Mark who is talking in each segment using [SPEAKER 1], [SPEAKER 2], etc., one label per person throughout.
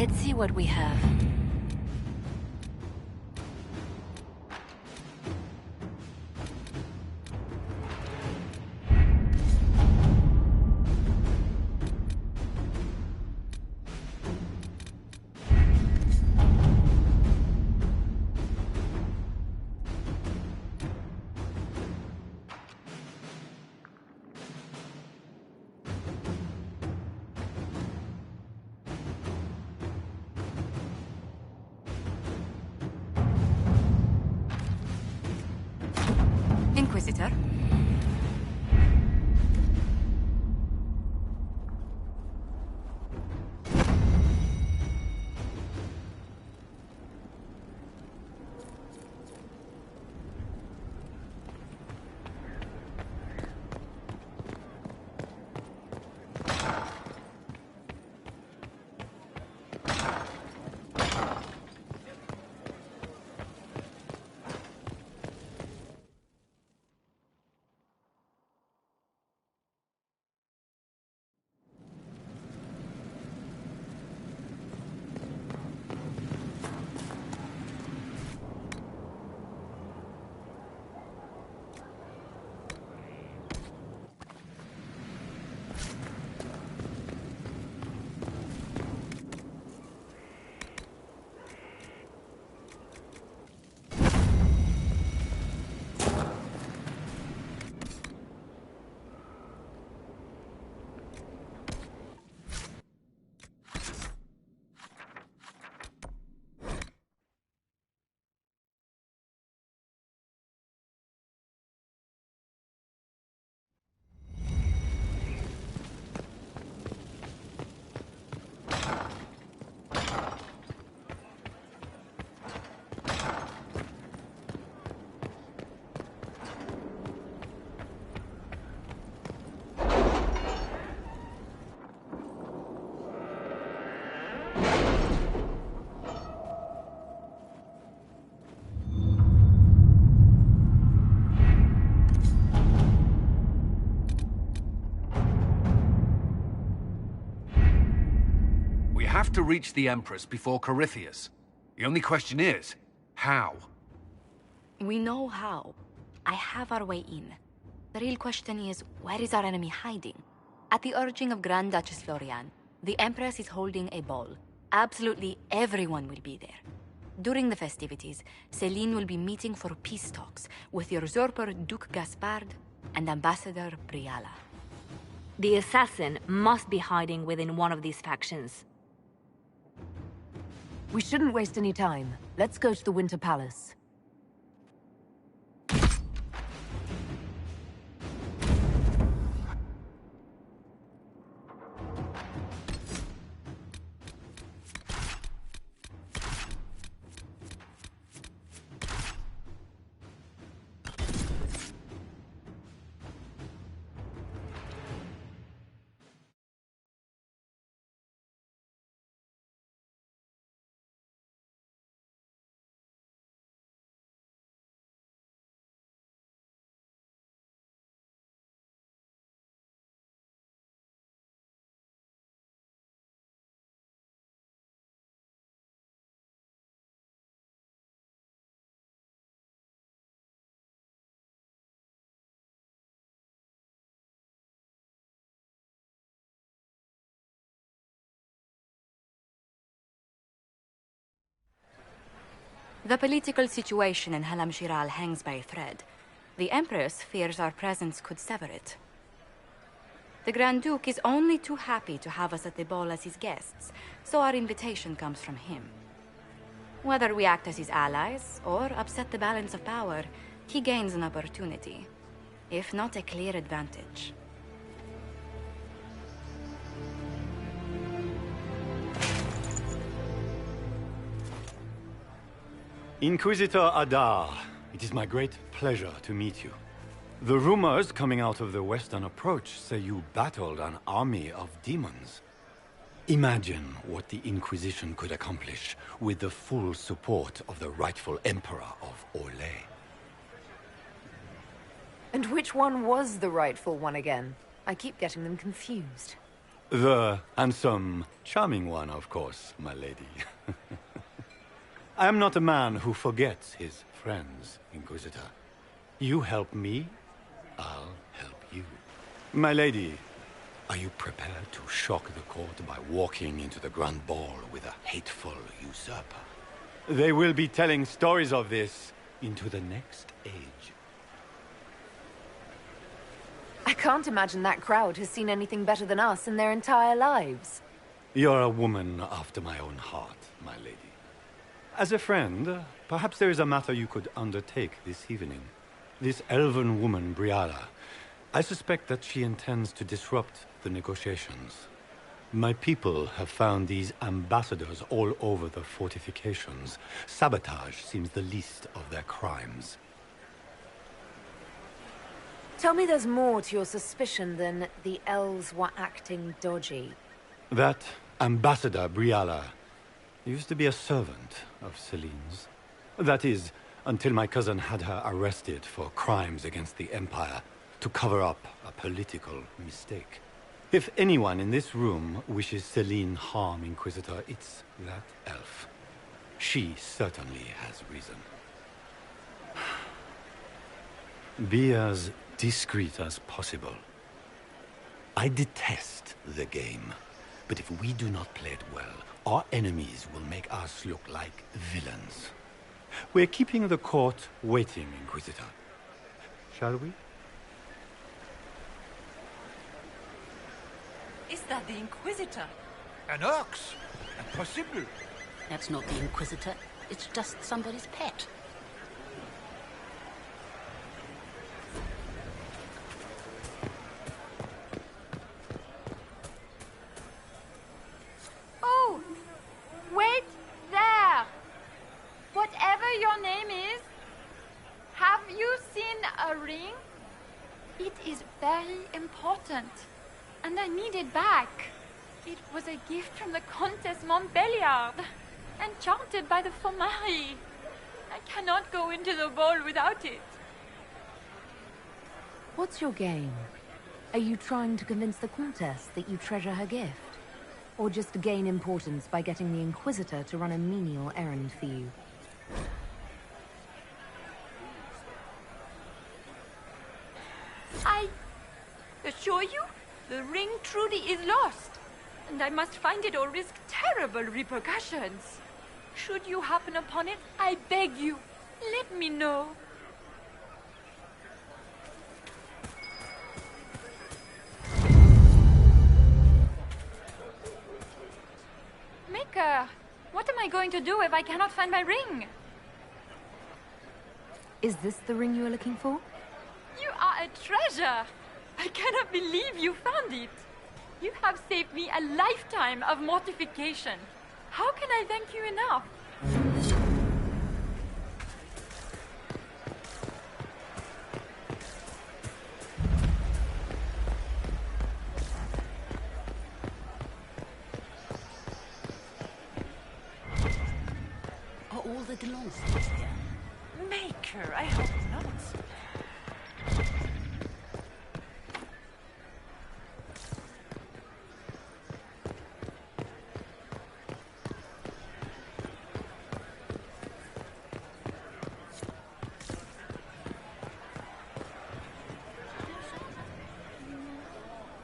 [SPEAKER 1] Let's see what we have. Inquisitor?
[SPEAKER 2] We have to reach the Empress before Corypheus. The only question is, how?
[SPEAKER 1] We know how. I have our way in. The real question is, where is our enemy hiding? At the urging of Grand Duchess Florian, the Empress is holding a ball. Absolutely everyone will be there. During the festivities, Céline will be meeting for peace talks with the usurper Duke Gaspard and Ambassador Briala.
[SPEAKER 3] The assassin must be hiding within one of these factions.
[SPEAKER 4] We shouldn't waste any time. Let's go to the Winter Palace.
[SPEAKER 1] The political situation in Halam Shiral hangs by a thread. The Empress fears our presence could sever it. The Grand Duke is only too happy to have us at the ball as his guests, so our invitation comes from him. Whether we act as his allies or upset the balance of power, he gains an opportunity, if not a clear advantage.
[SPEAKER 5] Inquisitor Adar, it is my great pleasure to meet you. The rumors coming out of the Western Approach say you battled an army of demons. Imagine what the Inquisition could accomplish with the full support of the rightful Emperor of Orlais.
[SPEAKER 4] And which one was the rightful one again? I keep getting them confused.
[SPEAKER 5] The handsome, charming one, of course, my lady. I am not a man who forgets his friends, Inquisitor. You help me, I'll help you. My lady, are you prepared to shock the court by walking into the Grand Ball with a hateful usurper? They will be telling stories of this into the next age.
[SPEAKER 4] I can't imagine that crowd has seen anything better than us in their entire lives.
[SPEAKER 5] You're a woman after my own heart, my lady. As a friend, perhaps there is a matter you could undertake this evening. This elven woman, Briala, I suspect that she intends to disrupt the negotiations. My people have found these ambassadors all over the fortifications. Sabotage seems the least of their crimes.
[SPEAKER 4] Tell me there's more to your suspicion than the elves were acting dodgy.
[SPEAKER 5] That ambassador, Briala, used to be a servant of Celine's. That is, until my cousin had her arrested for crimes against the Empire to cover up a political mistake. If anyone in this room wishes Celine harm, Inquisitor, it's that elf. She certainly has reason. Be as discreet as possible. I detest the game, but if we do not play it well, our enemies will make us look like villains. We're keeping the court waiting, Inquisitor. Shall we?
[SPEAKER 6] Is that the Inquisitor?
[SPEAKER 2] An ox! Impossible!
[SPEAKER 7] That's not the Inquisitor. It's just somebody's pet.
[SPEAKER 8] Oh! Wait there! Whatever your name is, have you seen a ring? It is very important, and I need it back. It was a gift from the Countess Montbelliard, enchanted by the Qunari. I cannot go into the ball without it.
[SPEAKER 4] What's your game? Are you trying to convince the Countess that you treasure her gift? Or just to gain importance by getting the Inquisitor to run a menial errand for you?
[SPEAKER 8] I assure you, the ring truly is lost, and I must find it or risk terrible repercussions. Should you happen upon it, I beg you, let me know. Maker, what am I going to do if I cannot find my ring?
[SPEAKER 4] Is this the ring you are looking for?
[SPEAKER 8] You are a treasure! I cannot believe you found it. You have saved me a lifetime of mortification. How can I thank you enough?
[SPEAKER 7] Are all the Delonces here?
[SPEAKER 6] Maker, I hope not.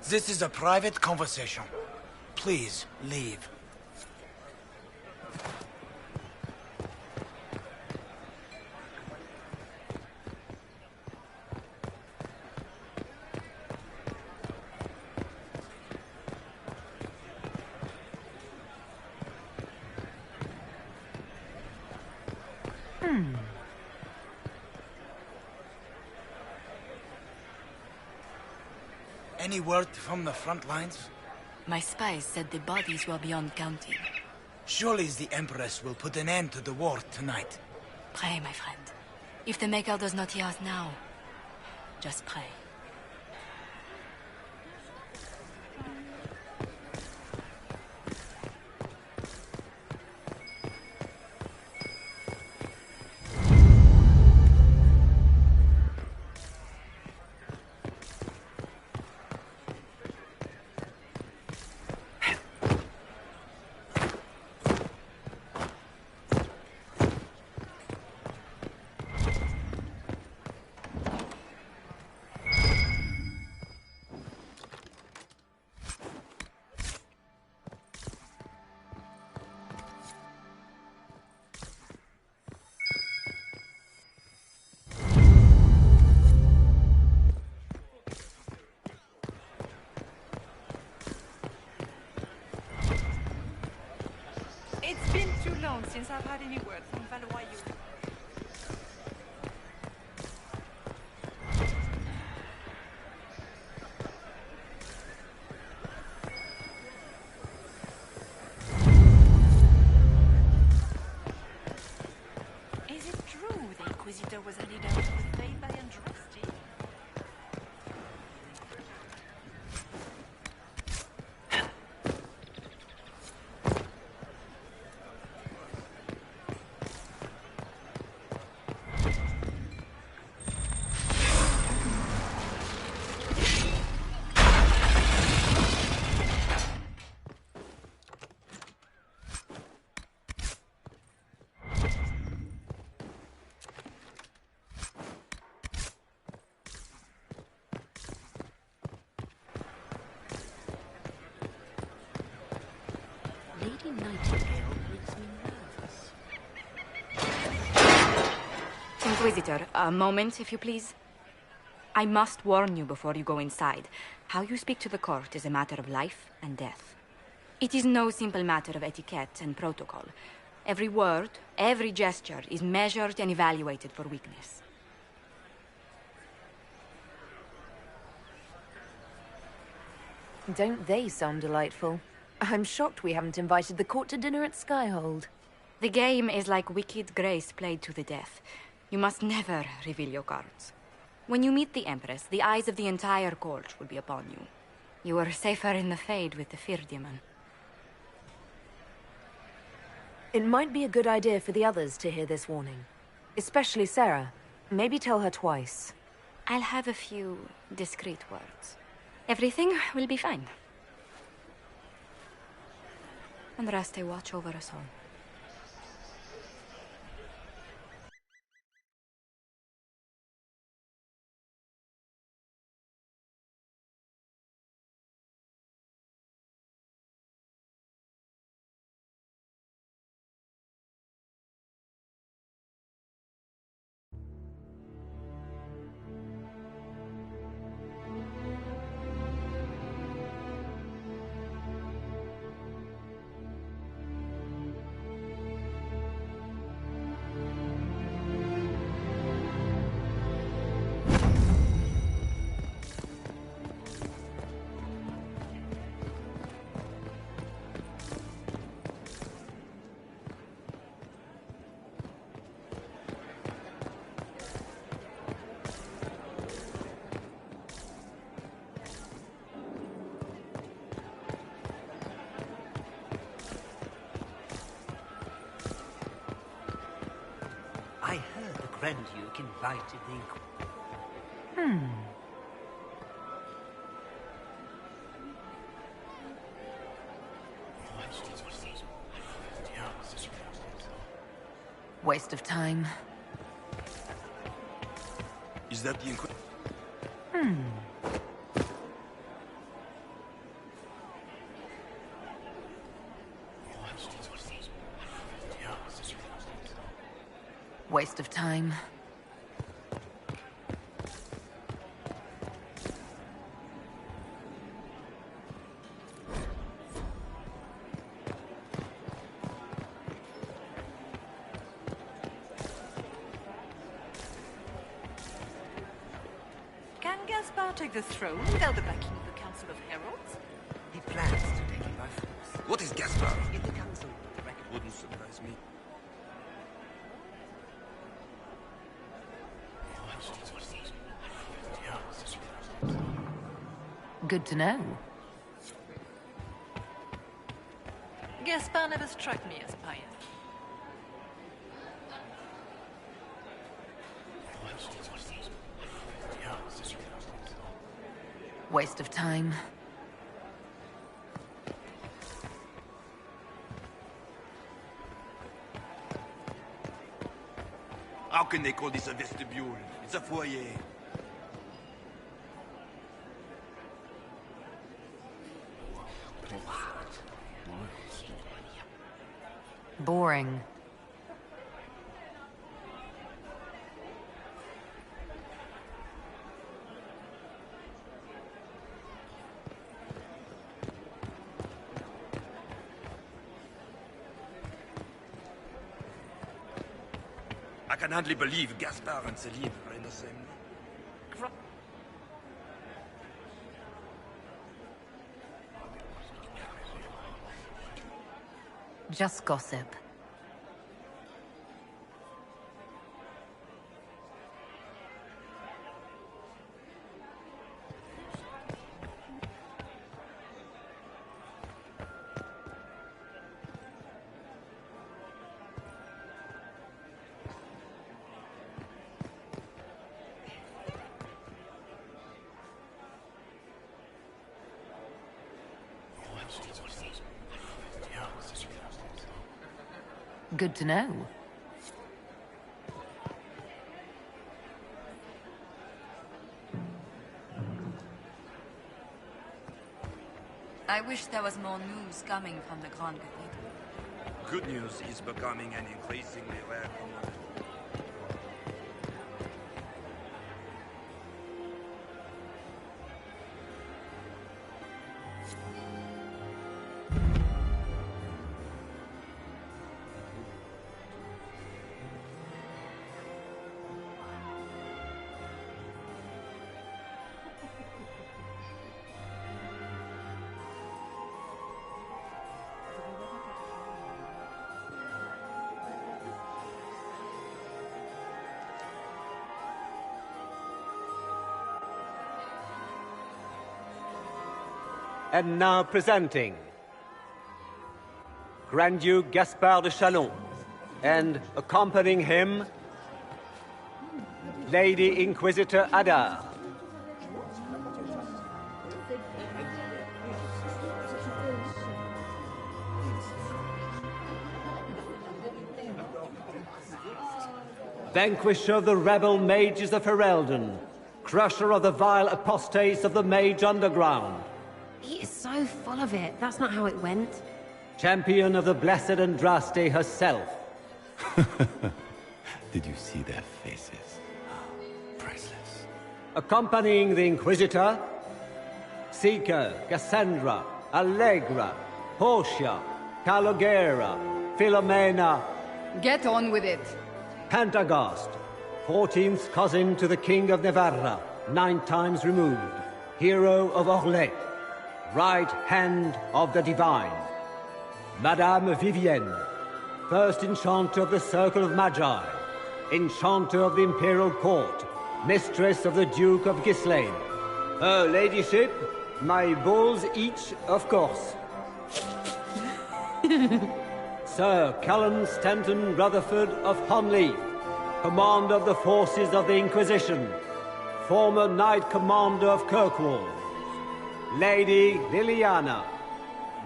[SPEAKER 9] This is a private conversation. Please, leave. Any word from the front lines?
[SPEAKER 1] My spies said the bodies were beyond counting.
[SPEAKER 9] Surely the Empress will put an end to the war tonight.
[SPEAKER 1] Pray, my friend. If the Maker does not hear us now, just pray.
[SPEAKER 6] long since I've had any word from Valois. Is it true the Inquisitor was handed out to the faith by Andraste?
[SPEAKER 7] Lady Nightingale makes me nervous.
[SPEAKER 1] Inquisitor, a moment, if you please. I must warn you before you go inside. How you speak to the court is a matter of life and death. It is no simple matter of etiquette and protocol. Every word, every gesture is measured and evaluated for weakness.
[SPEAKER 4] Don't they sound delightful? I'm shocked we haven't invited the court to dinner at Skyhold.
[SPEAKER 1] The game is like Wicked Grace played to the death. You must never reveal your cards. When you meet the Empress, the eyes of the entire court will be upon you. You are safer in the Fade with the Fear Demon.
[SPEAKER 4] It might be a good idea for the others to hear this warning. Especially Sarah. Maybe tell her twice.
[SPEAKER 1] I'll have a few discreet words. Everything will be fine. Andraste, watch over us all.
[SPEAKER 10] I heard the Grand Duke invited the...
[SPEAKER 4] Waste of time.
[SPEAKER 9] Is that the Inquisition?
[SPEAKER 4] Waste of time.
[SPEAKER 6] Can Gaspar take the throne without the backing of the Council of Heralds?
[SPEAKER 10] He plans to take it by force.
[SPEAKER 9] What is Gaspar?
[SPEAKER 10] If the Council put the record...
[SPEAKER 9] Wouldn't surprise me.
[SPEAKER 4] Good to know.
[SPEAKER 6] Gaspar never struck me as pious.
[SPEAKER 4] Waste of time.
[SPEAKER 9] How can they call this a vestibule? It's a foyer.
[SPEAKER 4] Boring.
[SPEAKER 9] can hardly believe Gaspard and Celine are in the same room.
[SPEAKER 4] Just gossip. Good to know.
[SPEAKER 1] I wish there was more news coming from the Grand Cathedral.
[SPEAKER 9] Good news is becoming an increasingly rare commodity.
[SPEAKER 11] And now presenting Grand Duke Gaspard de Chalon, and accompanying him, Lady Inquisitor Adar. Vanquisher of the rebel mages of Ferelden, crusher of the vile apostates of the Mage Underground.
[SPEAKER 12] He is so full of it. That's not how it went.
[SPEAKER 11] Champion of the Blessed Andraste herself.
[SPEAKER 5] Did you see their faces? Priceless.
[SPEAKER 11] Accompanying the Inquisitor, Seeker, Cassandra, Allegra, Portia, Calogera, Philomena.
[SPEAKER 13] Get on with it.
[SPEAKER 11] Pantagast, 14th cousin to the King of Navarra, 9 times removed. Hero of Orlet. Right hand of the Divine. Madame Vivienne, first Enchanter of the Circle of Magi, Enchanter of the Imperial Court, Mistress of the Duke of Ghislaine. Her Ladyship, my bulls each, of course. Sir Callum Stanton Rutherford of Honleaf, Commander of the Forces of the Inquisition, former Knight Commander of Kirkwall. Lady Liliana,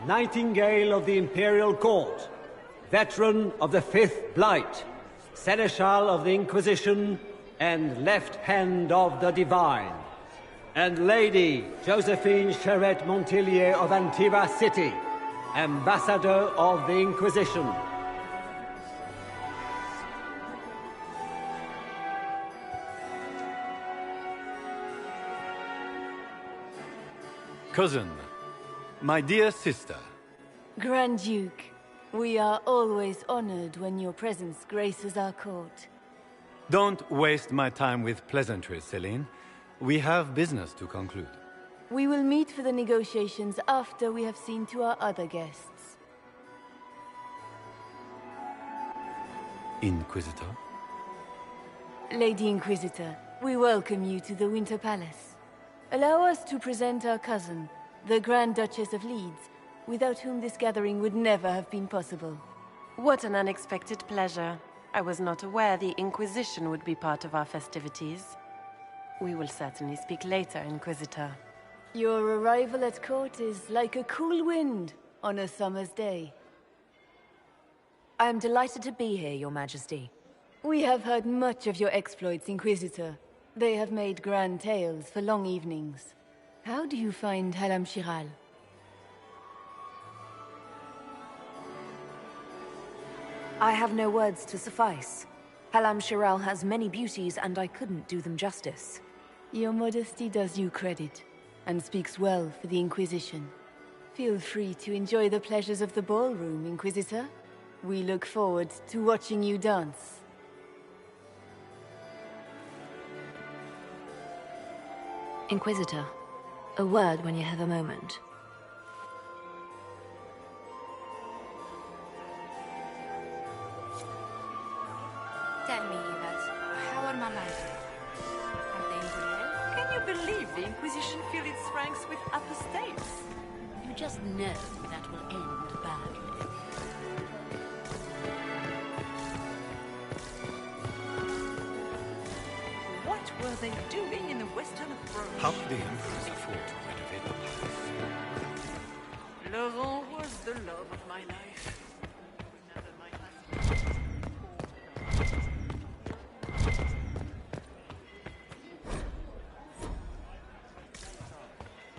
[SPEAKER 11] Nightingale of the Imperial Court, veteran of the Fifth Blight, Seneschal of the Inquisition, and Left Hand of the Divine. And Lady Josephine Charette Montillier of Antiva City, Ambassador of the Inquisition.
[SPEAKER 5] Cousin, my dear sister.
[SPEAKER 14] Grand Duke, we are always honored when your presence graces our court.
[SPEAKER 5] Don't waste my time with pleasantries, Celine. We have business to conclude.
[SPEAKER 14] We will meet for the negotiations after we have seen to our other guests.
[SPEAKER 5] Inquisitor?
[SPEAKER 14] Lady Inquisitor, we welcome you to the Winter Palace. Allow us to present our cousin, the Grand Duchess of Leeds, without whom this gathering would never have been possible.
[SPEAKER 15] What an unexpected pleasure. I was not aware the Inquisition would be part of our festivities. We will certainly speak later, Inquisitor.
[SPEAKER 14] Your arrival at court is like a cool wind on a summer's day.
[SPEAKER 4] I am delighted to be here, Your Majesty.
[SPEAKER 14] We have heard much of your exploits, Inquisitor. They have made grand tales for long evenings. How do you find Halam Shiral?
[SPEAKER 4] I have no words to suffice. Halam Shiral has many beauties, and I couldn't do them justice.
[SPEAKER 14] Your modesty does you credit, and speaks well for the Inquisition. Feel free to enjoy the pleasures of the ballroom, Inquisitor. We look forward to watching you dance.
[SPEAKER 3] Inquisitor, a word when you have a moment.
[SPEAKER 1] Tell me, Yvette, how are my men? Are they in good health?
[SPEAKER 6] Can you believe the Inquisition filled its ranks with apostates?
[SPEAKER 7] You just know that will end badly.
[SPEAKER 6] What were they doing in the Western Approach?
[SPEAKER 5] How could the Emperors afford to renovate the palace?
[SPEAKER 6] Laurent was the love of my life.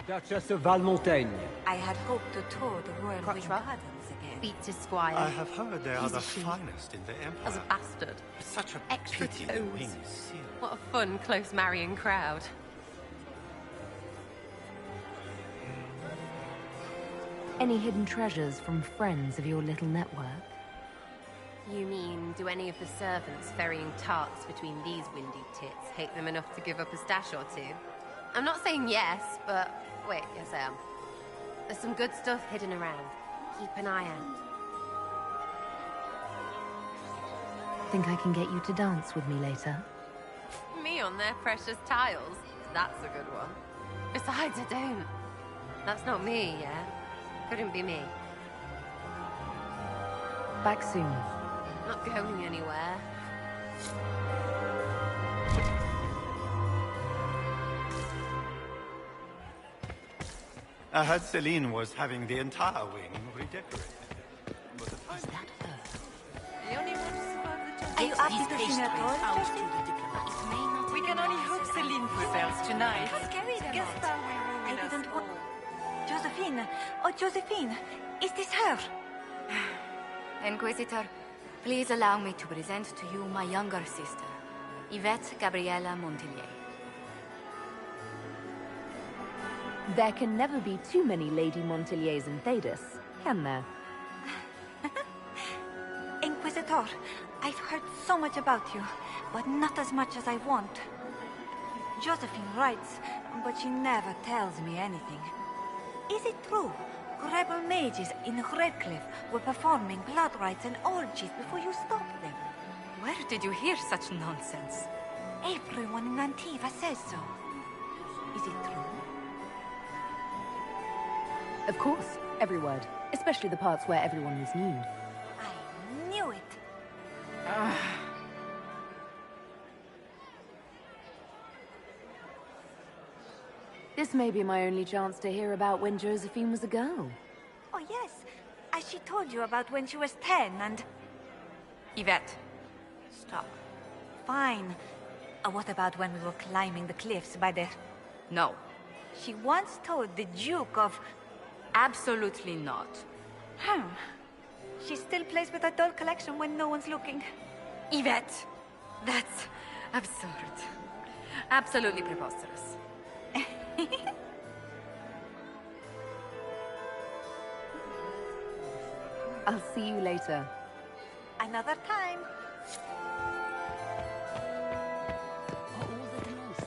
[SPEAKER 11] Duchess of Valmontaigne.
[SPEAKER 16] I had hoped to tour the royal wing gardens again.
[SPEAKER 12] Beats his squire.
[SPEAKER 5] I have heard they are
[SPEAKER 12] He's
[SPEAKER 5] the
[SPEAKER 12] a she.
[SPEAKER 5] finest in the Empire.
[SPEAKER 15] As a bastard.
[SPEAKER 5] It's such a
[SPEAKER 15] Extra
[SPEAKER 5] pity the
[SPEAKER 15] toes.
[SPEAKER 5] wing is sealed.
[SPEAKER 15] What a fun, close marrying crowd.
[SPEAKER 4] Any hidden treasures from friends of your little network?
[SPEAKER 12] You mean, do any of the servants ferrying tarts between these windy tits hate them enough to give up a stash or two? I'm not saying yes, but wait, yes I am. There's some good stuff hidden around. Keep an eye out.
[SPEAKER 4] Think I can get you to dance with me later?
[SPEAKER 12] Me on their precious tiles? That's a good one. Besides, I don't. That's not me, yeah? Couldn't be me.
[SPEAKER 4] Back soon.
[SPEAKER 12] Not going anywhere.
[SPEAKER 5] I heard Celine was having the entire wing redecorated. Was it
[SPEAKER 7] Is that her?
[SPEAKER 6] The only one to survive the
[SPEAKER 16] Are you
[SPEAKER 6] tempest.
[SPEAKER 16] up to the thing at all?
[SPEAKER 7] Out to the diplomats.
[SPEAKER 6] We can only hope Celine prevails tonight.
[SPEAKER 16] How scary them
[SPEAKER 6] Gaspard will ruin
[SPEAKER 16] I
[SPEAKER 6] us
[SPEAKER 16] didn't
[SPEAKER 6] all.
[SPEAKER 16] Josephine! Oh, Josephine! Is this her?
[SPEAKER 1] Inquisitor, please allow me to present to you my younger sister, Yvette Gabriella Montillier.
[SPEAKER 4] There can never be too many Lady Montilliers in Thedas, can there?
[SPEAKER 16] Inquisitor, I've heard so much about you, but not as much as I want. Josephine writes, but she never tells me anything. Is it true? Rebel mages in Redcliffe were performing blood rites and orgies before you stopped them.
[SPEAKER 1] Where did you hear such nonsense?
[SPEAKER 16] Everyone in Antiva says so. Is it true?
[SPEAKER 4] Of course, every word. Especially the parts where everyone was nude.
[SPEAKER 16] I knew it.
[SPEAKER 4] This may be my only chance to hear about when Josephine was a girl.
[SPEAKER 16] Oh, yes. As she told you about when she was 10 and...
[SPEAKER 1] Yvette.
[SPEAKER 16] Stop. Fine. What about when we were climbing the cliffs by the...
[SPEAKER 1] No.
[SPEAKER 16] She once told the Duke of...
[SPEAKER 1] Absolutely not.
[SPEAKER 16] She still plays with her doll collection when no one's looking.
[SPEAKER 1] Yvette! That's absurd. Absolutely preposterous.
[SPEAKER 4] I'll see you later.
[SPEAKER 16] Another time.
[SPEAKER 7] Are all the Demonces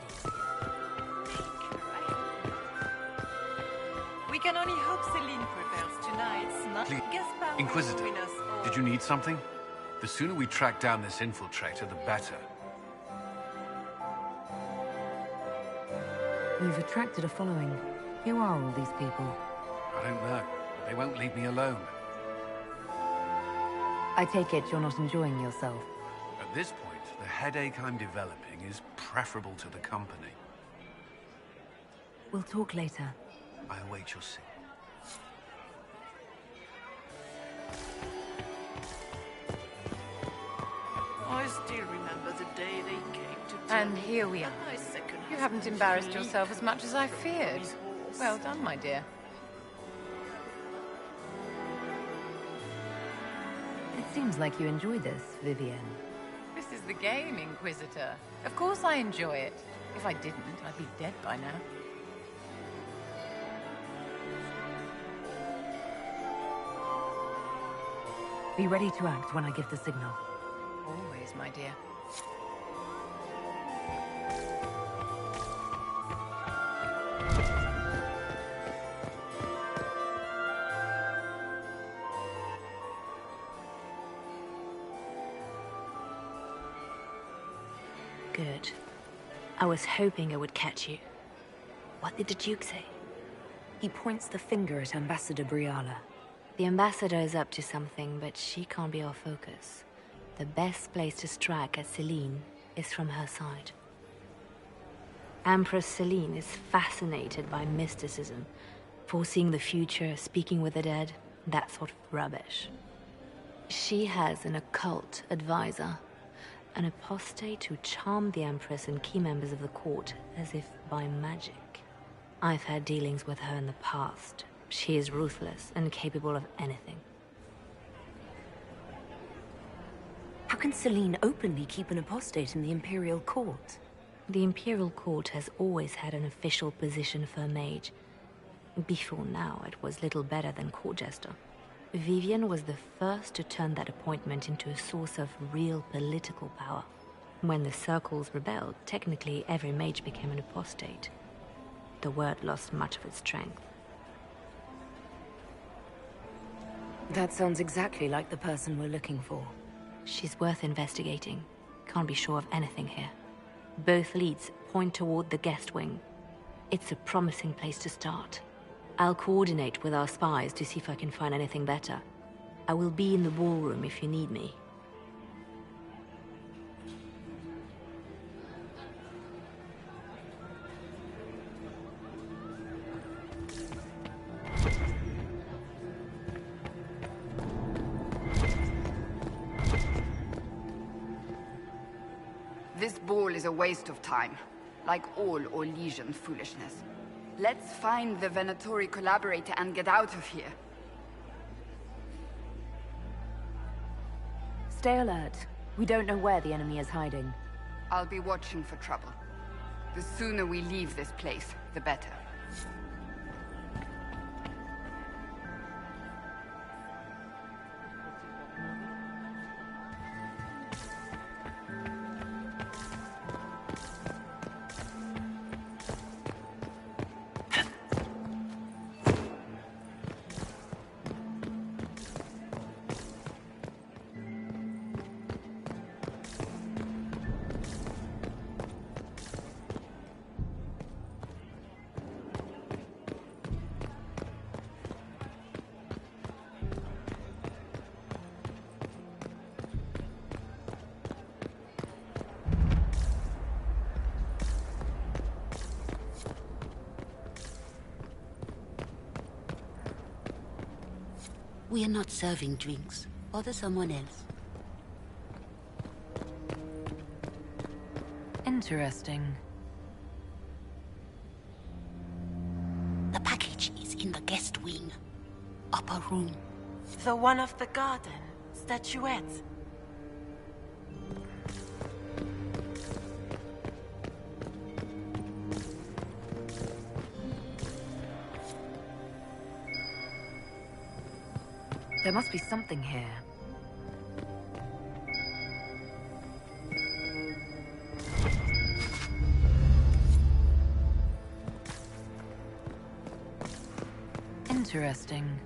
[SPEAKER 6] We can only hope Celine prevails tonight.
[SPEAKER 2] Please,
[SPEAKER 6] Gaspard will
[SPEAKER 2] Inquisitor,
[SPEAKER 6] ruin us all.
[SPEAKER 2] did you need something? The sooner we track down this infiltrator, the better.
[SPEAKER 4] You've attracted a following. Who are all these people?
[SPEAKER 2] I don't know. They won't leave me alone.
[SPEAKER 4] I take it you're not enjoying yourself.
[SPEAKER 2] At this point, the headache I'm developing is preferable to the company.
[SPEAKER 4] We'll talk later.
[SPEAKER 2] I await your signal.
[SPEAKER 6] I still remember the day they came to
[SPEAKER 17] And here we are. You haven't embarrassed yourself as much as I feared. Well done, my dear.
[SPEAKER 4] It seems like you enjoy this, Vivienne.
[SPEAKER 17] This is the game, Inquisitor. Of course I enjoy it. If I didn't, I'd be dead by now.
[SPEAKER 4] Be ready to act when I give the signal.
[SPEAKER 17] Always, my dear.
[SPEAKER 3] Good. I was hoping I would catch you. What did the Duke say?
[SPEAKER 4] He points the finger at Ambassador Briala.
[SPEAKER 3] The ambassador is up to something, but she can't be our focus. The best place to strike at Celine is from her side. Empress Celine is fascinated by mysticism, foreseeing the future, speaking with the dead, that sort of rubbish. She has an occult advisor, an apostate who charmed the Empress and key members of the court as if by magic. I've had dealings with her in the past. She is ruthless and capable of anything.
[SPEAKER 4] How can Celine openly keep an apostate in the Imperial Court?
[SPEAKER 3] The Imperial Court has always had an official position for a mage. Before now, it was little better than court jester. Vivian was the first to turn that appointment into a source of real political power. When the circles rebelled, technically every mage became an apostate. The word lost much of its strength.
[SPEAKER 4] That sounds exactly like the person we're looking for.
[SPEAKER 3] She's worth investigating. Can't be sure of anything here. Both leads point toward the guest wing. It's a promising place to start. I'll coordinate with our spies to see if I can find anything better. I will be in the ballroom if you need me.
[SPEAKER 13] This ball is a waste of time, like all Orlesian foolishness. Let's find the Venatori collaborator and get out of here.
[SPEAKER 4] Stay alert. We don't know where the enemy is hiding.
[SPEAKER 13] I'll be watching for trouble. The sooner we leave this place, the better.
[SPEAKER 7] We are not serving drinks. Bother someone else.
[SPEAKER 4] Interesting.
[SPEAKER 7] The package is in the guest wing. Upper room.
[SPEAKER 15] The one of the garden. Statuette.
[SPEAKER 4] There must be something here. Interesting.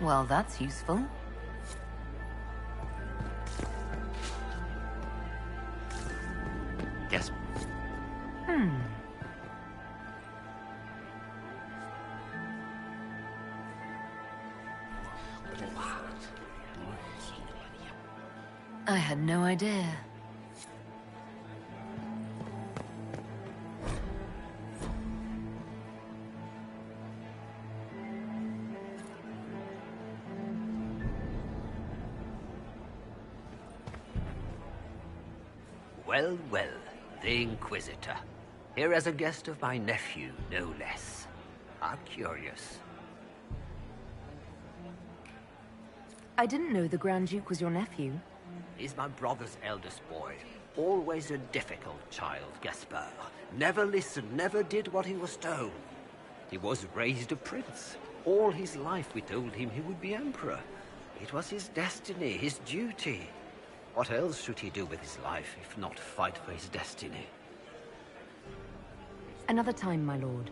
[SPEAKER 4] Well, that's useful.
[SPEAKER 18] Yes,
[SPEAKER 3] I had no idea.
[SPEAKER 10] Well, well, the Inquisitor. Here as a guest of my nephew, no less. How curious.
[SPEAKER 4] I didn't know the Grand Duke was your nephew.
[SPEAKER 10] He's my brother's eldest boy. Always a difficult child, Gaspar. Never listened, never did what he was told. He was raised a prince. All his life we told him he would be emperor. It was his destiny, his duty. What else should he do with his life, if not fight for his destiny?
[SPEAKER 4] Another time, my lord.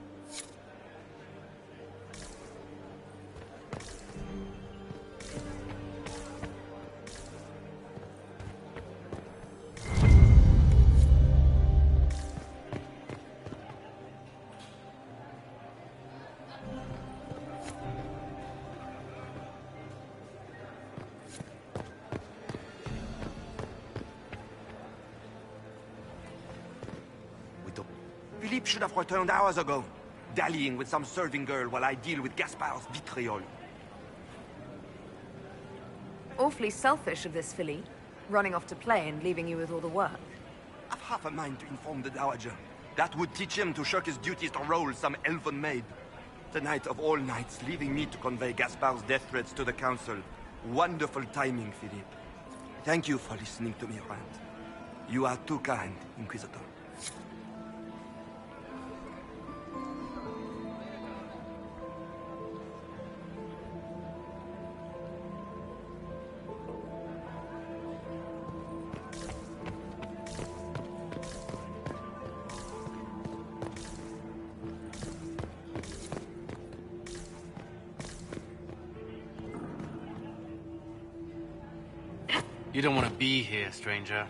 [SPEAKER 18] Philippe should have returned hours ago, dallying with some serving girl while I deal with Gaspar's vitriol.
[SPEAKER 19] Awfully selfish of this filly, running off to play and leaving you with all the work.
[SPEAKER 18] I've half a mind to inform the Dowager. That would teach him to shirk his duties to roll some elven maid. Tonight of all nights, leaving me to convey Gaspar's death threats to the Council. Wonderful timing, Philippe. Thank you for listening to me rant. You are too kind, Inquisitor.
[SPEAKER 20] You don't want to be here, stranger.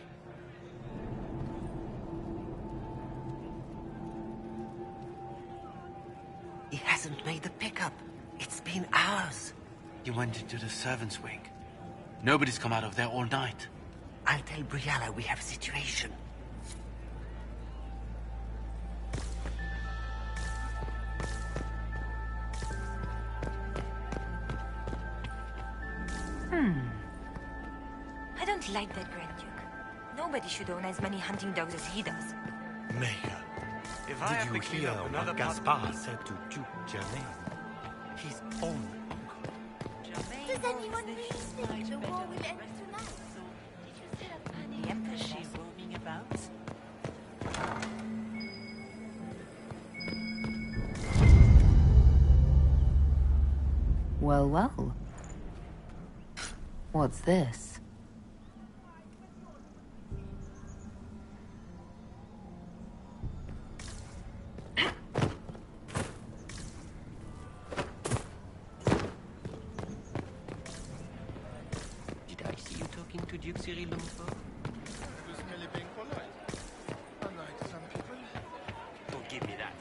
[SPEAKER 10] He hasn't made the pickup. It's been hours.
[SPEAKER 20] You went into the servants' wing. Nobody's come out of there all night.
[SPEAKER 10] I'll tell Briala we have a situation.
[SPEAKER 16] I don't like that Grand Duke. Nobody should own as many hunting dogs as he does.
[SPEAKER 9] Mayor, did you hear what Gaspar said to Duke Germain? His own uncle.
[SPEAKER 16] Does anyone really think the war will end tonight?
[SPEAKER 6] The Empress is roaming about.
[SPEAKER 4] Well, well. What's this?
[SPEAKER 10] Did I see you talking to Duke Cyril before?
[SPEAKER 21] Just merely being polite. Unlike some people.
[SPEAKER 10] Don't give me that.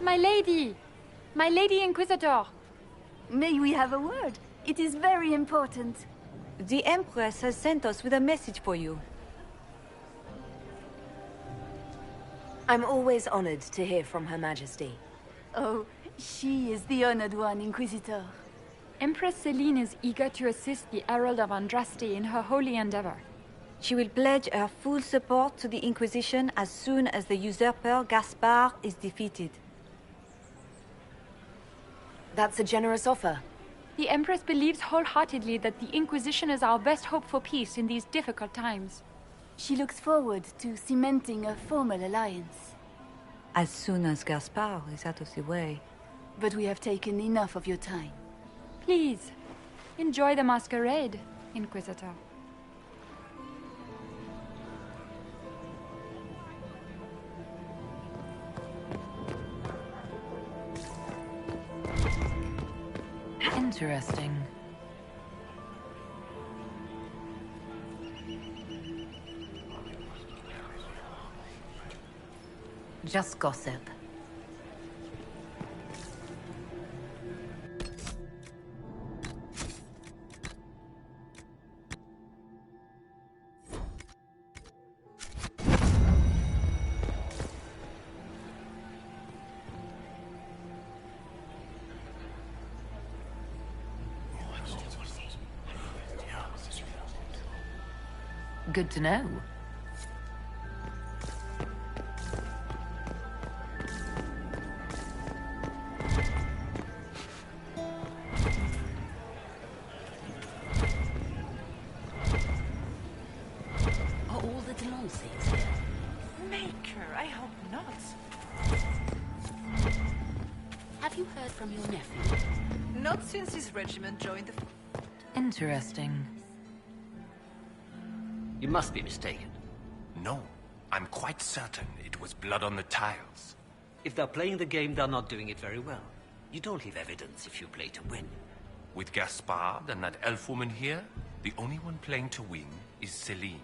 [SPEAKER 8] My lady! My lady Inquisitor!
[SPEAKER 14] May we have a word? It is very important.
[SPEAKER 16] The Empress has sent us with a message for you.
[SPEAKER 4] I'm always honored to hear from Her Majesty.
[SPEAKER 14] Oh, she is the honored one, Inquisitor.
[SPEAKER 8] Empress Celine is eager to assist the Herald of Andraste in her holy endeavor.
[SPEAKER 16] She will pledge her full support to the Inquisition as soon as the usurper Gaspar is defeated.
[SPEAKER 4] That's a generous offer.
[SPEAKER 8] The Empress believes wholeheartedly that the Inquisition is our best hope for peace in these difficult times.
[SPEAKER 14] She looks forward to cementing a formal alliance.
[SPEAKER 16] As soon as Gaspar is out of the way.
[SPEAKER 14] But we have taken enough of your time.
[SPEAKER 8] Please, enjoy the masquerade, Inquisitor.
[SPEAKER 17] Interesting. Just gossip. Good to know.
[SPEAKER 7] Are all the Delancey's here?
[SPEAKER 6] Maker, I hope not.
[SPEAKER 7] Have you heard from your nephew?
[SPEAKER 6] Not since his regiment joined the...
[SPEAKER 17] Interesting.
[SPEAKER 10] You must be mistaken.
[SPEAKER 11] No, I'm quite certain it was blood on the tiles.
[SPEAKER 10] If they're playing the game, they're not doing it very well. You don't leave evidence if you play to win.
[SPEAKER 11] With Gaspard and that elf woman here, the only one playing to win is Celine.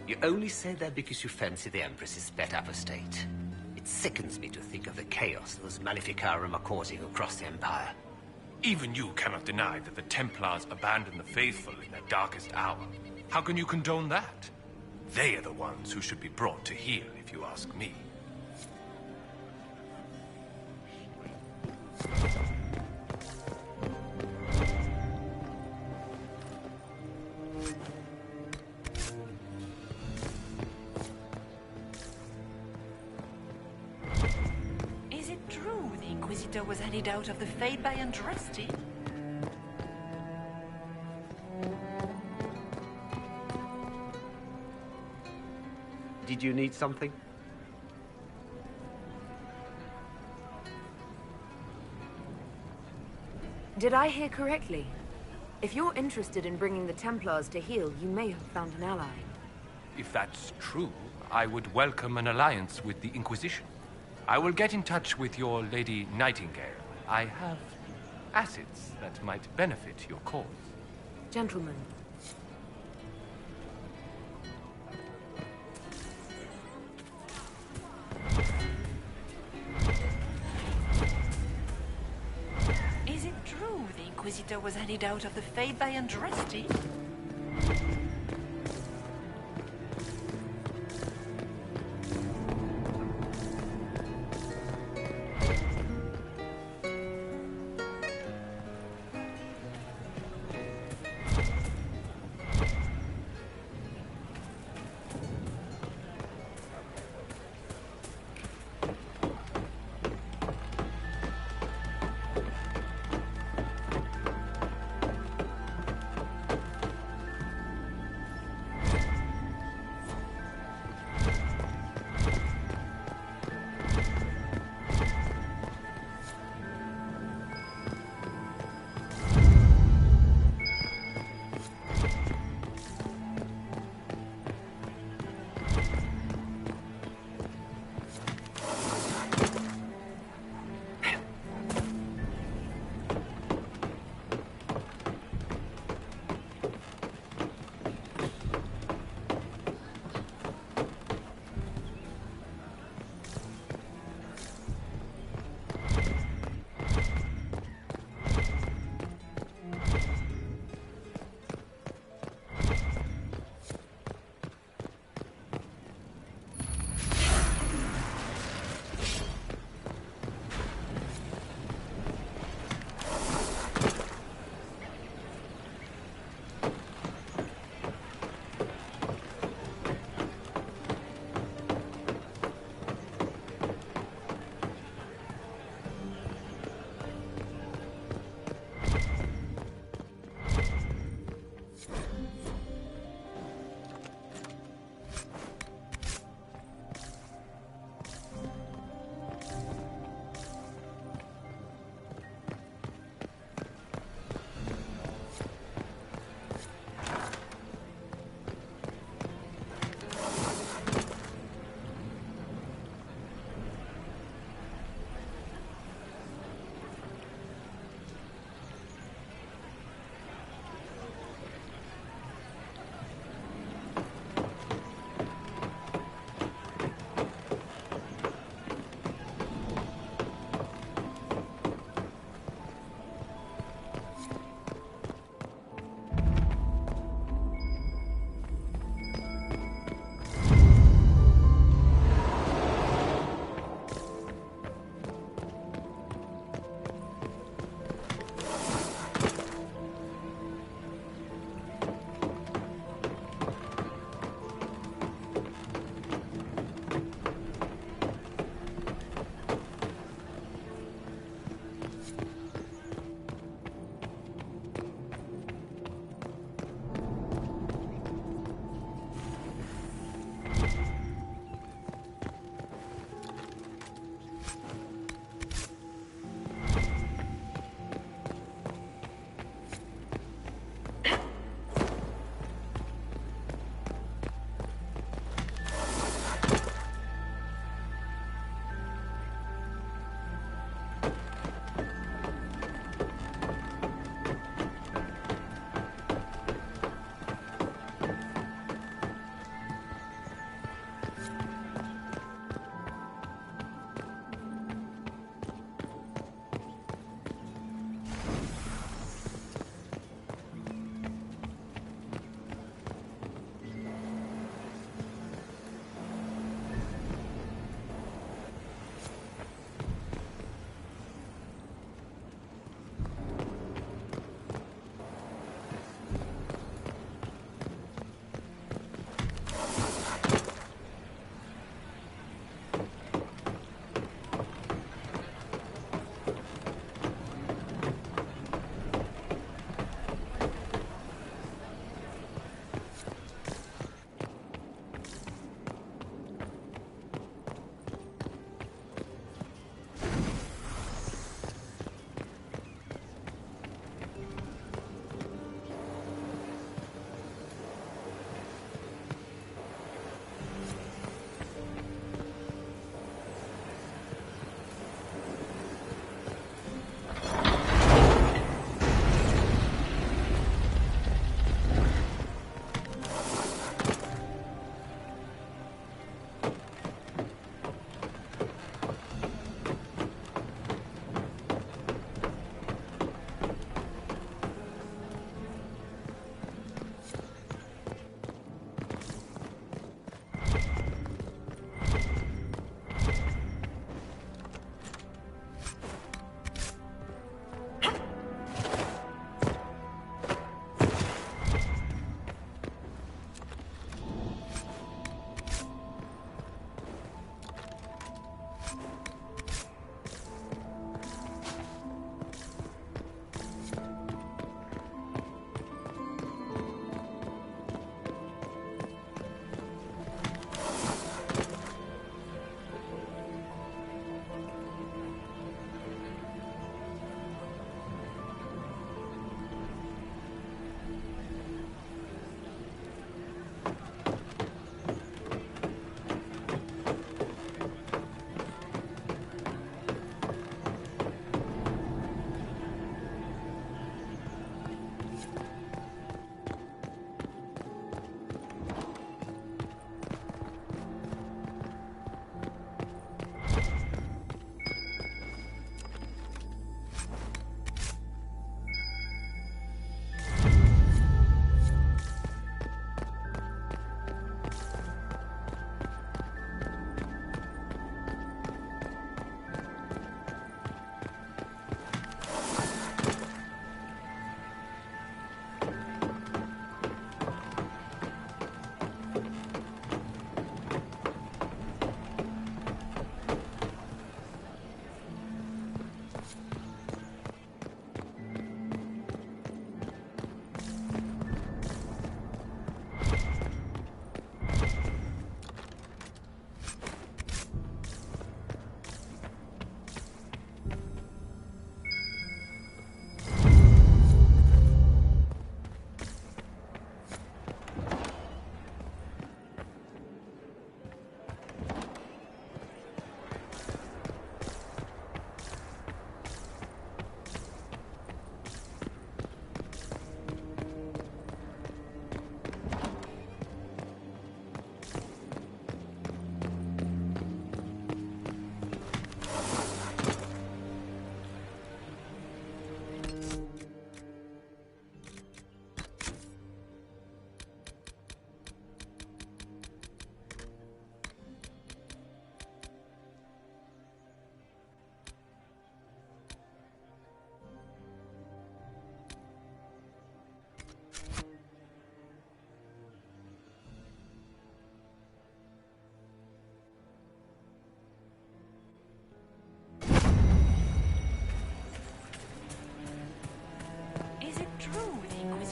[SPEAKER 10] You only say that because you fancy the Empress's pet apostate. It sickens me to think of the chaos those Maleficarum are causing across the Empire.
[SPEAKER 11] Even you cannot deny that the Templars abandoned the faithful in their darkest hour. How can you condone that? They are the ones who should be brought to heel, if you ask me.
[SPEAKER 6] Is it true the Inquisitor was handed out of the Fade by Andraste?
[SPEAKER 10] Did you need something?
[SPEAKER 19] Did I hear correctly? If you're interested in bringing the Templars to heel, you may have found an ally.
[SPEAKER 11] If that's true, I would welcome an alliance with the Inquisition. I will get in touch with your Lady Nightingale. I have assets that might benefit your cause.
[SPEAKER 19] Gentlemen.
[SPEAKER 6] Is it true the Inquisitor was handed out of the Fade by Andraste?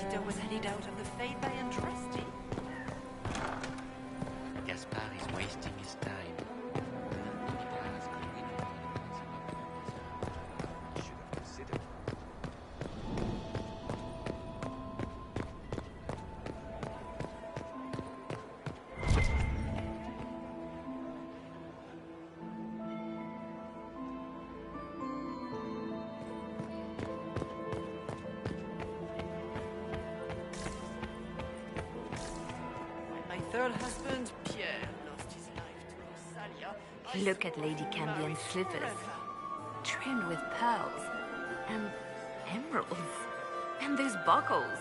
[SPEAKER 6] Inquisitor was handed out of the faith by Andraste.
[SPEAKER 20] Gaspard is wasting his time.
[SPEAKER 6] Third husband, Pierre, lost his life to Rosalia.
[SPEAKER 3] Look at Lady Cambian's slippers, trimmed with pearls and emeralds. And those buckles.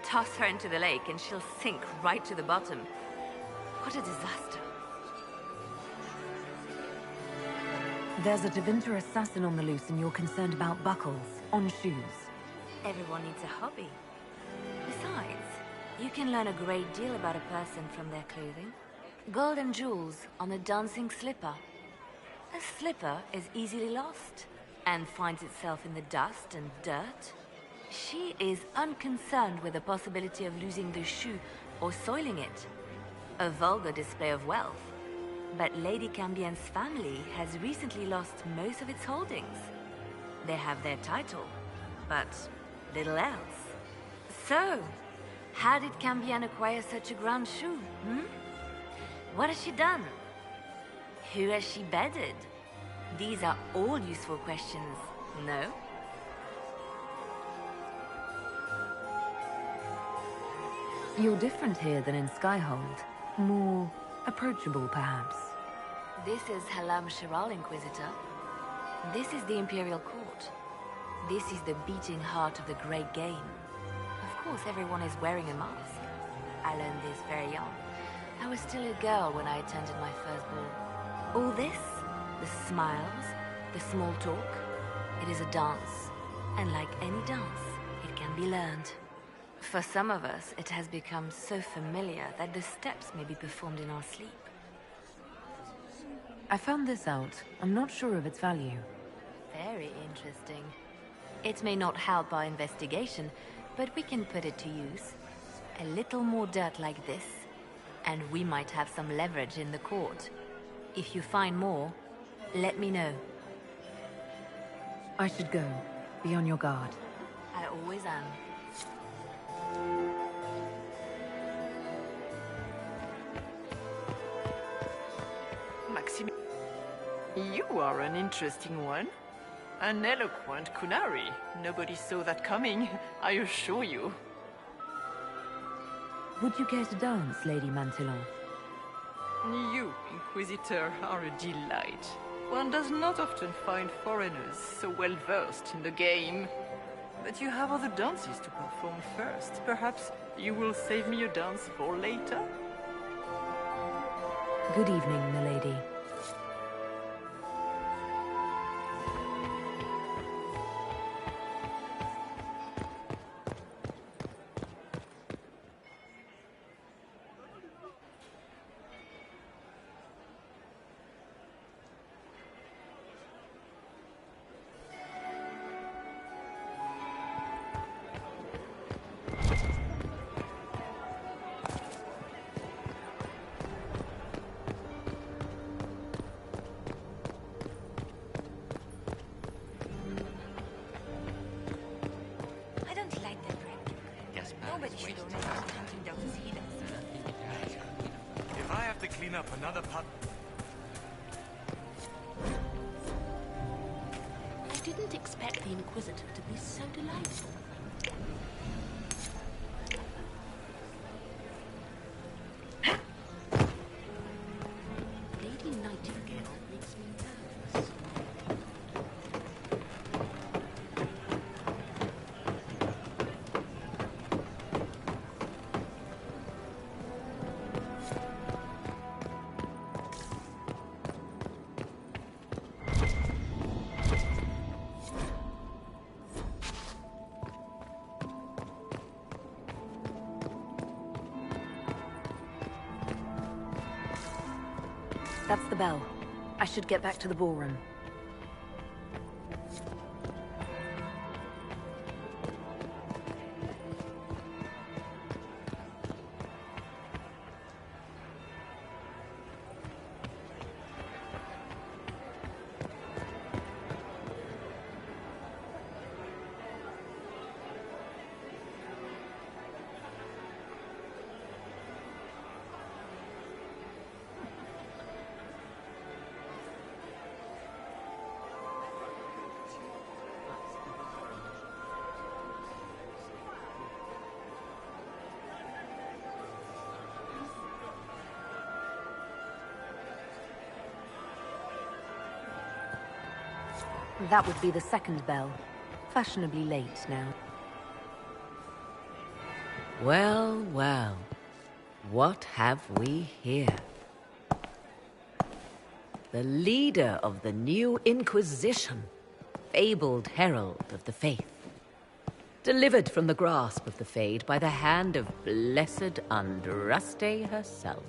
[SPEAKER 3] Toss her into the lake and she'll sink right to the bottom. What a disaster.
[SPEAKER 4] There's a Tevinter assassin on the loose and you're concerned about buckles on shoes.
[SPEAKER 3] Everyone needs a hobby. Besides, you can learn a great deal about a person from their clothing. Gold and jewels on a dancing slipper. A slipper is easily lost and finds itself in the dust and dirt. She is unconcerned with the possibility of losing the shoe or soiling it. A vulgar display of wealth. But Lady Cambian's family has recently lost most of its holdings. They have their title, but little else. So, how did Cambian acquire such a grand shoe, What has she done? Who has she bedded? These are all useful questions, no?
[SPEAKER 4] You're different here than in Skyhold. More approachable, perhaps.
[SPEAKER 3] This is Halam Shiral, Inquisitor. This is the Imperial Court. This is the beating heart of the Great Game. Of course, everyone is wearing a mask. I learned this very young. I was still a girl when I attended my first ball. All this, the smiles, the small talk, it is a dance. And like any dance, it can be learned. For some of us, it has become so familiar that the steps may be performed in our sleep.
[SPEAKER 4] I found this out. I'm not sure of its value.
[SPEAKER 3] Very interesting. It may not help our investigation, but we can put it to use. A little more dirt like this, and we might have some leverage in the court. If you find more, let me know.
[SPEAKER 4] I should go. Be on your guard.
[SPEAKER 3] I always am.
[SPEAKER 6] Maxime, you are an interesting one. An eloquent Qunari. Nobody saw that coming, I assure you.
[SPEAKER 4] Would you care to dance, Lady Mantillon?
[SPEAKER 6] You, Inquisitor, are a delight. One does not often find foreigners so well versed in the game. But you have other dances to perform first. Perhaps you will save me a dance for later?
[SPEAKER 4] Good evening, milady.
[SPEAKER 9] If I have to clean up another pot...
[SPEAKER 7] I didn't expect the Inquisitor to be so delightful. Lady Nightingale makes me nervous.
[SPEAKER 4] That's the bell. I should get back to the ballroom. That would be the second bell. Fashionably late now.
[SPEAKER 12] Well, well. What have we here? The leader of the new Inquisition, fabled herald of the faith. Delivered from the grasp of the Fade by the hand of blessed Andraste herself.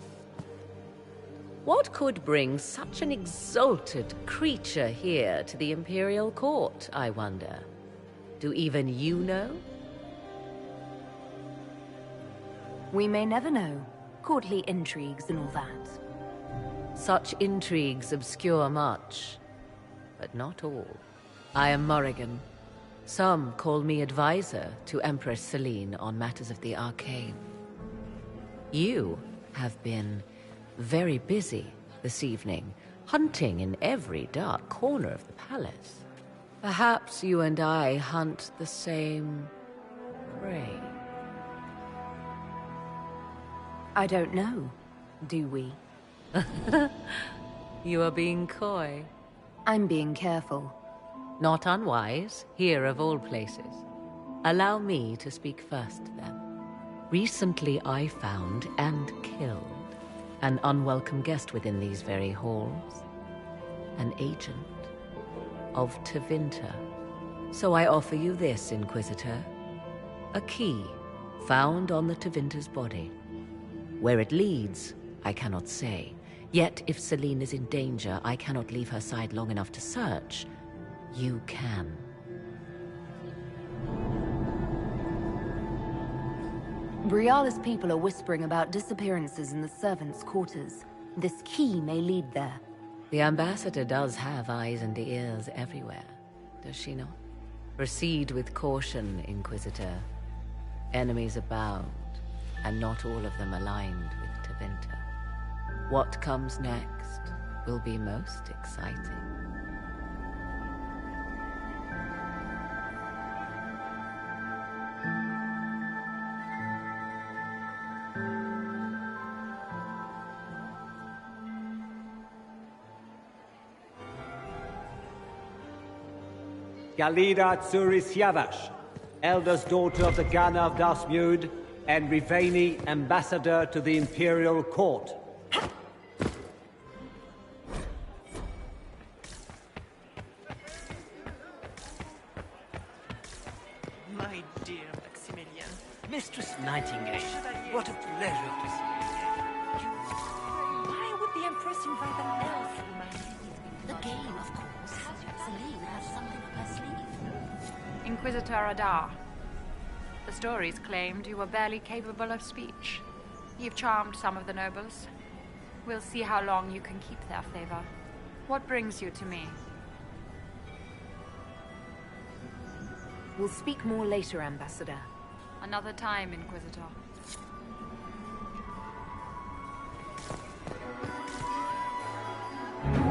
[SPEAKER 12] What could bring such an exalted creature here to the Imperial Court, I wonder? Do even you know?
[SPEAKER 4] We may never know. Courtly intrigues and all that.
[SPEAKER 12] Such intrigues obscure much, but not all. I am Morrigan. Some call me advisor to Empress Celine on matters of the arcane. You have been very busy this evening, hunting in every dark corner of the palace. Perhaps you and I hunt the same prey.
[SPEAKER 4] I don't know. Do we?
[SPEAKER 12] You are being coy.
[SPEAKER 4] I'm being careful.
[SPEAKER 12] Not unwise, here of all places. Allow me to speak first, then. Recently I found and killed an unwelcome guest within these very halls. An agent of Tevinter. So I offer you this, Inquisitor. A key found on the Tevinter's body. Where it leads, I cannot say. Yet, if Celine is in danger, I cannot leave her side long enough to search. You can.
[SPEAKER 4] Briala's people are whispering about disappearances in the servants' quarters. This key may lead there.
[SPEAKER 12] The ambassador does have eyes and ears everywhere, does she not? Proceed with caution, Inquisitor. Enemies abound, and not all of them aligned with Tevinter. What comes next will be most exciting.
[SPEAKER 22] Galida Tsuris Yavash, eldest daughter of the Ghana of Dasmud, and Riveni, ambassador to the Imperial Court.
[SPEAKER 6] My dear Maximilian.
[SPEAKER 10] Mistress Nightingale, what a pleasure to see you.
[SPEAKER 7] Why would the Empress invite an elf? The game, of course. Celine has something up her sleeve.
[SPEAKER 8] Inquisitor Adar. The stories claimed you were barely capable of speech. You've charmed some of the nobles. We'll see how long you can keep their favor. What brings you to me?
[SPEAKER 4] We'll speak more later, Ambassador.
[SPEAKER 8] Another time, Inquisitor.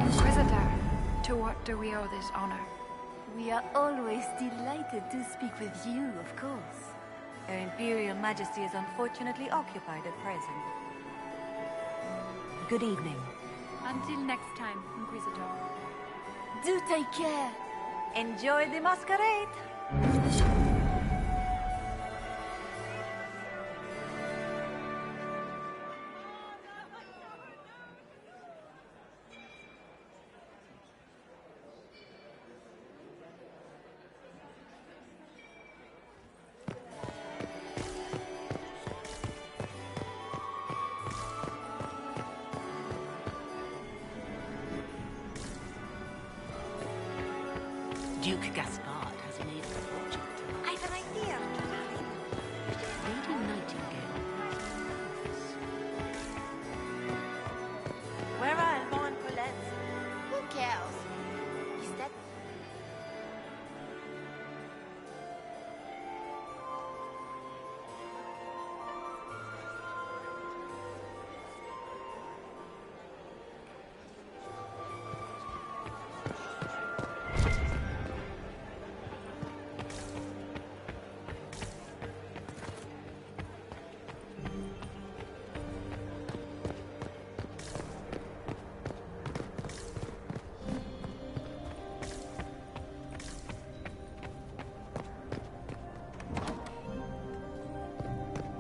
[SPEAKER 8] Inquisitor, to what do we owe this honor?
[SPEAKER 16] We are always delighted to speak with you, of course.
[SPEAKER 23] Her Imperial Majesty is unfortunately occupied at present.
[SPEAKER 4] Good evening.
[SPEAKER 8] Until next time, Inquisitor.
[SPEAKER 16] Do take care.
[SPEAKER 23] Enjoy the masquerade!
[SPEAKER 7] Duke Gaspard has made a fortune.
[SPEAKER 23] I have an idea.
[SPEAKER 7] Lady Nightingale.
[SPEAKER 23] Where are Alban and Colette?
[SPEAKER 16] Who cares? Is that...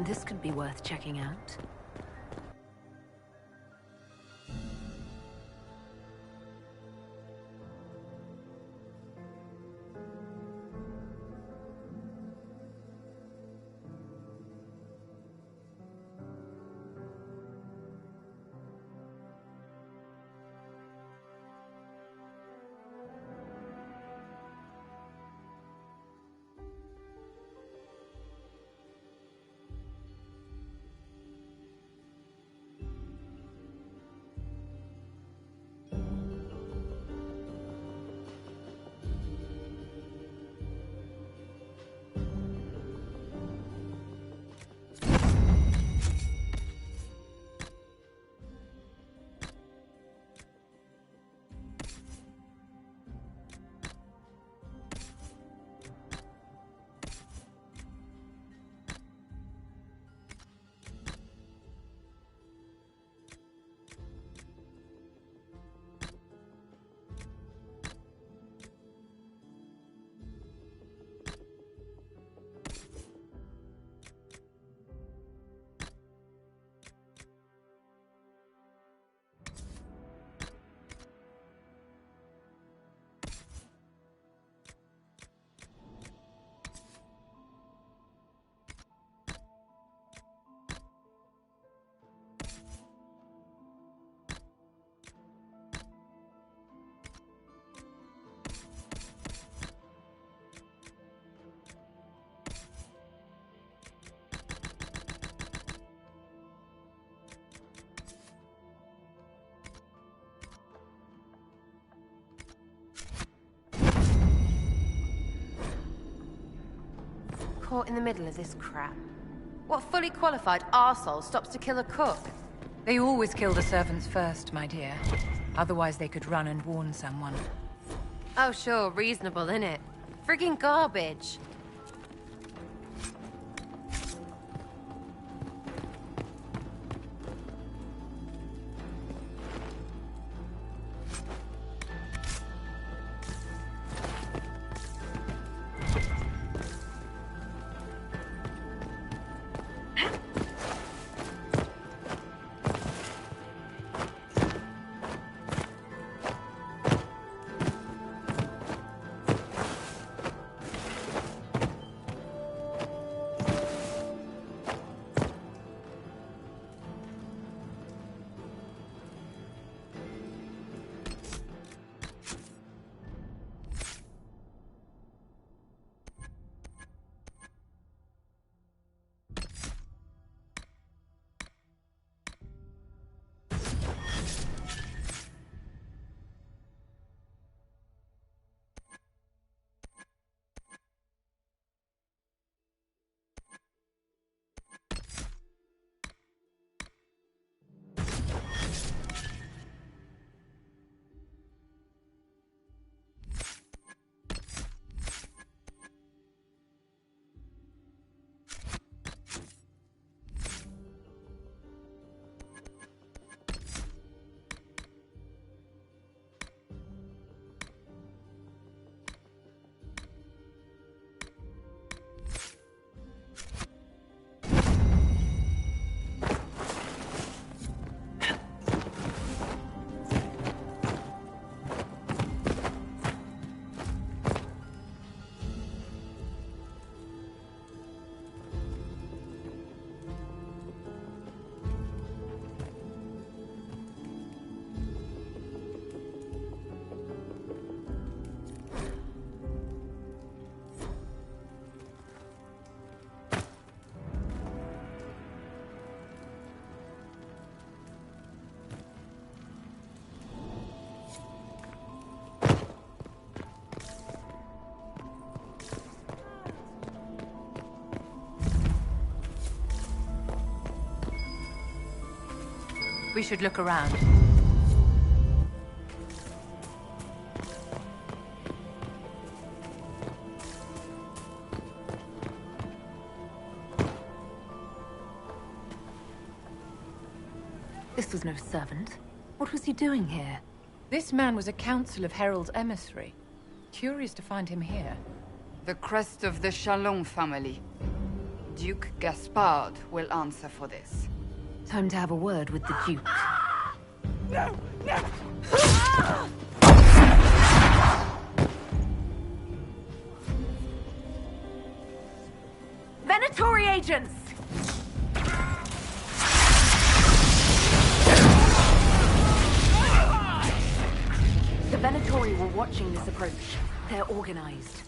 [SPEAKER 4] This could be worth checking out.
[SPEAKER 1] Caught in the middle of this crap. What fully qualified arsehole stops to kill a cook?
[SPEAKER 17] They always kill the servants first, my dear. Otherwise they could run and warn someone.
[SPEAKER 1] Oh sure, reasonable, innit? Friggin' garbage.
[SPEAKER 17] We should look around.
[SPEAKER 4] This was no servant. What was he doing here?
[SPEAKER 17] This man was a Council of Herald's emissary. Curious to find him here.
[SPEAKER 13] The crest of the Chalon family. Duke Gaspard will answer for this.
[SPEAKER 4] Time to have a word with the Duke.
[SPEAKER 13] No! No!
[SPEAKER 4] Venatori agents! The Venatori were watching this approach. They're organized.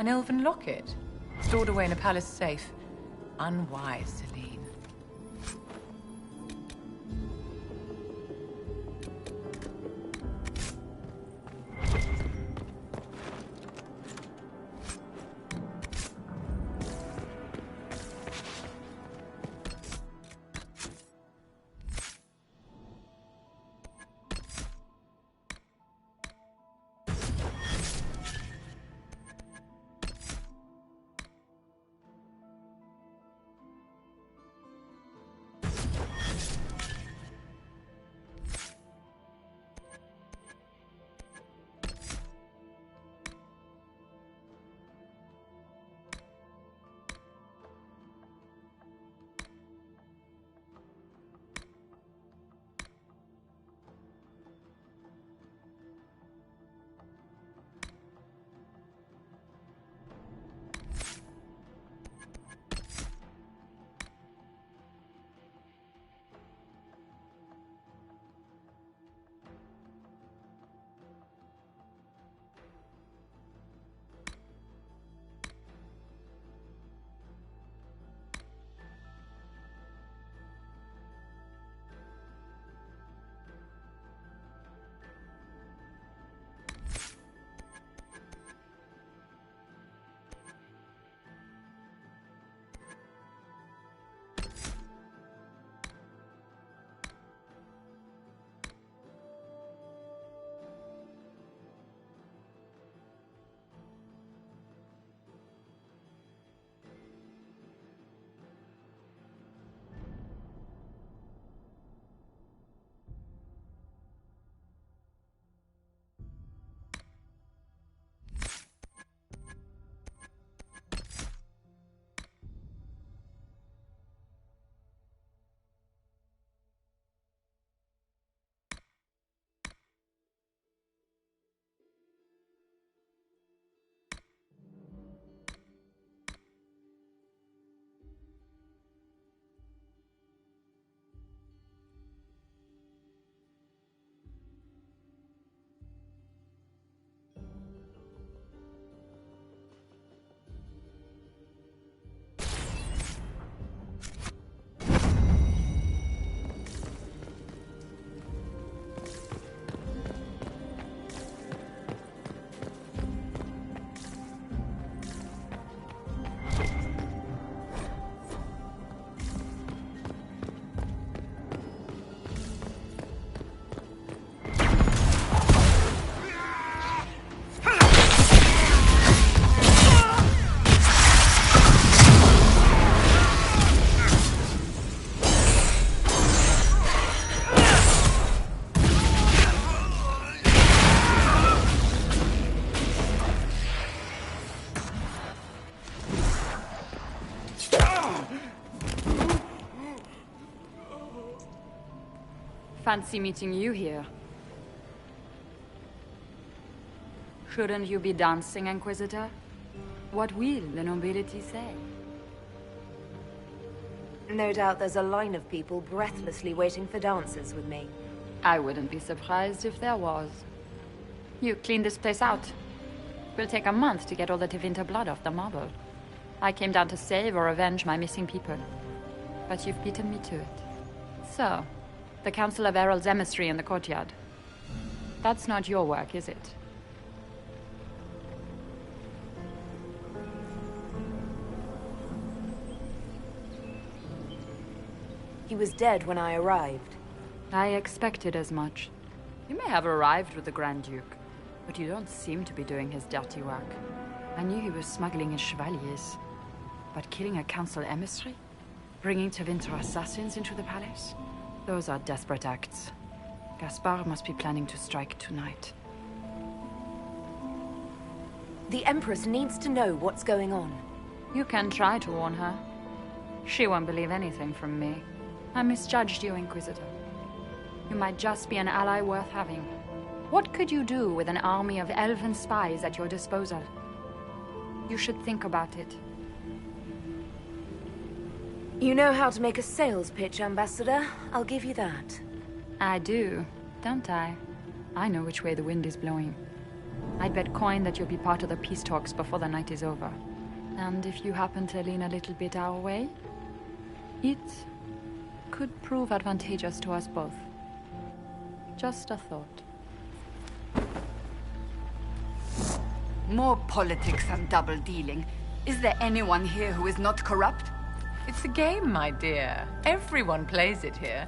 [SPEAKER 17] An elven locket? Stored away in a palace safe. Unwise, Celine.
[SPEAKER 8] Fancy meeting you here. Shouldn't you be dancing, Inquisitor? What will the nobility say?
[SPEAKER 19] No doubt there's a line of people breathlessly waiting for dances with me.
[SPEAKER 8] I wouldn't be surprised if there was. You clean this place out. Will take a month to get all the Tevinter blood off the marble. I came down to save or avenge my missing people. But you've beaten me to it. So, the Council of Herald's emissary in the courtyard. That's not your work, is it?
[SPEAKER 19] He was dead when I arrived.
[SPEAKER 8] I expected as much. You may have arrived with the Grand Duke, but you don't seem to be doing his dirty work. I knew he was smuggling his chevaliers. But killing a council emissary? Bringing Tevinter assassins into the palace? Those are desperate acts. Gaspard must be planning to strike tonight.
[SPEAKER 19] The Empress needs to know what's going on.
[SPEAKER 8] You can try to warn her. She won't believe anything from me. I misjudged you, Inquisitor. You might just be an ally worth having. What could you do with an army of elven spies at your disposal? You should think about it.
[SPEAKER 19] You know how to make a sales pitch, Ambassador. I'll give you that.
[SPEAKER 8] I do, don't I? I know which way the wind is blowing.
[SPEAKER 2] I'd bet coin that you'll be part of the peace talks before the night is over. And if you happen to lean a little bit our way, it could prove advantageous to us both. Just a thought.
[SPEAKER 13] More politics and double-dealing. Is there anyone here who is not corrupt?
[SPEAKER 17] It's a game, my dear. Everyone plays it here.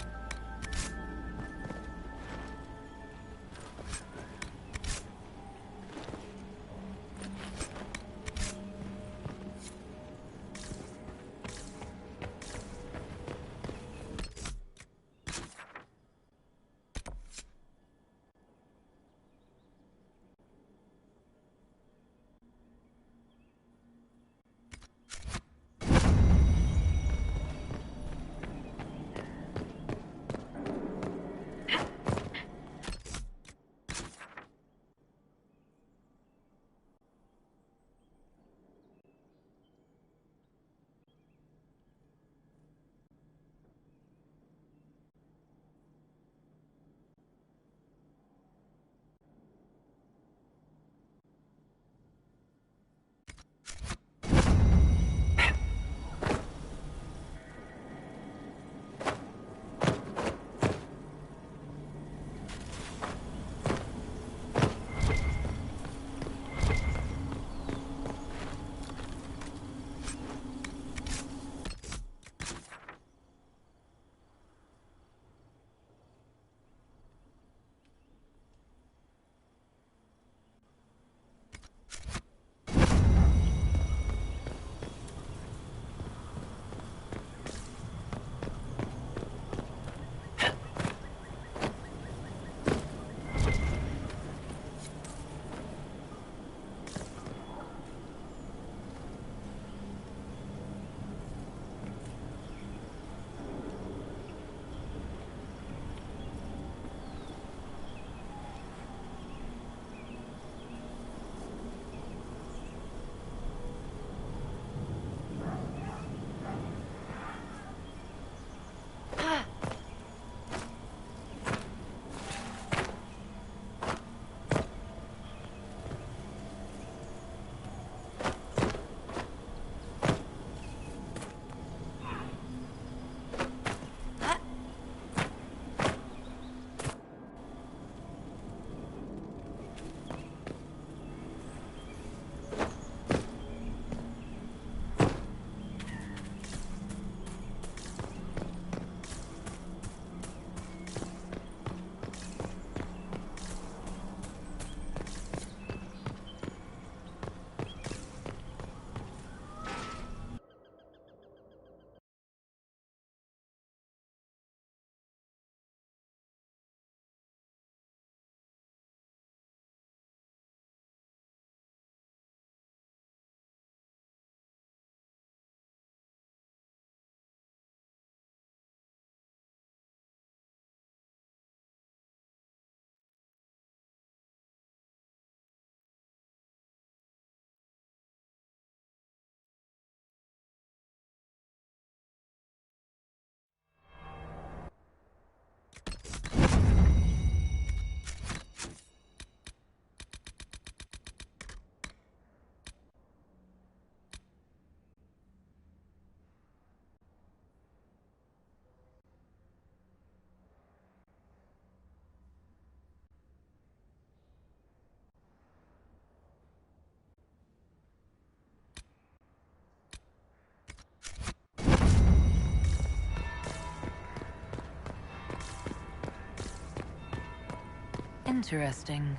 [SPEAKER 2] Interesting.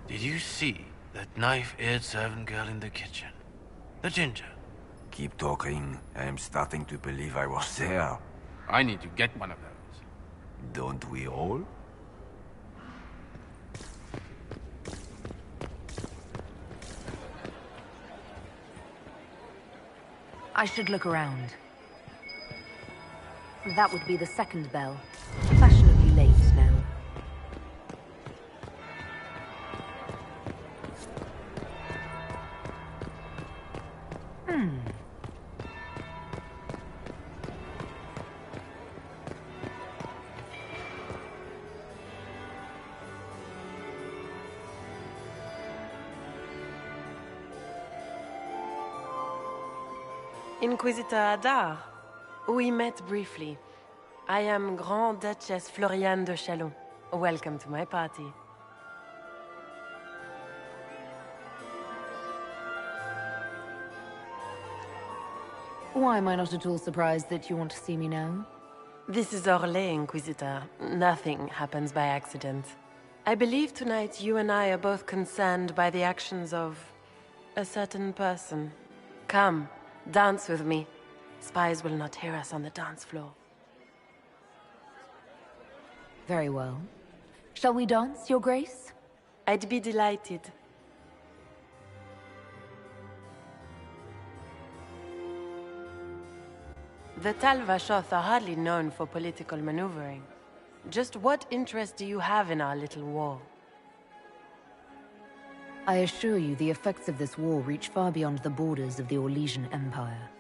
[SPEAKER 20] Did you see that knife-eared servant girl in the kitchen? The ginger.
[SPEAKER 5] Keep talking. I am starting to believe I was there.
[SPEAKER 20] I need to get one of those.
[SPEAKER 5] Don't we all?
[SPEAKER 4] I should look around. That would be the second bell. Fashionably late now.
[SPEAKER 15] Inquisitor Adar. We met briefly. I am Grand Duchess Floriane de Chalon. Welcome to my party.
[SPEAKER 4] Why am I not at all surprised that you want to see me now?
[SPEAKER 15] This is Orlais, Inquisitor. Nothing happens by accident. I believe tonight you and I are both concerned by the actions of a certain person. Come, dance with me. Spies will not hear us on the dance floor.
[SPEAKER 4] Very well. Shall we dance, Your Grace?
[SPEAKER 15] I'd be delighted. The Tal Vashoth are hardly known for political maneuvering. Just what interest do you have in our little war?
[SPEAKER 4] I assure you the effects of this war reach far beyond the borders of the Orlesian Empire.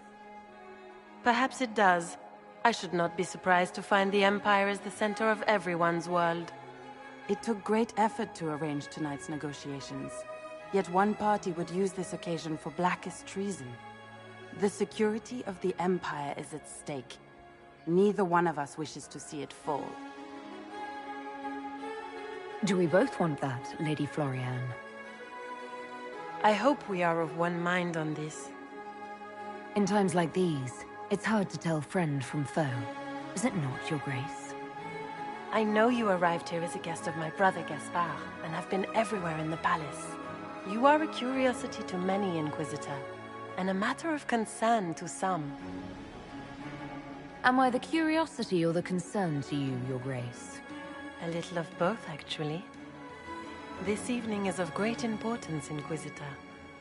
[SPEAKER 15] Perhaps it does. I should not be surprised to find the Empire is the center of everyone's world.
[SPEAKER 18] It took great effort to arrange tonight's negotiations. Yet one party would use this occasion for blackest treason. The security of the Empire is at stake. Neither one of us wishes to see it fall.
[SPEAKER 4] Do we both want that, Lady Floriane?
[SPEAKER 15] I hope we are of one mind on this.
[SPEAKER 4] In times like these, it's hard to tell friend from foe. Is it not, Your Grace?
[SPEAKER 15] I know you arrived here as a guest of my brother Gaspard, and have been everywhere in the palace. You are a curiosity to many, Inquisitor, and a matter of concern to some.
[SPEAKER 4] Am I the curiosity or the concern to you, Your Grace?
[SPEAKER 15] A little of both, actually. This evening is of great importance, Inquisitor.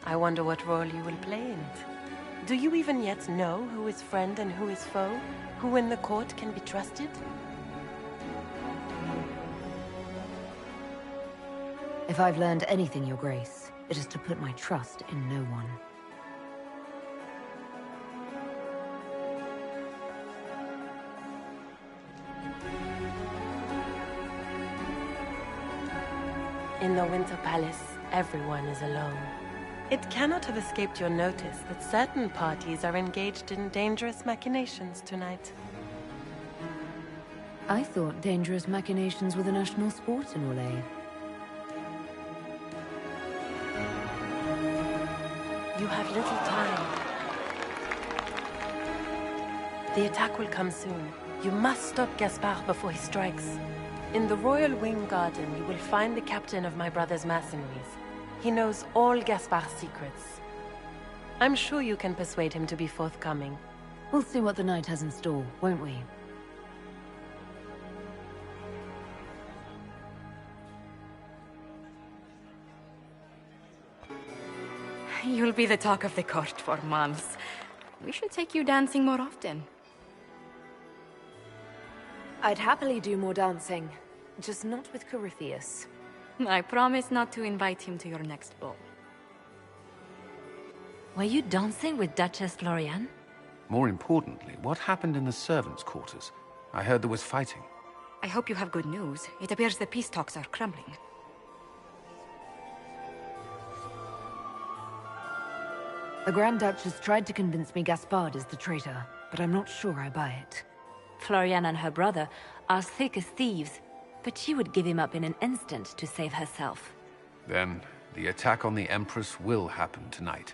[SPEAKER 15] I wonder what role you will play in it. Do you even yet know who is friend and who is foe? Who in the court can be trusted?
[SPEAKER 4] If I've learned anything, Your Grace, it is to put my trust in no one.
[SPEAKER 15] In the Winter Palace, everyone is alone. It cannot have escaped your notice that certain parties are engaged in dangerous machinations tonight.
[SPEAKER 4] I thought dangerous machinations were the national sport in Orlais.
[SPEAKER 15] You have little time. The attack will come soon. You must stop Gaspard before he strikes. In the Royal Wing Garden, you will find the captain of my brother's mercenaries. He knows all Gaspard's secrets. I'm sure you can persuade him to be forthcoming.
[SPEAKER 4] We'll see what the night has in store, won't we?
[SPEAKER 21] You'll be the talk of the court for months. We should take you dancing more often.
[SPEAKER 19] I'd happily do more dancing, just not with Corypheus.
[SPEAKER 21] I promise not to invite him to your next ball.
[SPEAKER 3] Were you dancing with Duchess Floriane?
[SPEAKER 24] More importantly, what happened in the servants' quarters? I heard there was fighting.
[SPEAKER 21] I hope you have good news. It appears the peace talks are crumbling.
[SPEAKER 4] The Grand Duchess tried to convince me Gaspard is the traitor, but I'm not sure I buy it.
[SPEAKER 3] Floriane and her brother are thick as thieves, but she would give him up in an instant to save herself.
[SPEAKER 24] Then, the attack on the Empress will happen tonight.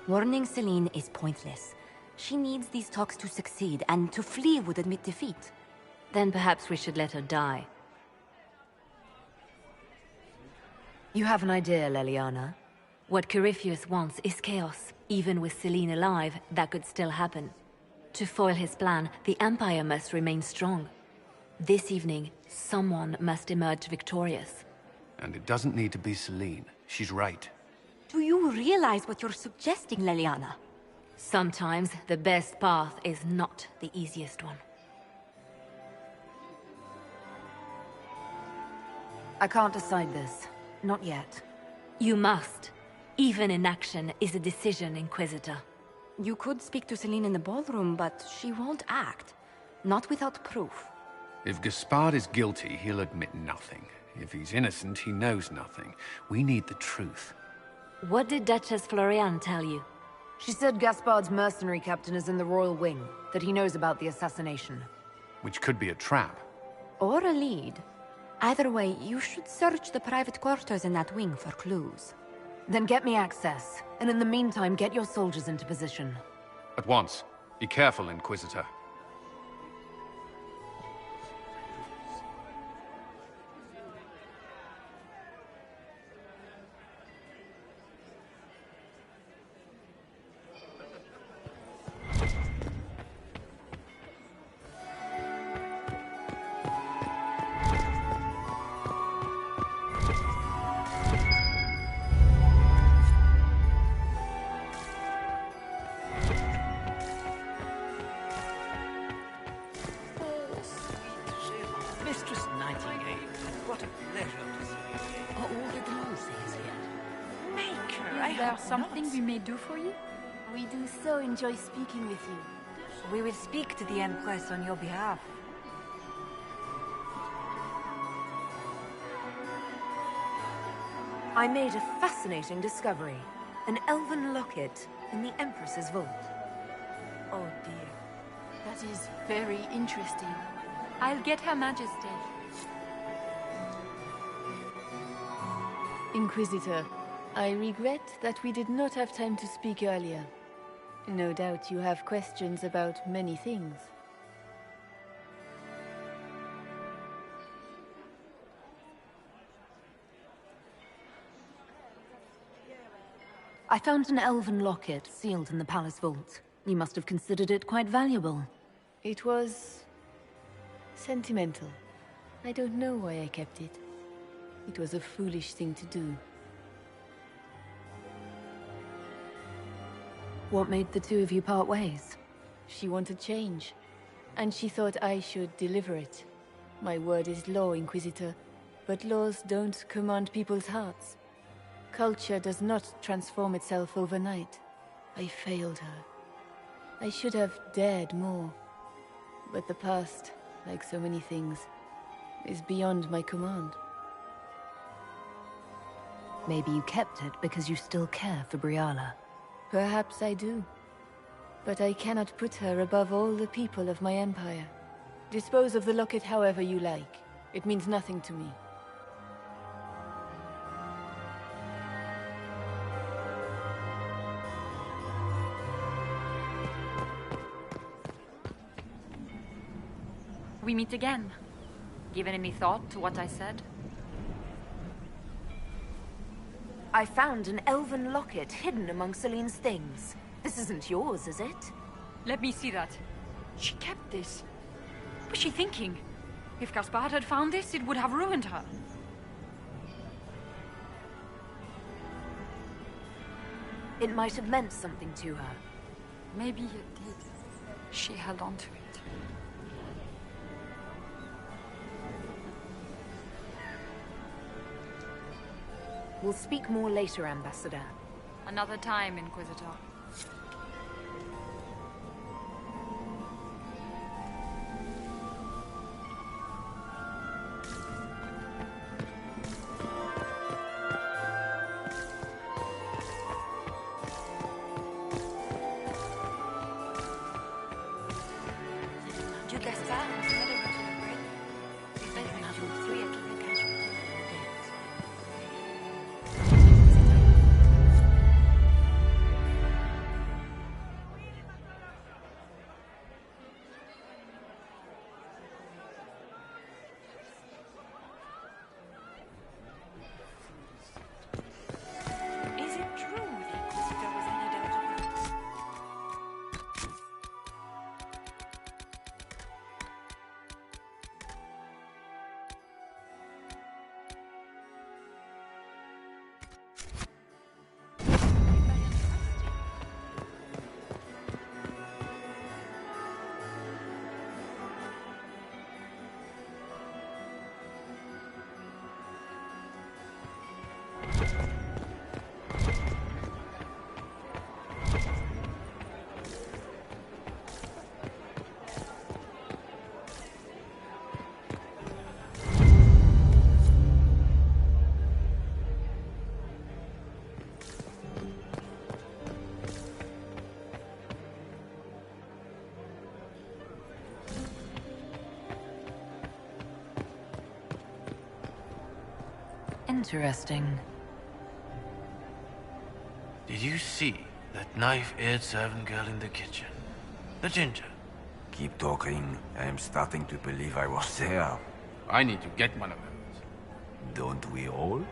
[SPEAKER 3] Warning Celine is pointless. She needs these talks to succeed, and to flee would admit defeat. Then perhaps we should let her die.
[SPEAKER 4] You have an idea, Leliana?
[SPEAKER 3] What Corypheus wants is chaos. Even with Celine alive, that could still happen. To foil his plan, the Empire must remain strong. This evening, someone must emerge victorious.
[SPEAKER 24] And it doesn't need to be Celine. She's right.
[SPEAKER 3] Do you realize what you're suggesting, Leliana? Sometimes the best path is not the easiest one.
[SPEAKER 4] I can't decide this. Not yet.
[SPEAKER 3] You must. Even inaction is a decision, Inquisitor.
[SPEAKER 21] You could speak to Celine in the ballroom, but she won't act. Not without proof.
[SPEAKER 24] If Gaspard is guilty, he'll admit nothing. If he's innocent, he knows nothing. We need the truth.
[SPEAKER 3] What did Duchess Floriane tell you?
[SPEAKER 19] She said Gaspard's mercenary captain is in the Royal Wing, that he knows about the assassination.
[SPEAKER 24] Which could be a trap.
[SPEAKER 21] Or a lead. Either way, you should search the private quarters in that wing for clues.
[SPEAKER 19] Then get me access, and in the meantime, get your soldiers into position.
[SPEAKER 24] At once. Be careful, Inquisitor.
[SPEAKER 10] Mistress Nightingale, what a pleasure to see you.
[SPEAKER 7] Are all the Glances here?
[SPEAKER 2] Maker, is there something we may do for you?
[SPEAKER 16] We do so enjoy speaking with you. We will speak to the Empress on your behalf.
[SPEAKER 19] I made a fascinating discovery. An elven locket in the Empress's vault.
[SPEAKER 16] Oh dear.
[SPEAKER 2] That is very interesting. I'll get Her Majesty.
[SPEAKER 9] Inquisitor, I regret that we did not have time to speak earlier. No doubt you have questions about many things.
[SPEAKER 19] I found an elven locket sealed in the palace vault. You must have considered it quite valuable.
[SPEAKER 9] It was sentimental. I don't know why I kept it. It was a foolish thing to do.
[SPEAKER 19] What made the two of you part ways?
[SPEAKER 9] She wanted change, and she thought I should deliver it. My word is law, Inquisitor, but laws don't command people's hearts. Culture does not transform itself overnight. I failed her. I should have dared more. But the past, like so many things, is beyond my command.
[SPEAKER 19] Maybe you kept it because you still care for Briala.
[SPEAKER 9] Perhaps I do. But I cannot put her above all the people of my empire. Dispose of the locket however you like. It means nothing to me.
[SPEAKER 2] We meet again. Given any thought to what I said?
[SPEAKER 19] I found an elven locket hidden among Celine's things. This isn't yours, is it?
[SPEAKER 2] Let me see that. She kept this. What was she thinking? If Gaspard had found this, it would have ruined her.
[SPEAKER 19] It might have meant something to her.
[SPEAKER 2] Maybe it did. She held on to it.
[SPEAKER 19] We'll speak more later, Ambassador.
[SPEAKER 2] Another time, Inquisitor.
[SPEAKER 3] Interesting.
[SPEAKER 20] Did you see that knife-eared servant girl in the kitchen? The ginger?
[SPEAKER 5] Keep talking. I am starting to believe I was there.
[SPEAKER 24] I need to get one of those.
[SPEAKER 5] Don't we all?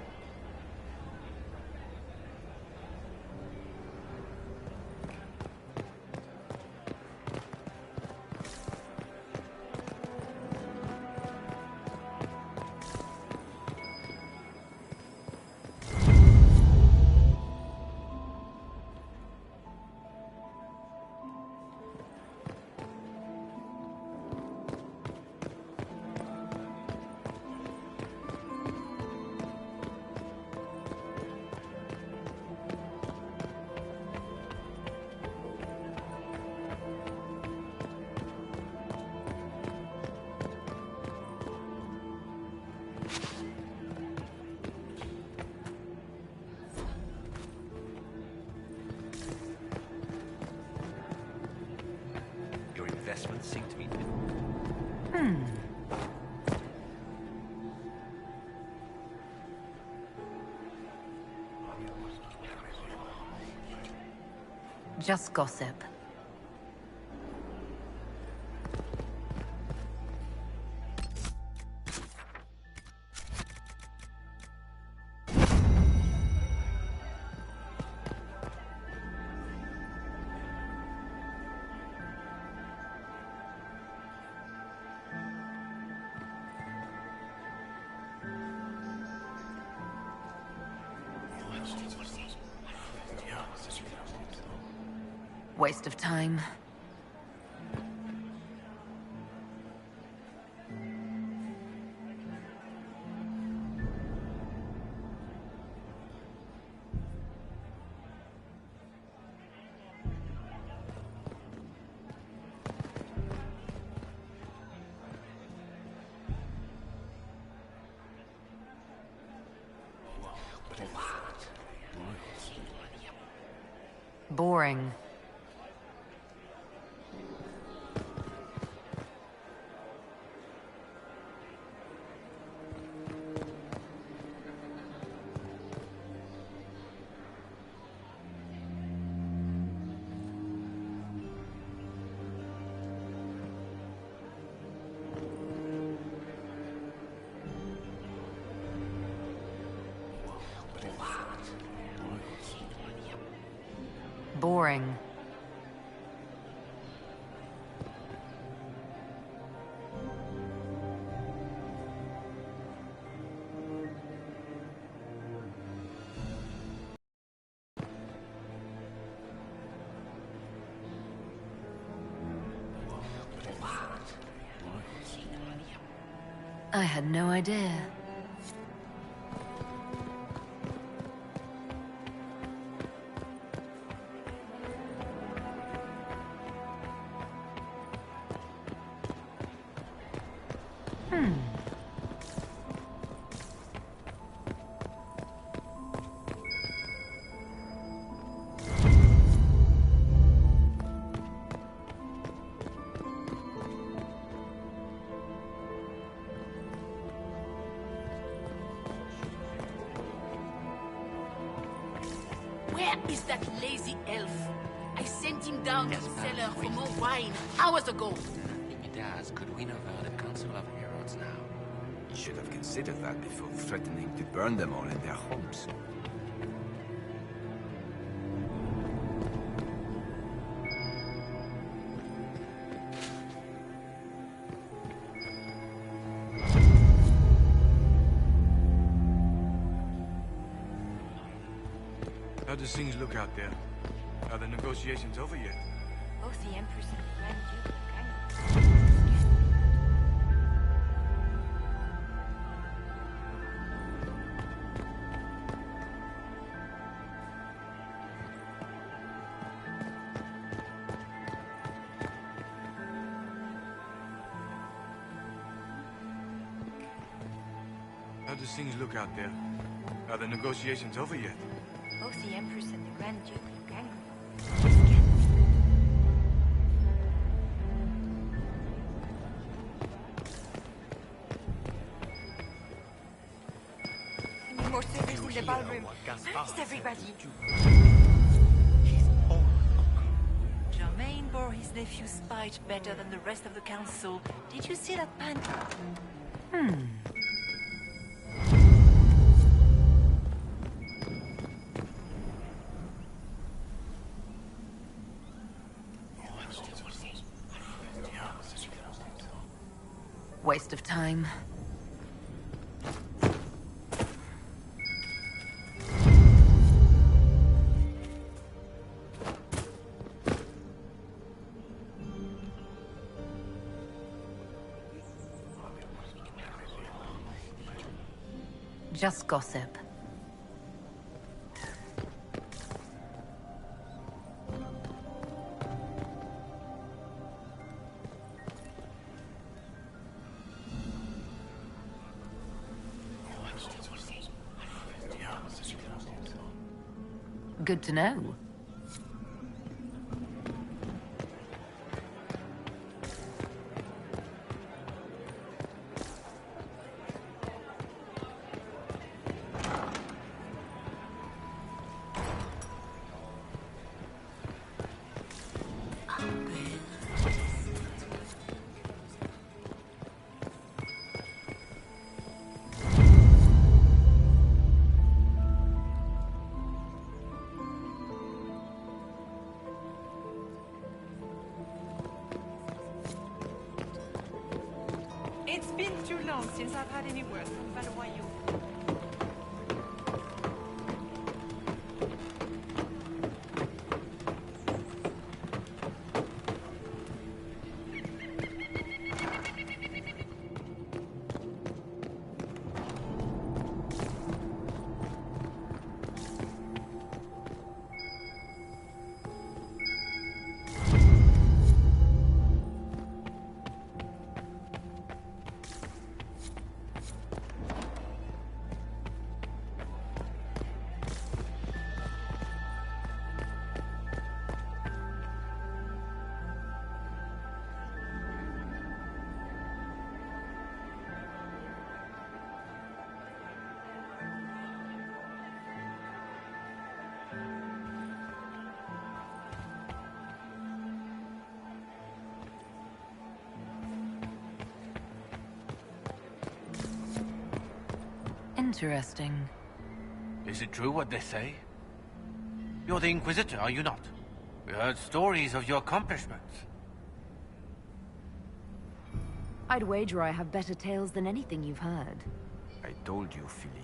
[SPEAKER 10] Investments seem to be...
[SPEAKER 3] Just gossip. Waste of time. Boring. Boring. I had no idea.
[SPEAKER 7] Where is that lazy elf? I sent him down to the cellar for more wine hours ago.
[SPEAKER 5] Nothing he does could win over the Council of Heroes now. You should have considered that before threatening to burn them all in their homes.
[SPEAKER 11] How do things look out there? Are the negotiations over yet?
[SPEAKER 16] Both the Empress and the Grand Duke
[SPEAKER 11] How do things look out there? Are the negotiations over yet?
[SPEAKER 16] Both the Empress and the Grand Duke look angry.
[SPEAKER 13] Any more
[SPEAKER 16] the ballroom. Where's everybody?
[SPEAKER 7] Germain bore his nephew's spite better than the rest of the council. Did you see that pan?
[SPEAKER 19] Waste of time. Just gossip. Good to know.
[SPEAKER 6] It's been too long since I've had any word from Valois. Interesting.
[SPEAKER 20] Is it true what they say? You're the Inquisitor, are you not? We heard stories of your accomplishments.
[SPEAKER 19] I'd wager I have better tales than anything you've heard.
[SPEAKER 5] I told you, Philippe.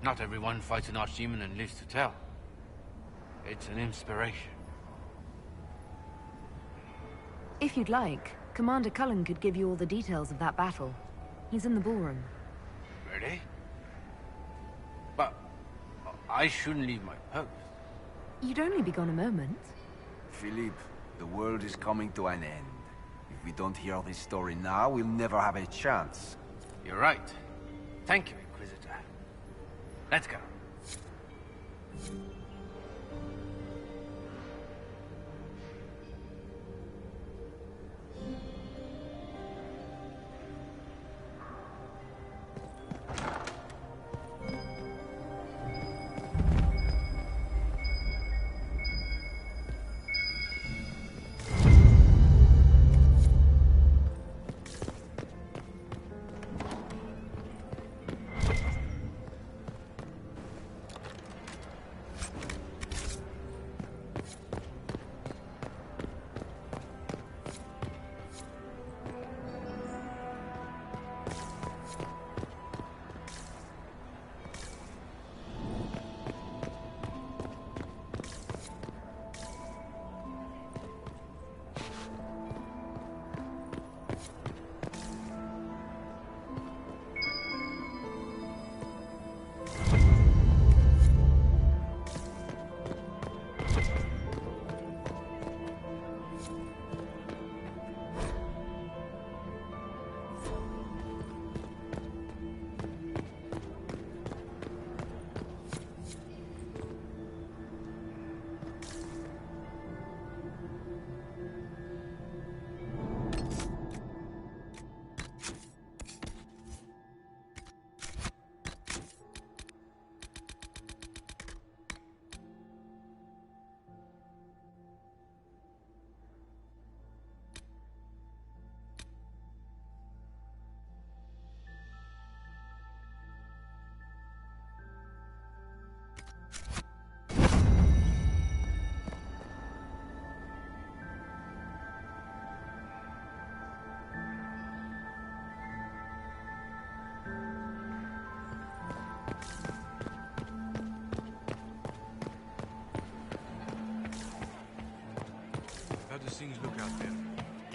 [SPEAKER 20] Not everyone fights an archdemon and lives to tell. It's an inspiration.
[SPEAKER 19] If you'd like, Commander Cullen could give you all the details of that battle. He's in the ballroom.
[SPEAKER 20] Really? But I shouldn't leave my post.
[SPEAKER 19] You'd only be gone a moment.
[SPEAKER 5] Philippe, the world is coming to an end. If we don't hear this story now, we'll never have a chance.
[SPEAKER 20] You're right. Thank you, Inquisitor. Let's go.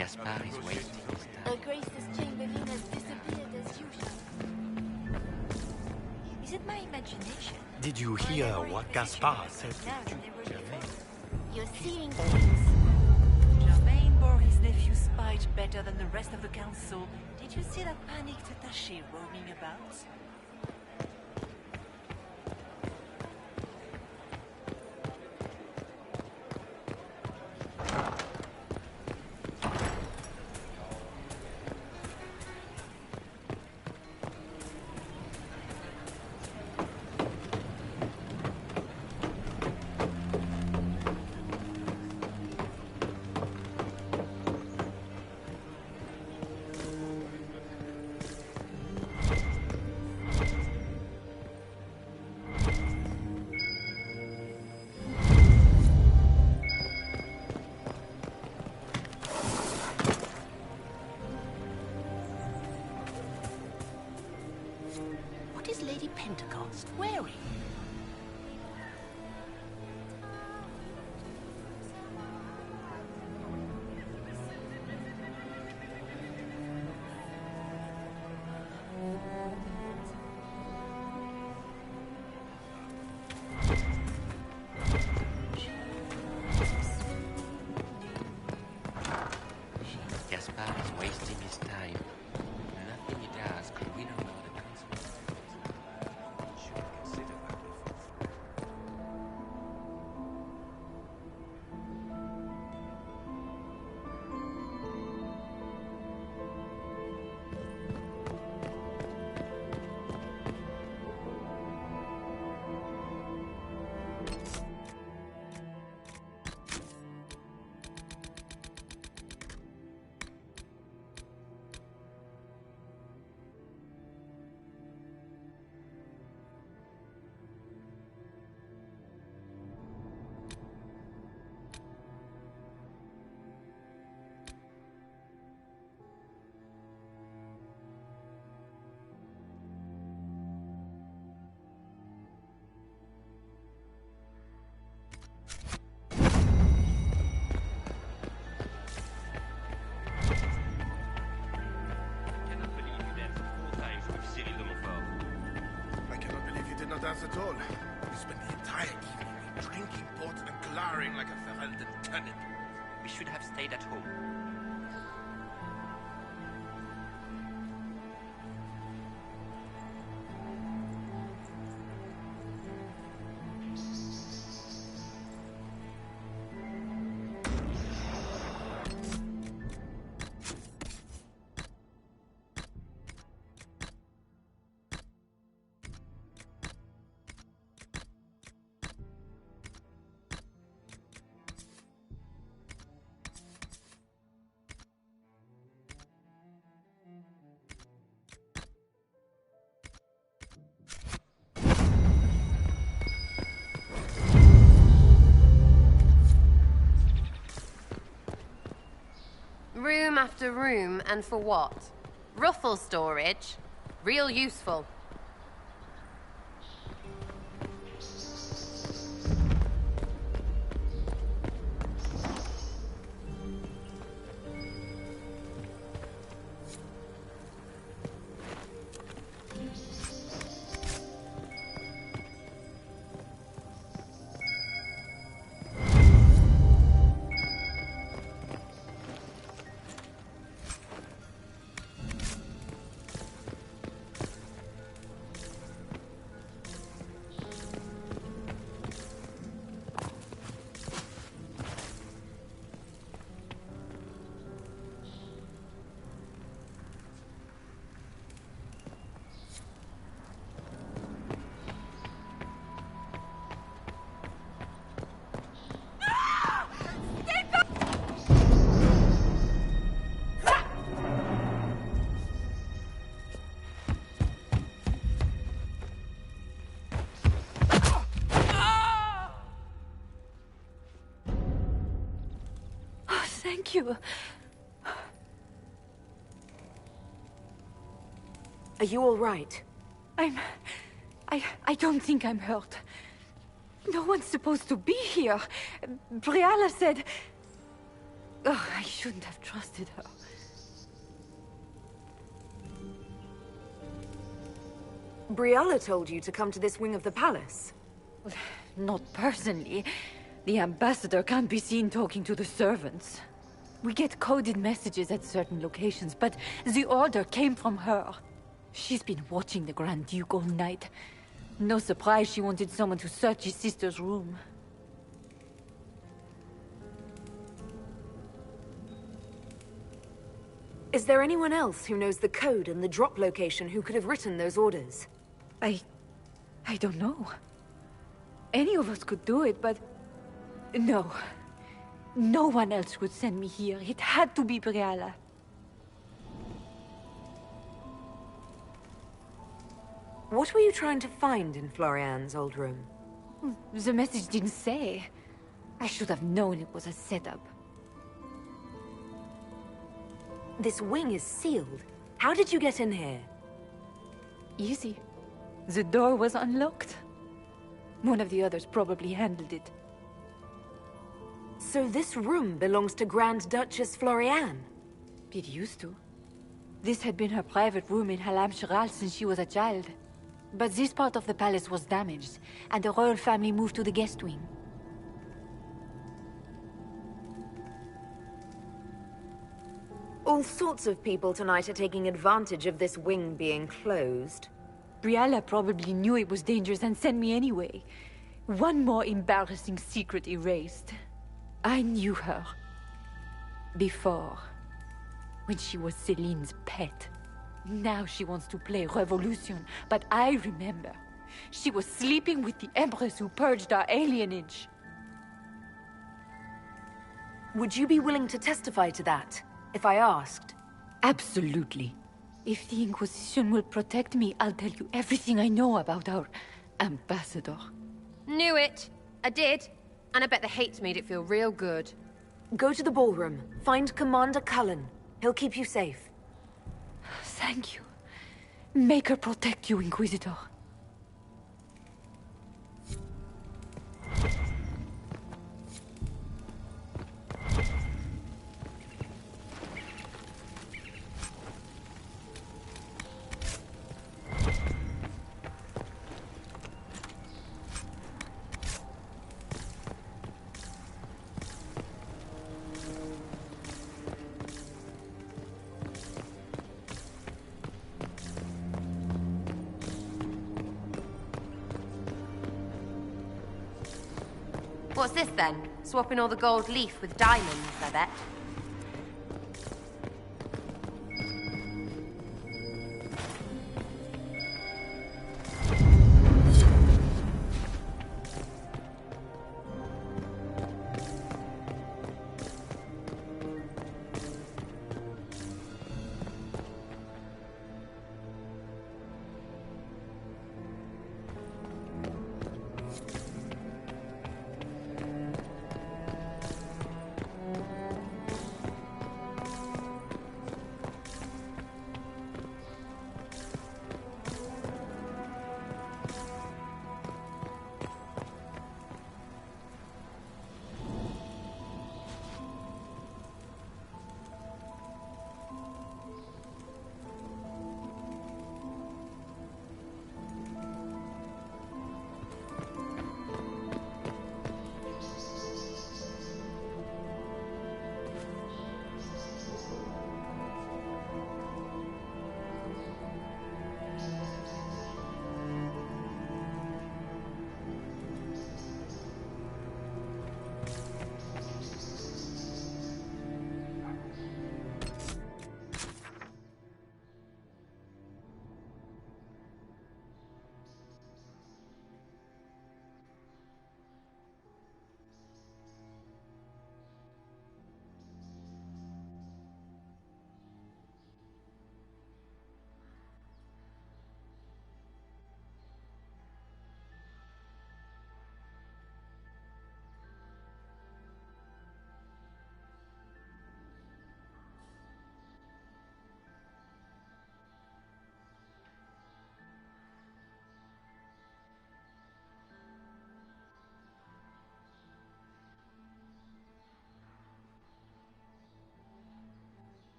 [SPEAKER 5] Gaspard is wasting his time.
[SPEAKER 7] Her Grace's Chamberlain has disappeared as usual.
[SPEAKER 16] Is it my imagination?
[SPEAKER 12] Did you hear what Gaspard said to Germain?
[SPEAKER 7] You're seeing things.
[SPEAKER 6] Germain bore his nephew's spite better than the rest of the council. Did you see that panicked attaché roaming about?
[SPEAKER 7] What is Lady Pentecost wearing?
[SPEAKER 5] Gaspard is wasting his time. Nothing he does could win over the consequences. You should have considered that before.
[SPEAKER 14] Dance at all. We spent the entire evening drinking port and glowering like a fermented turnip.
[SPEAKER 5] We should have stayed at home.
[SPEAKER 1] Room after room, and for what? Ruffle storage? Real useful.
[SPEAKER 8] Thank you.
[SPEAKER 19] Are you all right?
[SPEAKER 8] I don't think I'm hurt. No one's supposed to be here. Briala said...
[SPEAKER 2] Oh, I shouldn't have trusted her.
[SPEAKER 19] Briella told you to come to this wing of the palace.
[SPEAKER 2] Not personally. The ambassador can't be seen talking to the servants. We get coded messages at certain locations, but the order came from her. She's been watching the Grand Duke all night. No surprise she wanted someone to search his sister's room.
[SPEAKER 19] Is there anyone else who knows the code and the drop location who could have written those orders?
[SPEAKER 2] I don't know. Any of us could do it, but... No. No one else could send me here. It had to be Briella.
[SPEAKER 19] What were you trying to find in Florian's old room?
[SPEAKER 2] The message didn't say. I should have known it was a setup.
[SPEAKER 19] This wing is sealed. How did you get in here?
[SPEAKER 2] Easy. The door was unlocked. One of the others probably handled it.
[SPEAKER 19] So this room belongs to Grand Duchess Florian?
[SPEAKER 2] It used to. This had been her private room in Halam Shiral since she was a child. But this part of the palace was damaged, and the royal family moved to the guest wing.
[SPEAKER 19] All sorts of people tonight are taking advantage of this wing being closed.
[SPEAKER 2] Briella probably knew it was dangerous and sent me anyway. One more embarrassing secret erased. I knew her. Before. When she was Celine's pet. Now she wants to play Revolution, but I remember. She was sleeping with the Empress who purged our alienage.
[SPEAKER 19] Would you be willing to testify to that, if I asked?
[SPEAKER 2] Absolutely. If the Inquisition will protect me, I'll tell you everything I know about our ambassador.
[SPEAKER 1] Knew it. I did. And I bet the hates made it feel real good.
[SPEAKER 19] Go to the ballroom. Find Commander Cullen. He'll keep you safe.
[SPEAKER 2] Thank you. Make her protect you, Inquisitor.
[SPEAKER 1] What's this then? Swapping all the gold leaf with diamonds, I bet.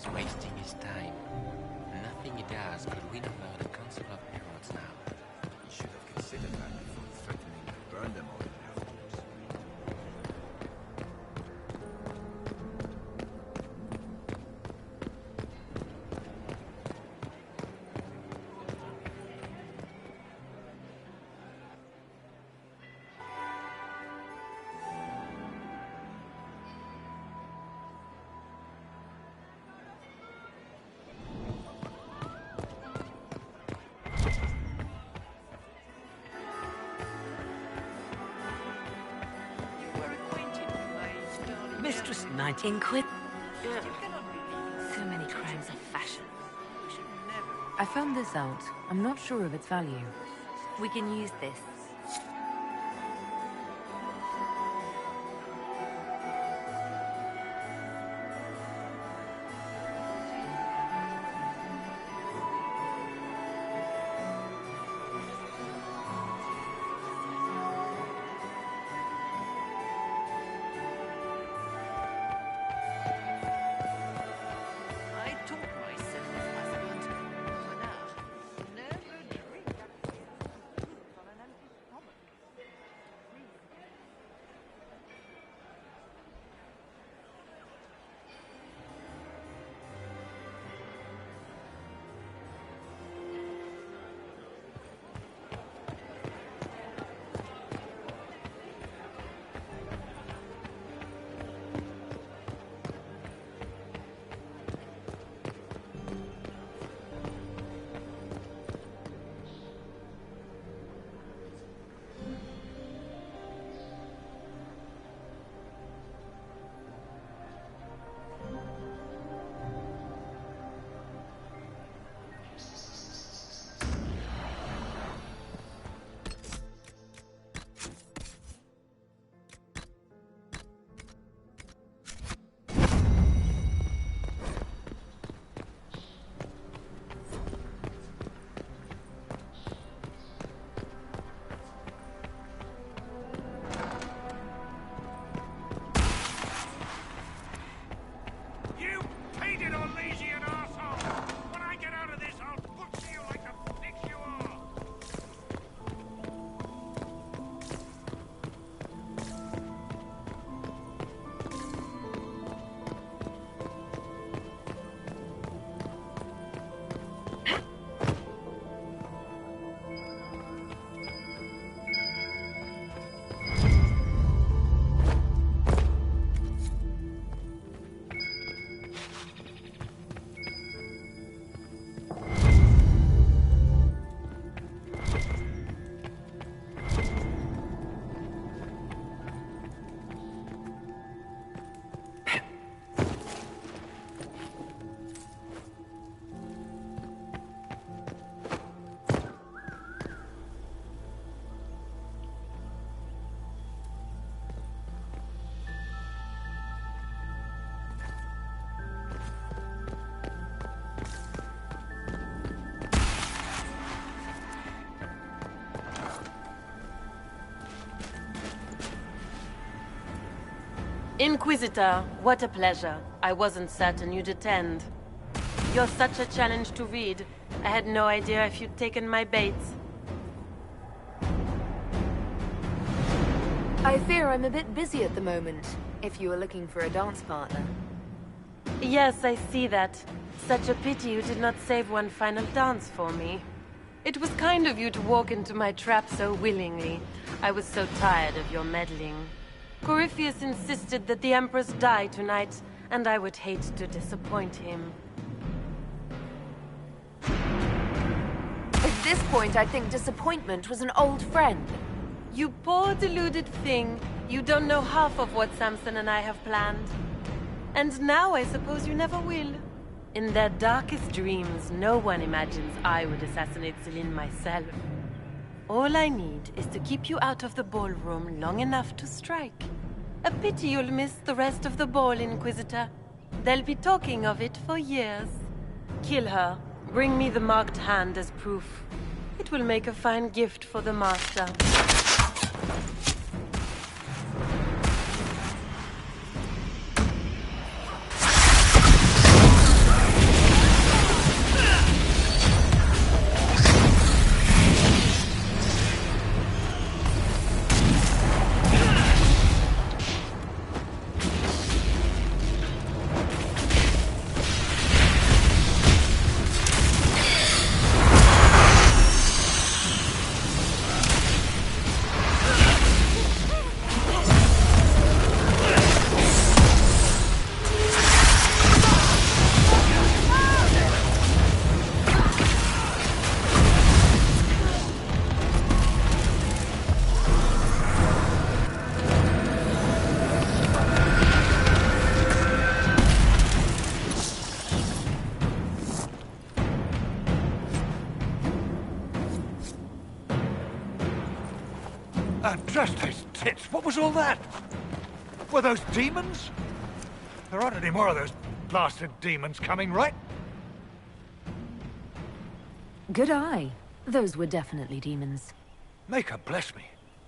[SPEAKER 5] is wasting his time. Nothing he does could win over the Council of Heralds now.
[SPEAKER 14] He should have considered that before threatening to burn them all in their homes.
[SPEAKER 10] Mistress Knight.
[SPEAKER 4] So many crimes of fashion. I found this out. I'm not sure of its value.
[SPEAKER 3] We can use this.
[SPEAKER 6] I taught myself husband. Qunari. Never drink on an empty stomach.
[SPEAKER 15] Inquisitor, what a pleasure. I wasn't certain you'd attend. You're such a challenge to read. I had no idea if you'd taken my bait.
[SPEAKER 19] I fear I'm a bit busy at the moment, if you were looking for a dance partner.
[SPEAKER 15] Yes, I see that. Such a pity you did not save one final dance for me. It was kind of you to walk into my trap so willingly. I was so tired of your meddling. Corypheus insisted that the Empress die tonight, and I would hate to disappoint him.
[SPEAKER 19] At this point, I think disappointment was an old friend.
[SPEAKER 15] You poor deluded thing. You don't know half of what Samson and I have planned. And now I suppose you never will. In their darkest dreams, no one imagines I would assassinate Celine myself. All I need is to keep you out of the ballroom long enough to strike. A pity you'll miss the rest of the ball, Inquisitor. They'll be talking of it for years. Kill her. Bring me the marked hand as proof. It will make a fine gift for the Master.
[SPEAKER 17] Andraste's tits! What was all that? Were those demons? There aren't any more of those blasted demons coming, right?
[SPEAKER 4] Good eye. Those were definitely demons.
[SPEAKER 17] Maker bless me.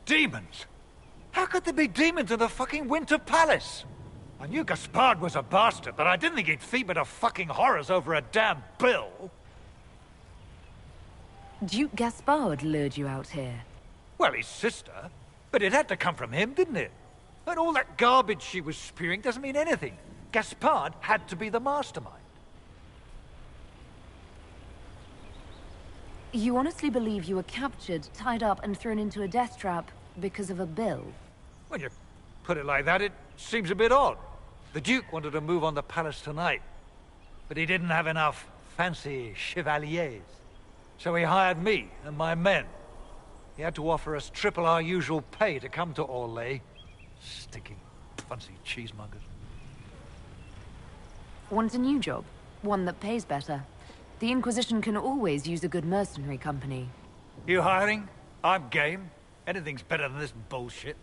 [SPEAKER 17] Demons? How could there be demons in the fucking Winter Palace? I knew Gaspard was a bastard, but I didn't think he'd feed to fucking horrors over a damn bill.
[SPEAKER 4] Duke Gaspard lured you out here.
[SPEAKER 17] Well, his sister. But it had to come from him, didn't it? And all that garbage she was spewing doesn't mean anything. Gaspard had to be the mastermind.
[SPEAKER 4] You honestly believe you were captured, tied up, and thrown into a death trap because of a bill?
[SPEAKER 17] When you put it like that, it seems a bit odd. The Duke wanted to move on the palace tonight, but he didn't have enough fancy chevaliers. So he hired me and my men. He had to offer us triple our usual pay to come to Orlais. Sticking fancy cheesemongers.
[SPEAKER 4] Want a new job? One that pays better. The Inquisition can always use a good mercenary company.
[SPEAKER 17] You hiring? I'm game. Anything's better than this bullshit.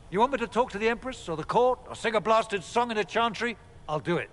[SPEAKER 17] You want me to talk to the Empress, or the court, or sing a blasted song in a chantry? I'll do it.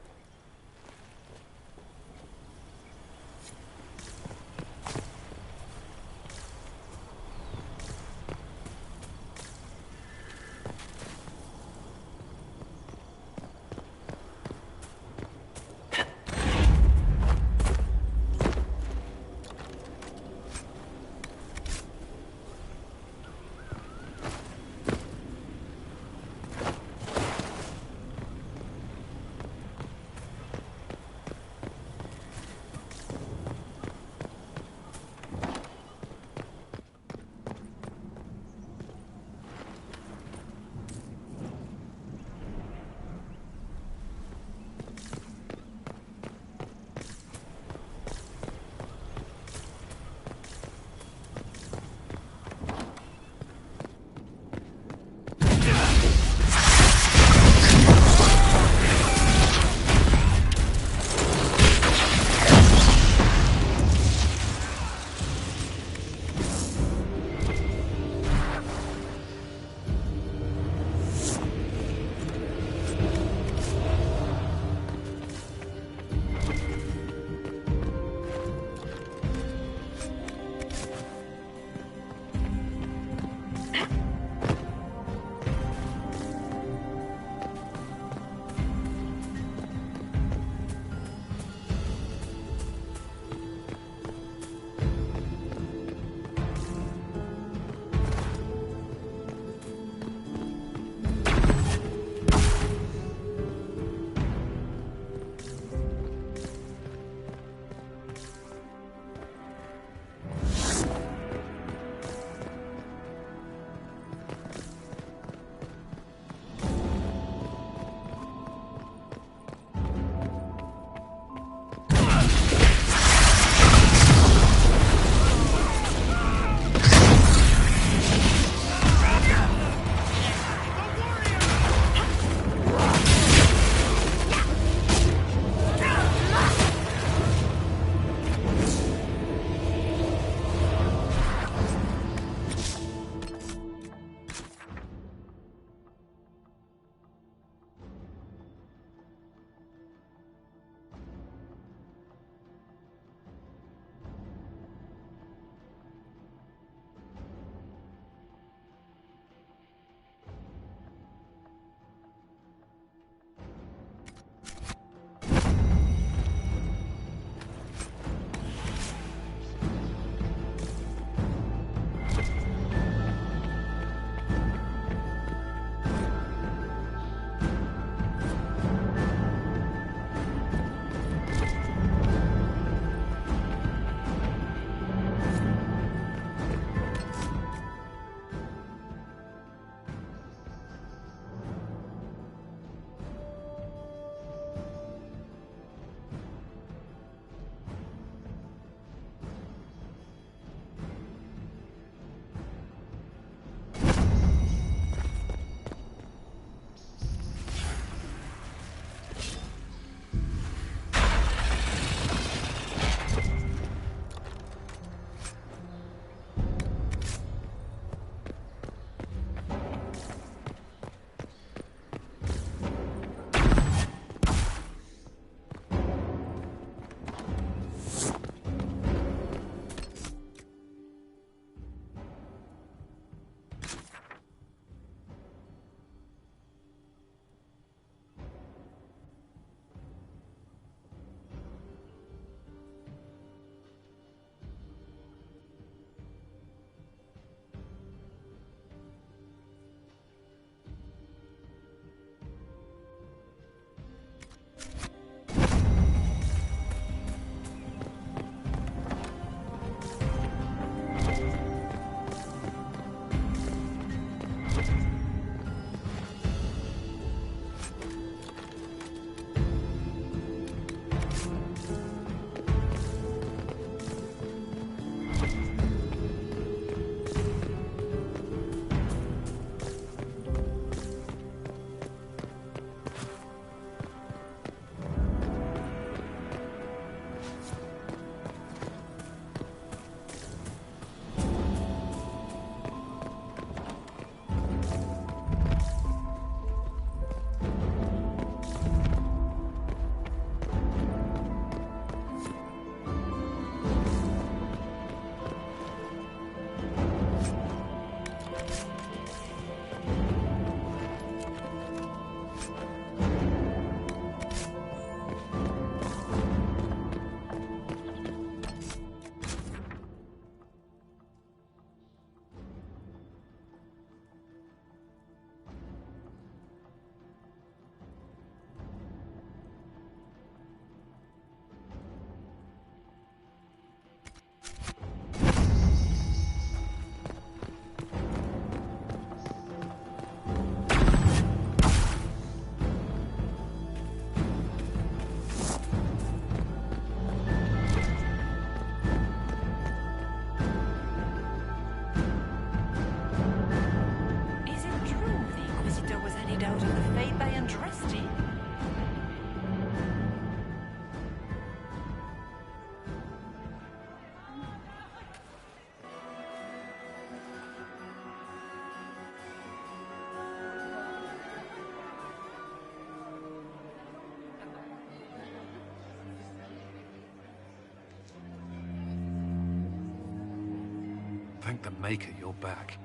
[SPEAKER 24] Thank the Maker you're back.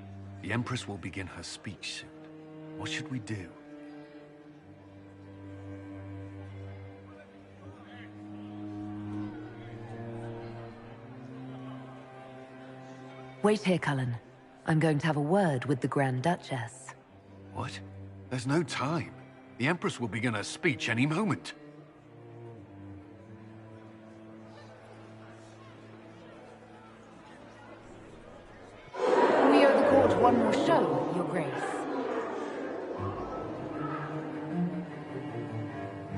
[SPEAKER 24] The Empress will begin her speech soon. What should we do?
[SPEAKER 4] Wait here, Cullen. I'm going to have a word with the Grand Duchess.
[SPEAKER 24] What? There's no time. The Empress will begin her speech any moment.
[SPEAKER 4] We owe the court one more show, Your Grace.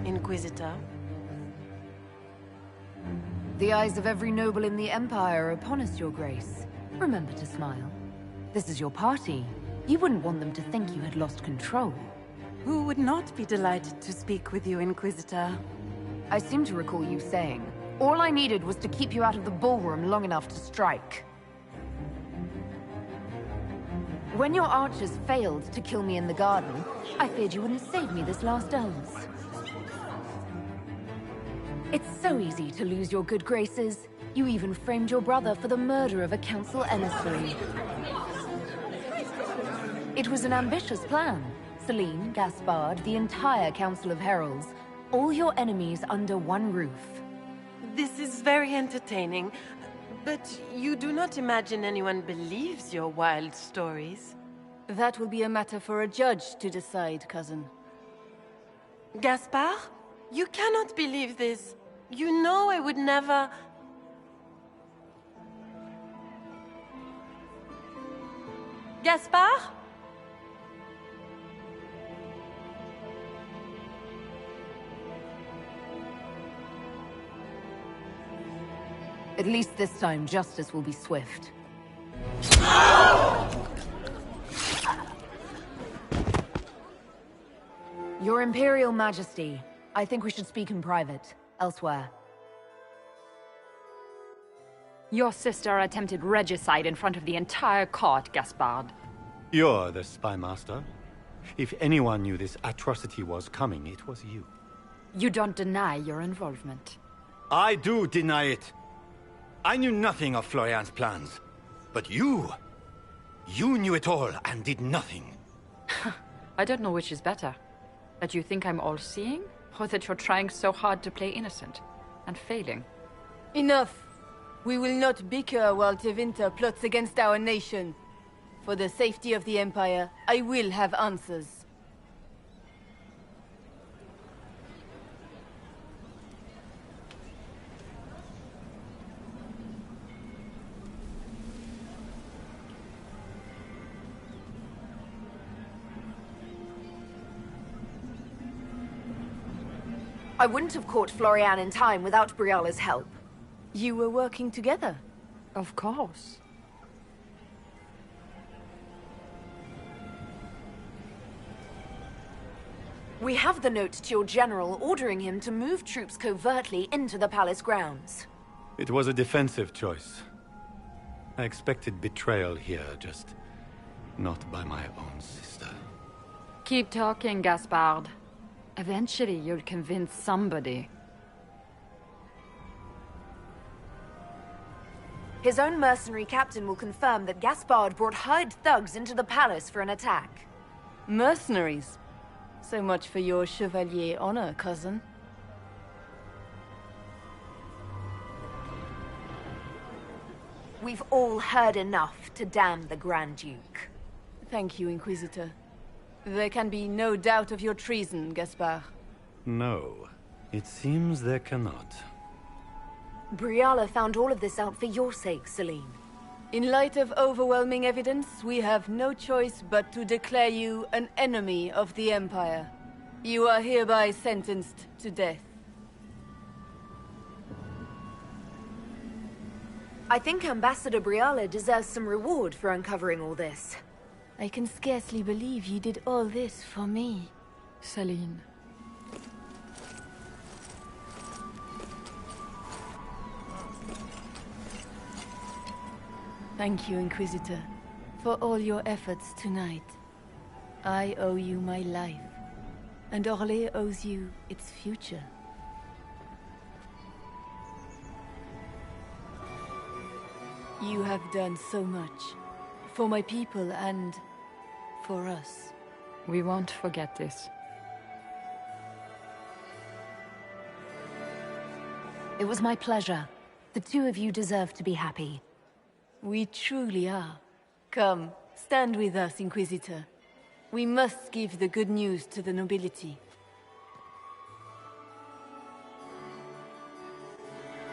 [SPEAKER 15] Inquisitor.
[SPEAKER 4] The eyes of every noble in the Empire are upon us, Your Grace. Remember to smile. This is your party. You wouldn't want them to think you had lost control.
[SPEAKER 15] Who would not be delighted to speak with you, Inquisitor?
[SPEAKER 4] I seem to recall you saying, all I needed was to keep you out of the ballroom long enough to strike. When your archers failed to kill me in the garden, I feared you wouldn't save me this last dance. It's so easy to lose your good graces. You even framed your brother for the murder of a council emissary. It was an ambitious plan. Celine, Gaspard, the entire Council of Heralds, all your enemies under one roof.
[SPEAKER 15] This is very entertaining, but you do not imagine anyone believes your wild stories?
[SPEAKER 9] That will be a matter for a judge to decide, cousin.
[SPEAKER 15] Gaspard? You cannot believe this. You know I would never... Gaspard?
[SPEAKER 4] At least this time, justice will be swift. Your Imperial Majesty, I think we should speak in private, elsewhere.
[SPEAKER 2] Your sister attempted regicide in front of the entire court, Gaspard.
[SPEAKER 12] You're the spy master. If anyone knew this atrocity was coming, it was you.
[SPEAKER 2] You don't deny your involvement.
[SPEAKER 12] I do deny it. I knew nothing of Florian's plans. But you knew it all and did nothing.
[SPEAKER 2] I don't know which is better. That you think I'm all-seeing, or that you're trying so hard to play innocent, and failing.
[SPEAKER 9] Enough! We will not bicker while Tevinter plots against our nation. For the safety of the Empire, I will have answers.
[SPEAKER 4] I wouldn't have caught Florian in time without Briala's help.
[SPEAKER 9] You were working together?
[SPEAKER 2] Of course.
[SPEAKER 4] We have the note to your general ordering him to move troops covertly into the palace grounds.
[SPEAKER 12] It was a defensive choice. I expected betrayal here, just not by my own sister.
[SPEAKER 2] Keep talking, Gaspard. Eventually, you'll convince somebody.
[SPEAKER 4] His own mercenary captain will confirm that Gaspard brought hired thugs into the palace for an attack.
[SPEAKER 9] Mercenaries? So much for your chevalier honor, cousin.
[SPEAKER 4] We've all heard enough to damn the Grand Duke.
[SPEAKER 9] Thank you, Inquisitor. There can be no doubt of your treason, Gaspard.
[SPEAKER 12] No, it seems there cannot.
[SPEAKER 4] Briala found all of this out for your sake, Celine.
[SPEAKER 9] In light of overwhelming evidence, we have no choice but to declare you an enemy of the Empire. You are hereby sentenced to death.
[SPEAKER 4] I think Ambassador Briala deserves some reward for uncovering all this.
[SPEAKER 9] I can scarcely believe you did all this for me.
[SPEAKER 2] Celine.
[SPEAKER 9] Thank you, Inquisitor, for all your efforts tonight. I owe you my life, and Orlais owes you its future. You have done so much. for my people and for us.
[SPEAKER 2] We won't forget this.
[SPEAKER 4] It was my pleasure. The two of you deserve to be happy.
[SPEAKER 9] We truly are. Come, stand with us, Inquisitor. We must give the good news to the nobility.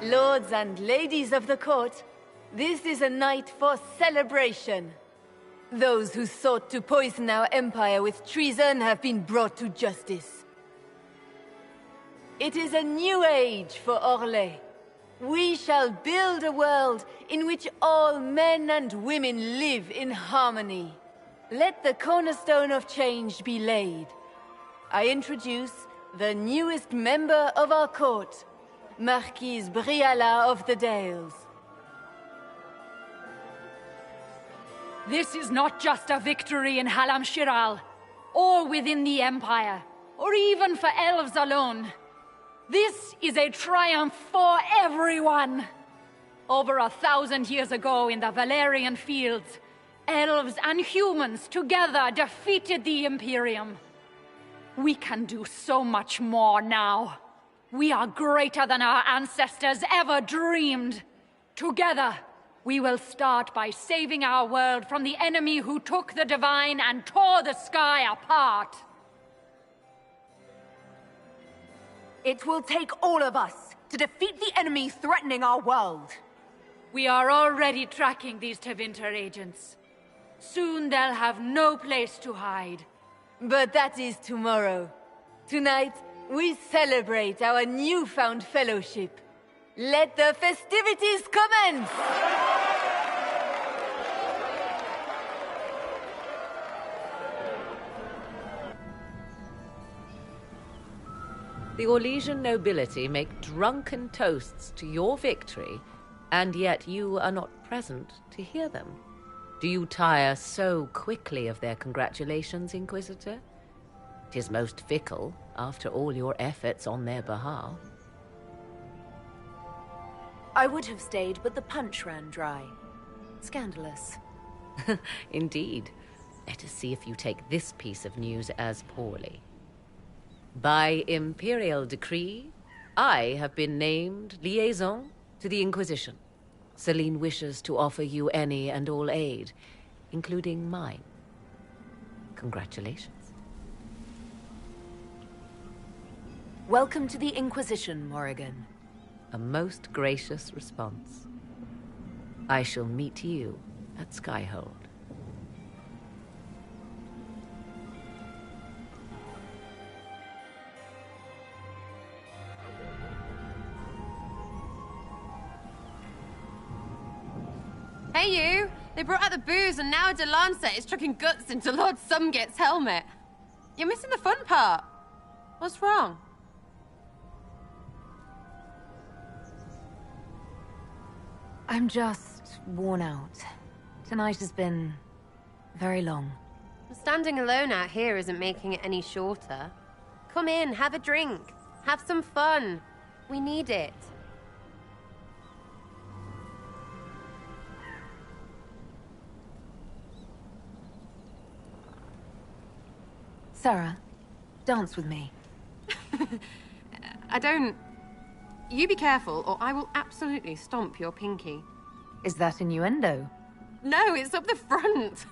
[SPEAKER 9] Lords and ladies of the court, this is a night for celebration. Those who sought to poison our empire with treason have been brought to justice. It is a new age for Orlais. We shall build a world in which all men and women live in harmony. Let the cornerstone of change be laid. I introduce the newest member of our court, Marquise Briala of the Dales.
[SPEAKER 18] This is not just a victory in Halam Shiral, or within the Empire, or even for elves alone. This is a triumph for everyone! Over 1,000 years ago in the Valerian fields, elves and humans together defeated the Imperium. We can do so much more now. We are greater than our ancestors ever dreamed. Together, we will start by saving our world from the enemy who took the Divine and tore the sky apart.
[SPEAKER 19] It will take all of us to defeat the enemy threatening our world.
[SPEAKER 18] We are already tracking these Tevinter agents. Soon they'll have no place to hide.
[SPEAKER 9] But that is tomorrow. Tonight, we celebrate our newfound fellowship. Let the festivities commence!
[SPEAKER 21] The Orlesian nobility make drunken toasts to your victory, and yet you are not present to hear them. Do you tire so quickly of their congratulations, Inquisitor? 'Tis most fickle, after all your efforts on their behalf.
[SPEAKER 4] I would have stayed, but the punch ran dry. Scandalous.
[SPEAKER 21] Indeed. Let us see if you take this piece of news as poorly. By imperial decree, I have been named liaison to the Inquisition. Celine wishes to offer you any and all aid, including mine. Congratulations.
[SPEAKER 4] Welcome to the Inquisition, Morrigan.
[SPEAKER 21] A most gracious response. I shall meet you at Skyhold.
[SPEAKER 1] Hey you! They brought out the booze and now Delancet is trucking guts into Lord Sumget's helmet. You're missing the fun part. What's wrong?
[SPEAKER 4] I'm just worn out. Tonight has been very long.
[SPEAKER 1] Standing alone out here isn't making it any shorter. Come in, have a drink. Have some fun. We need it.
[SPEAKER 4] Sarah, dance with me.
[SPEAKER 1] I don't... You be careful, or I will absolutely stomp your pinky.
[SPEAKER 4] Is that innuendo?
[SPEAKER 1] No, it's up the front.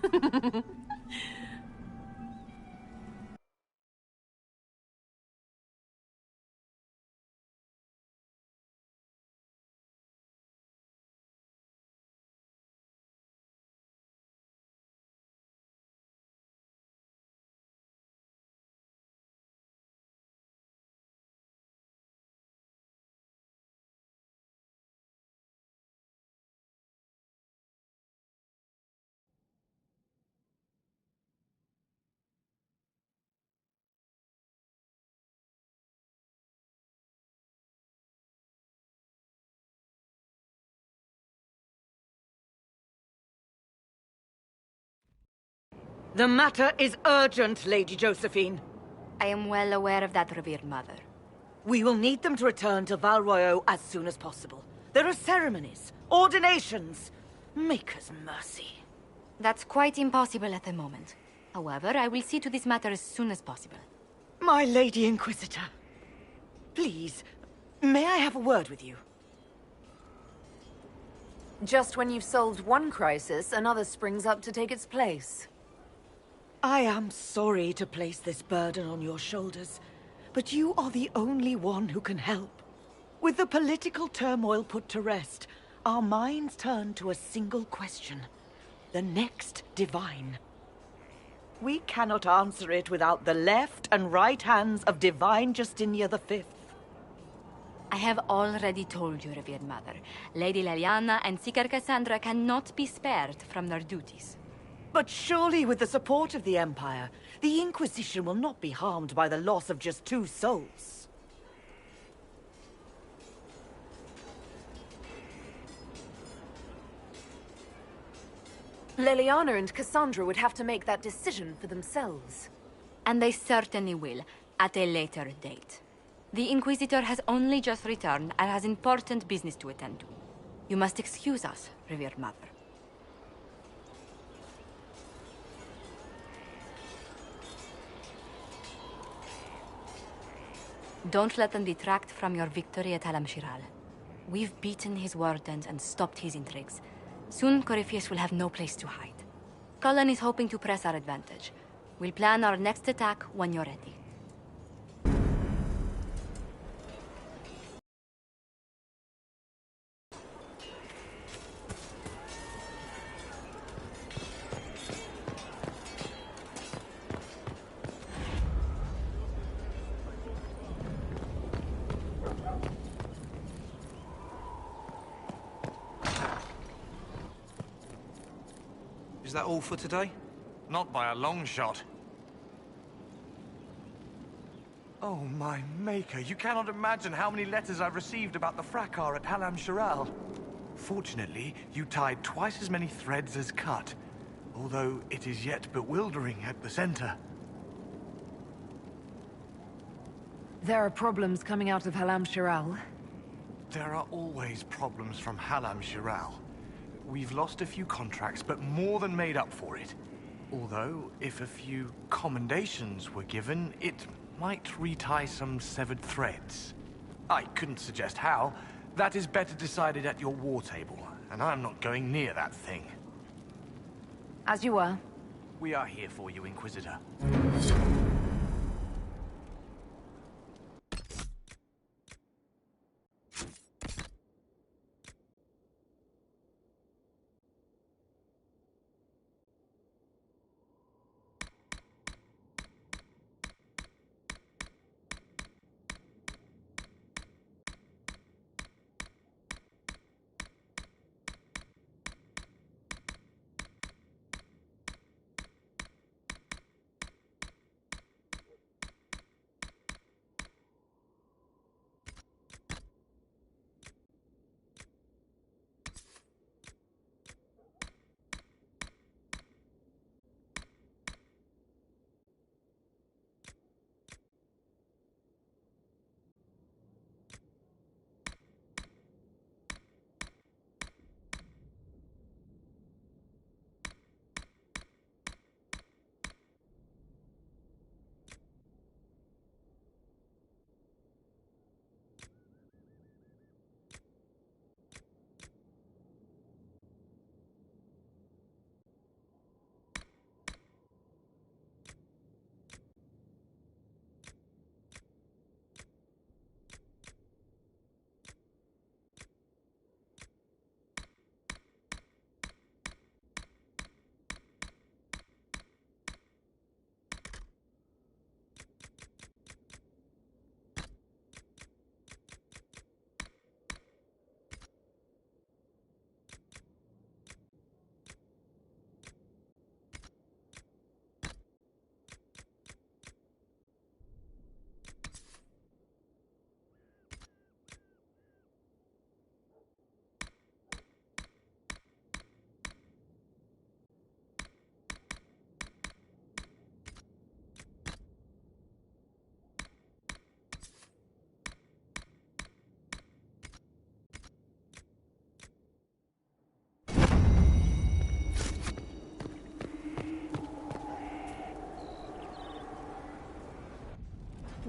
[SPEAKER 22] The matter is urgent, Lady Josephine.
[SPEAKER 16] I am well aware of that, revered mother.
[SPEAKER 22] We will need them to return to Val Royeaux as soon as possible. There are ceremonies, ordinations. Maker's mercy.
[SPEAKER 11] That's quite impossible at the moment. However, I will see to this matter as soon as possible.
[SPEAKER 22] My Lady Inquisitor. Please, may I have a word with you?
[SPEAKER 19] Just when you've solved one crisis, another springs up to take its place.
[SPEAKER 22] I am sorry to place this burden on your shoulders, but you are the only one who can help. With the political turmoil put to rest, our minds turn to a single question. The next divine. We cannot answer it without the left and right hands of Divine Justinia V.
[SPEAKER 11] I have already told you, revered mother. Lady Leliana and Seeker Cassandra cannot be spared from their duties.
[SPEAKER 22] But surely with the support of the Empire, the Inquisition will not be harmed by the loss of just 2 souls.
[SPEAKER 19] Leliana and Cassandra would have to make that decision for themselves.
[SPEAKER 11] And they certainly will, at a later date. The Inquisitor has only just returned and has important business to attend to. You must excuse us, revered mother. Don't let them detract from your victory at Alam-Shiral. We've beaten his wardens and stopped his intrigues. Soon, Corypheus will have no place to hide. Cullen is hoping to press our advantage. We'll plan our next attack when you're ready.
[SPEAKER 13] Is that all for today?
[SPEAKER 20] Not by a long shot.
[SPEAKER 13] Oh, my maker, you cannot imagine how many letters I've received about the fracas at Halam-Shiral. Fortunately, you tied twice as many threads as cut, although it is yet bewildering at the center.
[SPEAKER 19] There are problems coming out of Halam-Shiral.
[SPEAKER 13] There are always problems from Halam-Shiral. We've lost a few contracts, but more than made up for it. Although, if a few commendations were given, it might retie some severed threads. I couldn't suggest how. That is better decided at your war table, and I'm not going near that thing.
[SPEAKER 19] As you were.
[SPEAKER 13] We are here for you, Inquisitor.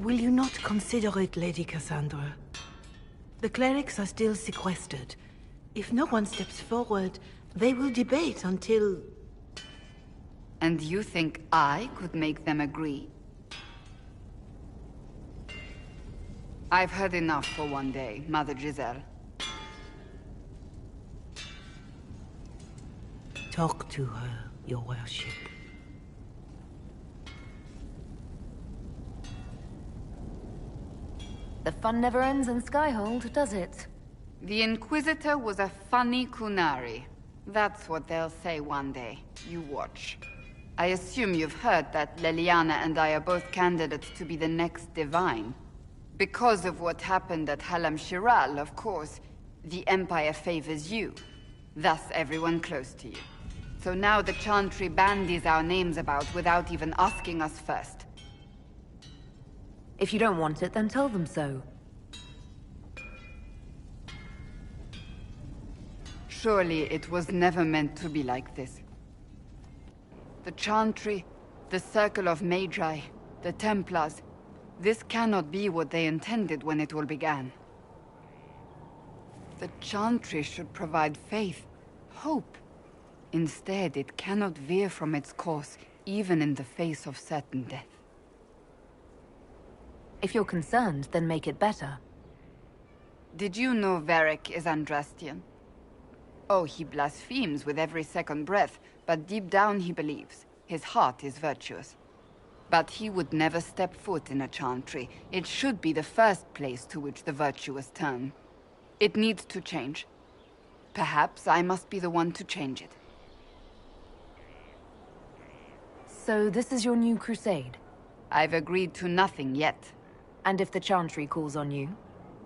[SPEAKER 5] Will you not consider it, Lady Cassandra? The clerics are still sequestered. If no one steps forward, they will debate until...
[SPEAKER 7] And you think I could make them agree? I've heard enough for one day, Mother Giselle.
[SPEAKER 5] Talk to her, your worship.
[SPEAKER 19] The fun never ends in Skyhold, does it?
[SPEAKER 7] The Inquisitor was a funny Qunari. That's what they'll say one day. You watch. I assume you've heard that Leliana and I are both candidates to be the next Divine. Because of what happened at Halam Shiral, of course, the Empire favors you. Thus everyone close to you. So now the Chantry bandies our names about without even asking us first.
[SPEAKER 19] If you don't want it, then tell them so.
[SPEAKER 7] Surely it was never meant to be like this. The Chantry, the Circle of Magi, the Templars, this cannot be what they intended when it all began. The Chantry should provide faith, hope. Instead, it cannot veer from its course, even in the face of certain death.
[SPEAKER 19] If you're concerned, then make it better.
[SPEAKER 7] Did you know Varric is Andrastian? Oh, he blasphemes with every second breath, but deep down he believes. His heart is virtuous. But he would never step foot in a Chantry. It should be the first place to which the virtuous turn. It needs to change. Perhaps I must be the one to change it.
[SPEAKER 19] So this is your new crusade?
[SPEAKER 7] I've agreed to nothing yet.
[SPEAKER 19] And if the Chantry calls on you?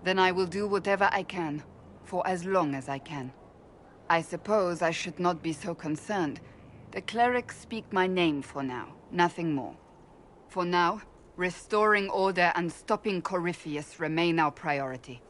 [SPEAKER 7] Then I will do whatever I can, for as long as I can. I suppose I should not be so concerned. The clerics speak my name for now, nothing more. For now, restoring order and stopping Corypheus remain our priority.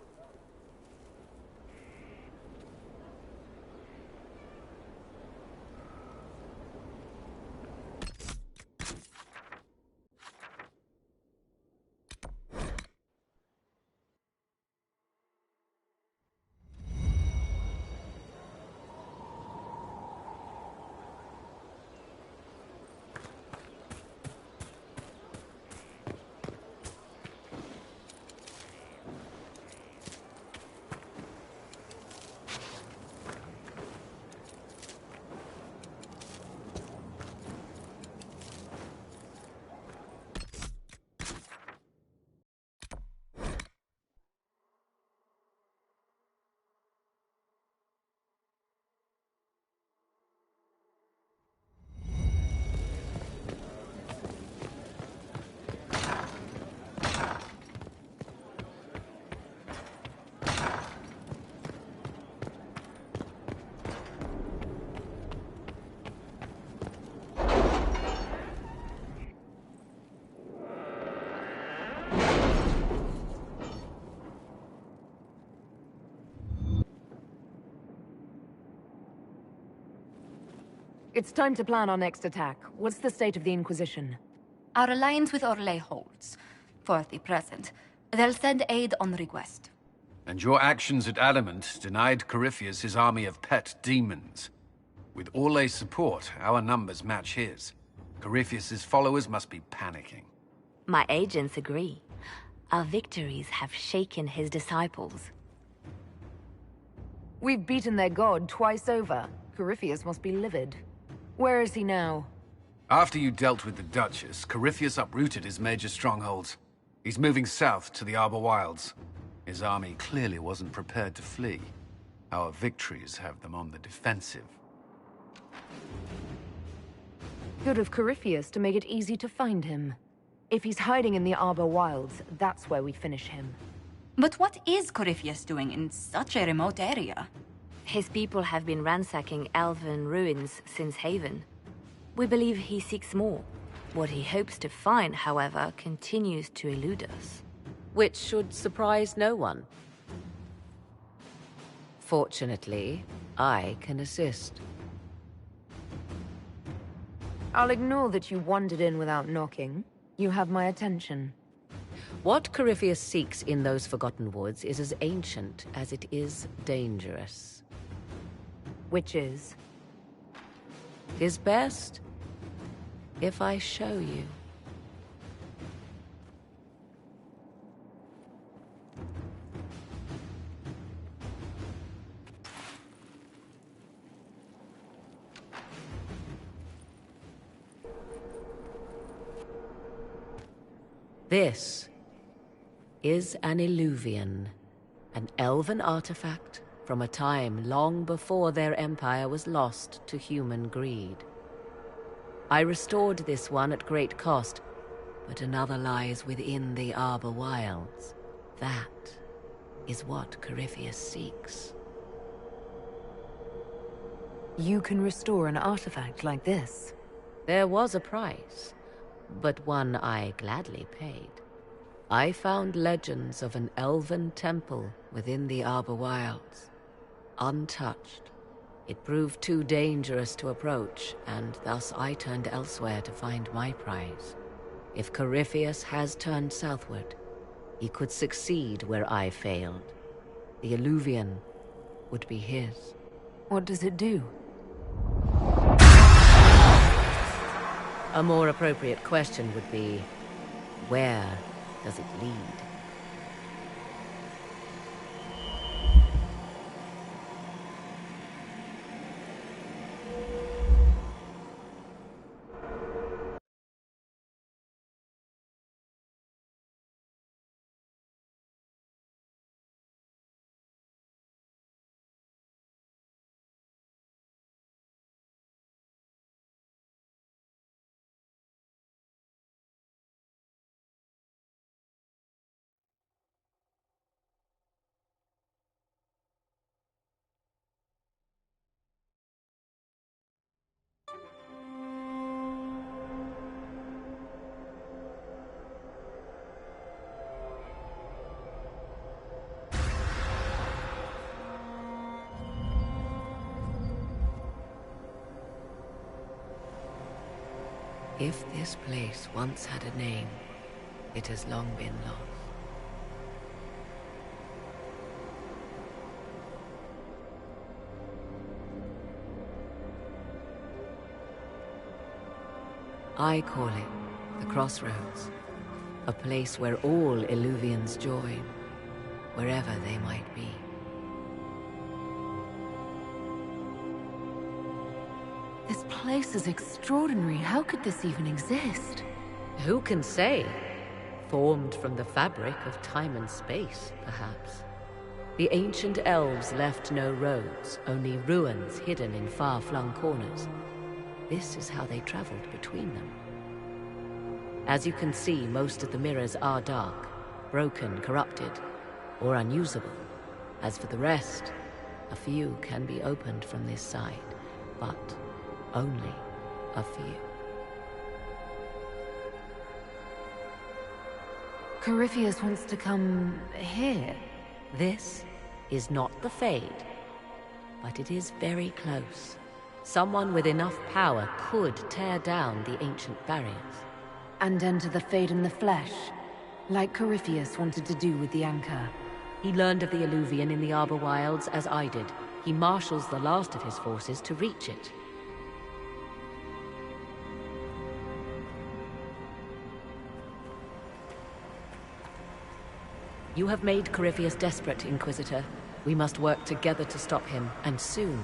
[SPEAKER 19] It's time to plan our next attack. What's the state of the Inquisition?
[SPEAKER 11] Our alliance with Orlais holds. For the present. They'll send aid on request.
[SPEAKER 24] And your actions at Adamant denied Corypheus his army of pet demons. With Orlais' support, our numbers match his. Corypheus's followers must be panicking.
[SPEAKER 3] My agents agree. Our victories have shaken his disciples.
[SPEAKER 19] We've beaten their god twice over. Corypheus must be livid. Where is he now?
[SPEAKER 24] After you dealt with the Duchess, Corypheus uprooted his major strongholds. He's moving south to the Arbor Wilds. His army clearly wasn't prepared to flee. Our victories have them on the defensive.
[SPEAKER 19] Good of Corypheus to make it easy to find him. If he's hiding in the Arbor Wilds, that's where we finish him.
[SPEAKER 11] But what is Corypheus doing in such a remote area?
[SPEAKER 3] His people have been ransacking elven ruins since Haven. We believe he seeks more. What he hopes to find, however, continues to elude us.
[SPEAKER 21] Which should surprise no one. Fortunately, I can assist.
[SPEAKER 19] I'll ignore that you wandered in without knocking. You have my attention.
[SPEAKER 21] What Corypheus seeks in those Forgotten Woods is as ancient as it is dangerous.
[SPEAKER 19] Which is?
[SPEAKER 21] Tis best if I show you. This is an Illuvian, an elven artifact from a time long before their empire was lost to human greed. I restored this one at great cost, but another lies within the Arbor Wilds. That is what Corypheus seeks.
[SPEAKER 19] You can restore an artifact like this?
[SPEAKER 21] There was a price, but one I gladly paid. I found legends of an elven temple within the Arbor Wilds. Untouched. It proved too dangerous to approach, and thus I turned elsewhere to find my prize. If Corypheus has turned southward, he could succeed where I failed. The Illuvian would be his.
[SPEAKER 19] What does it do?
[SPEAKER 21] A more appropriate question would be, where does it lead? If this place once had a name, it has long been lost. I call it the Crossroads, a place where all Illuvians join, wherever they might be.
[SPEAKER 19] This place is extraordinary. How could this even exist?
[SPEAKER 21] Who can say? Formed from the fabric of time and space, perhaps. The ancient elves left no roads, only ruins hidden in far-flung corners. This is how they traveled between them. As you can see, most of the mirrors are dark, broken, corrupted, or unusable. As for the rest, a few can be opened from this side, but only a few.
[SPEAKER 19] Corypheus wants to come here.
[SPEAKER 21] This is not the Fade, but it is very close. Someone with enough power could tear down the ancient barriers.
[SPEAKER 19] And enter the Fade in the flesh, like Corypheus wanted to do with the Anchor.
[SPEAKER 21] He learned of the Illuvian in the Arbor Wilds as I did. He marshals the last of his forces to reach it. You have made Corypheus desperate, Inquisitor. We must work together to stop him, and soon.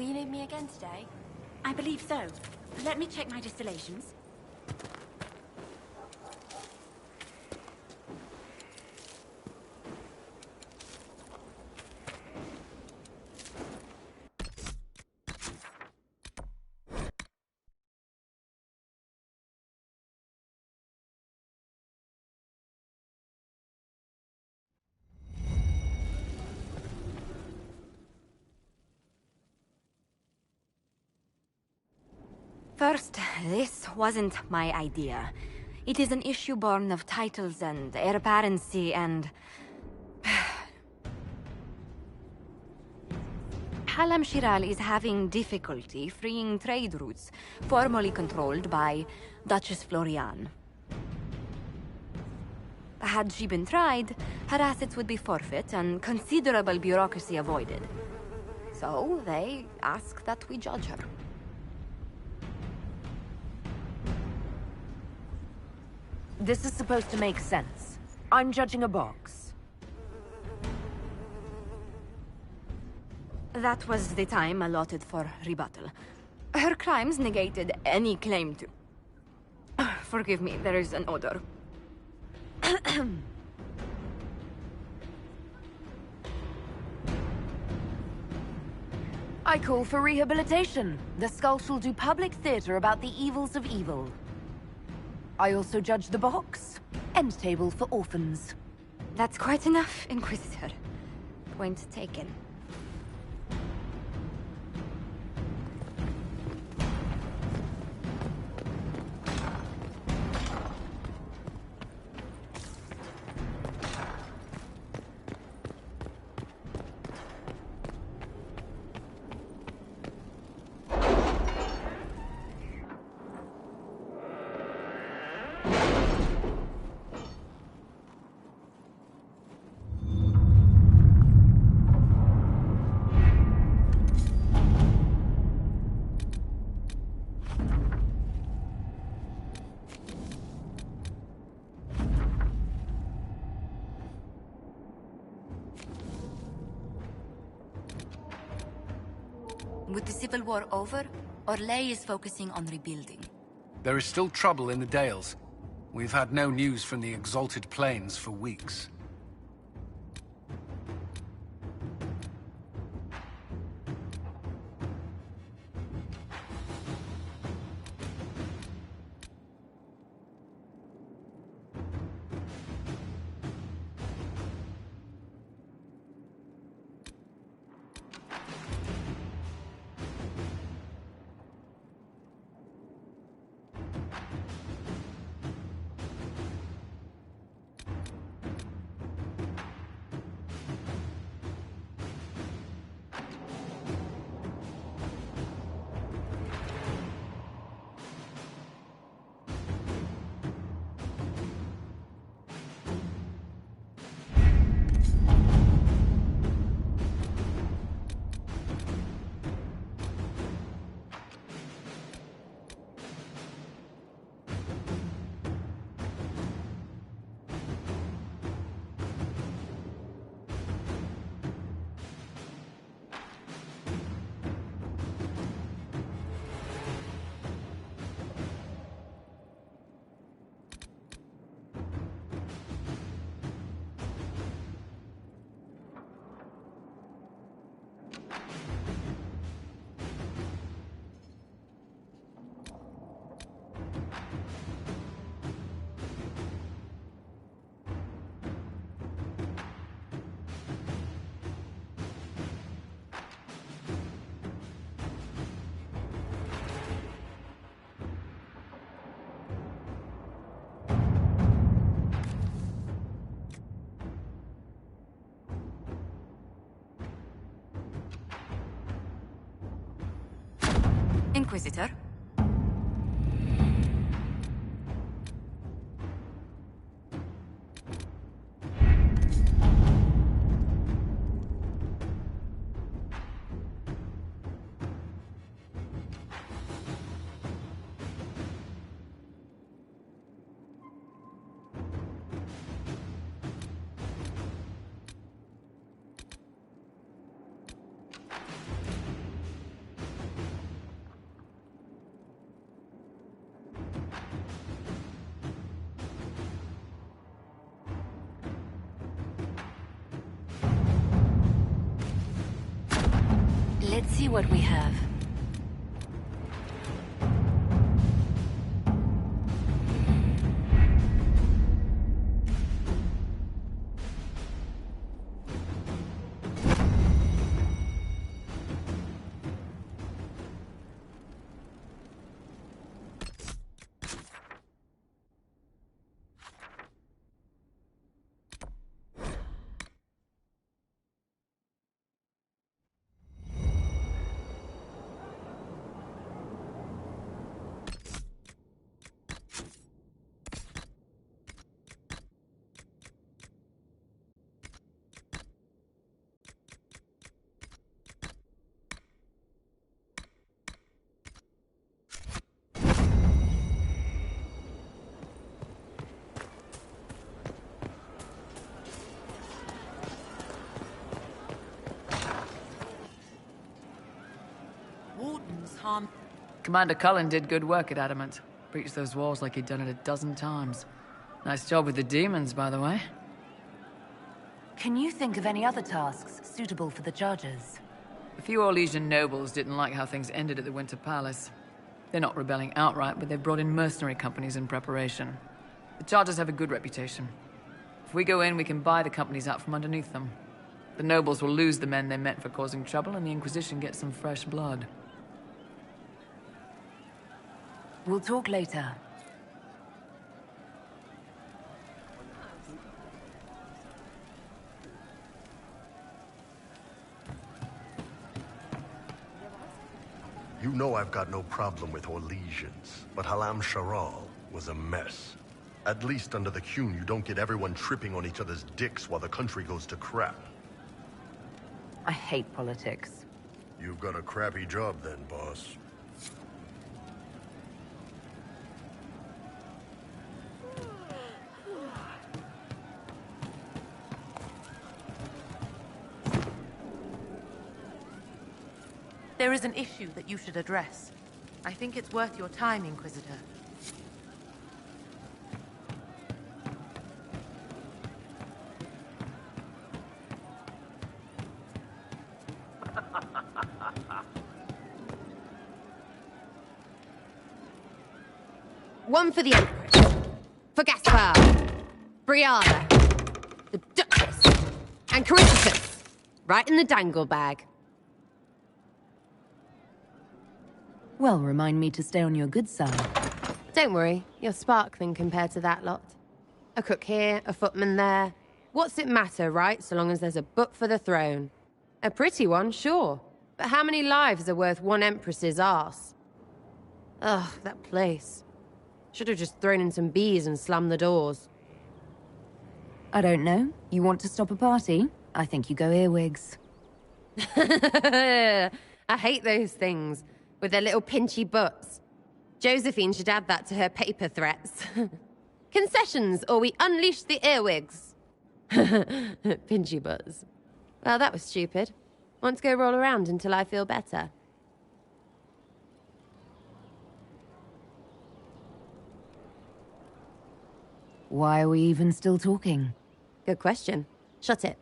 [SPEAKER 8] Will you need me again today?
[SPEAKER 10] I believe so. Let me check my distillations.
[SPEAKER 11] First, this wasn't my idea. It is an issue born of titles and heir apparency and... Halam Shiral is having difficulty freeing trade routes formerly controlled by Duchess Florian. Had she been tried, her assets would be forfeit and considerable bureaucracy avoided. So they ask that we judge her.
[SPEAKER 19] This is supposed to make sense. I'm judging a box.
[SPEAKER 11] That was the time allotted for rebuttal. Her crimes negated any claim to... Forgive me, there is an odor.
[SPEAKER 19] I call for rehabilitation. The skull shall do public theater about the evils of evil. I also judge the box. End table for orphans.
[SPEAKER 11] That's quite enough, Inquisitor. Point taken. With the Civil War over, Orlais is focusing on rebuilding.
[SPEAKER 24] There is still trouble in the Dales. We've had no news from the Exalted Plains for weeks.
[SPEAKER 11] Inquisitor?
[SPEAKER 3] Let's see what we have.
[SPEAKER 2] Commander Cullen did good work at Adamant. Breached those walls like he'd done it a dozen times. Nice job with the demons, by the way.
[SPEAKER 19] Can you think of any other tasks suitable for the Chargers?
[SPEAKER 2] A few Orlesian nobles didn't like how things ended at the Winter Palace. They're not rebelling outright, but they've brought in mercenary companies in preparation. The Chargers have a good reputation. If we go in, we can buy the companies out from underneath them. The nobles will lose the men they meant for causing trouble, and the Inquisition gets some fresh blood.
[SPEAKER 19] We'll talk later.
[SPEAKER 6] You know I've got no problem with Orlesians, but Halam Sharal was a mess. At least under the Qun, you don't get everyone tripping on each other's dicks while the country goes to crap.
[SPEAKER 19] I hate politics.
[SPEAKER 6] You've got a crappy job then, boss.
[SPEAKER 5] There is an issue that you should address. I think it's worth your time, Inquisitor.
[SPEAKER 1] One for the Empress, for Gaspar, Brianna, the Duchess, and Corypheus. Right in the dangle bag.
[SPEAKER 19] Well, remind me to stay on your good side.
[SPEAKER 1] Don't worry, you're sparkling compared to that lot. A cook here, a footman there. What's it matter, right, so long as there's a butt for the throne? A pretty one, sure. But how many lives are worth one Empress's arse? Ugh, that place. Should have just thrown in some bees and slammed the doors.
[SPEAKER 19] I don't know. You want to stop a party? I think you go earwigs.
[SPEAKER 1] I hate those things. With their little pinchy butts. Josephine should add that to her paper threats. Concessions, or we unleash the earwigs. Pinchy butts. Well, that was stupid. Want to go roll around until I feel better?
[SPEAKER 19] Why are we even still talking?
[SPEAKER 1] Good question. Shut it.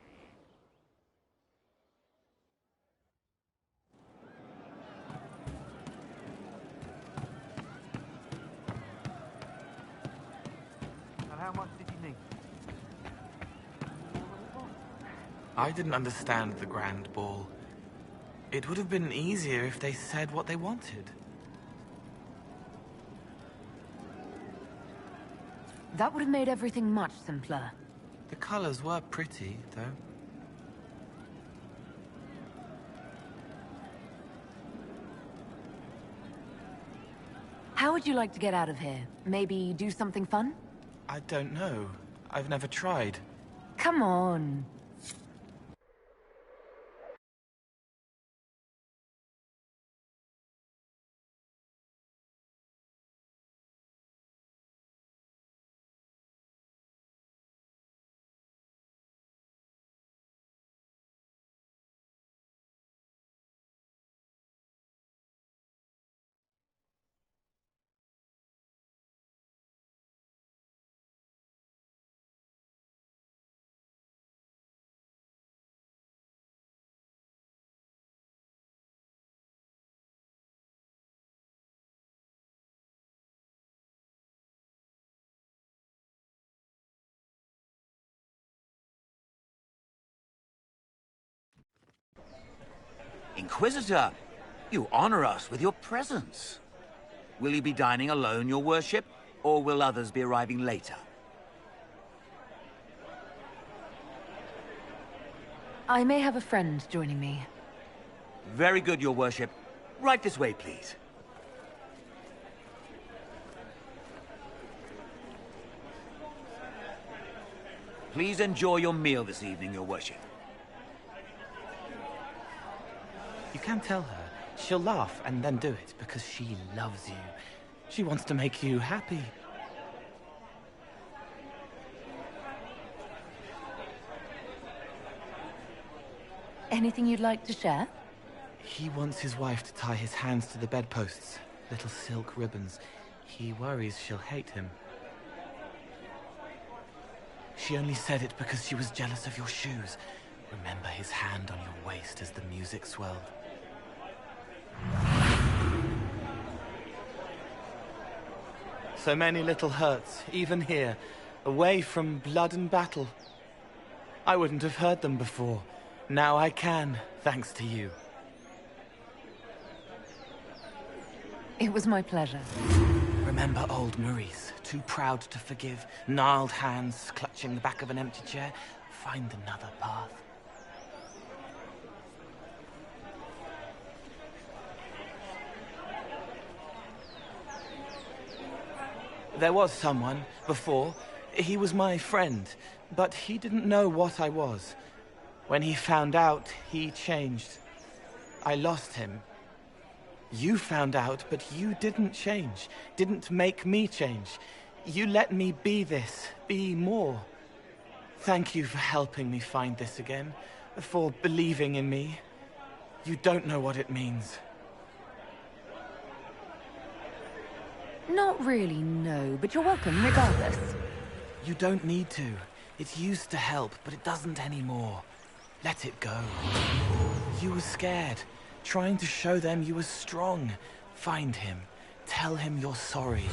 [SPEAKER 8] How much did you need?
[SPEAKER 14] I didn't understand the Grand Ball. It would have been easier if they said what they wanted.
[SPEAKER 19] That would have made everything much simpler.
[SPEAKER 14] The colors were pretty, though.
[SPEAKER 19] How would you like to get out of here? Maybe do something fun?
[SPEAKER 14] I don't know. I've never tried.
[SPEAKER 19] Come on.
[SPEAKER 12] Inquisitor, you honor us with your presence. Will you be dining alone, your worship, or will others be arriving later?
[SPEAKER 19] I may have a friend joining me.
[SPEAKER 12] Very good, your worship. Right this way, please. Please enjoy your meal this evening, your worship.
[SPEAKER 15] You can tell her. She'll laugh and then do it because she loves you. She wants to make you happy.
[SPEAKER 19] Anything you'd like to share?
[SPEAKER 15] He wants his wife to tie his hands to the bedposts, little silk ribbons. He worries she'll hate him. She only said it because she was jealous of your shoes. Remember his hand on your waist as the music swelled. So many little hurts, even here, away from blood and battle. I wouldn't have heard them before. Now I can, thanks to you.
[SPEAKER 19] It was my pleasure.
[SPEAKER 15] Remember old Maurice, too proud to forgive, gnarled hands clutching the back of an empty chair? Find another path. There was someone, before. He was my friend, but he didn't know what I was. When he found out, he changed. I lost him. You found out, but you didn't change. Didn't make me change. You let me be this, be more. Thank you for helping me find this again, for believing in me. You don't know what it means.
[SPEAKER 19] Not really, no, but you're welcome regardless.
[SPEAKER 15] You don't need to. It used to help, but it doesn't anymore. Let it go. You were scared, trying to show them you were strong. Find him. Tell him you're sorry.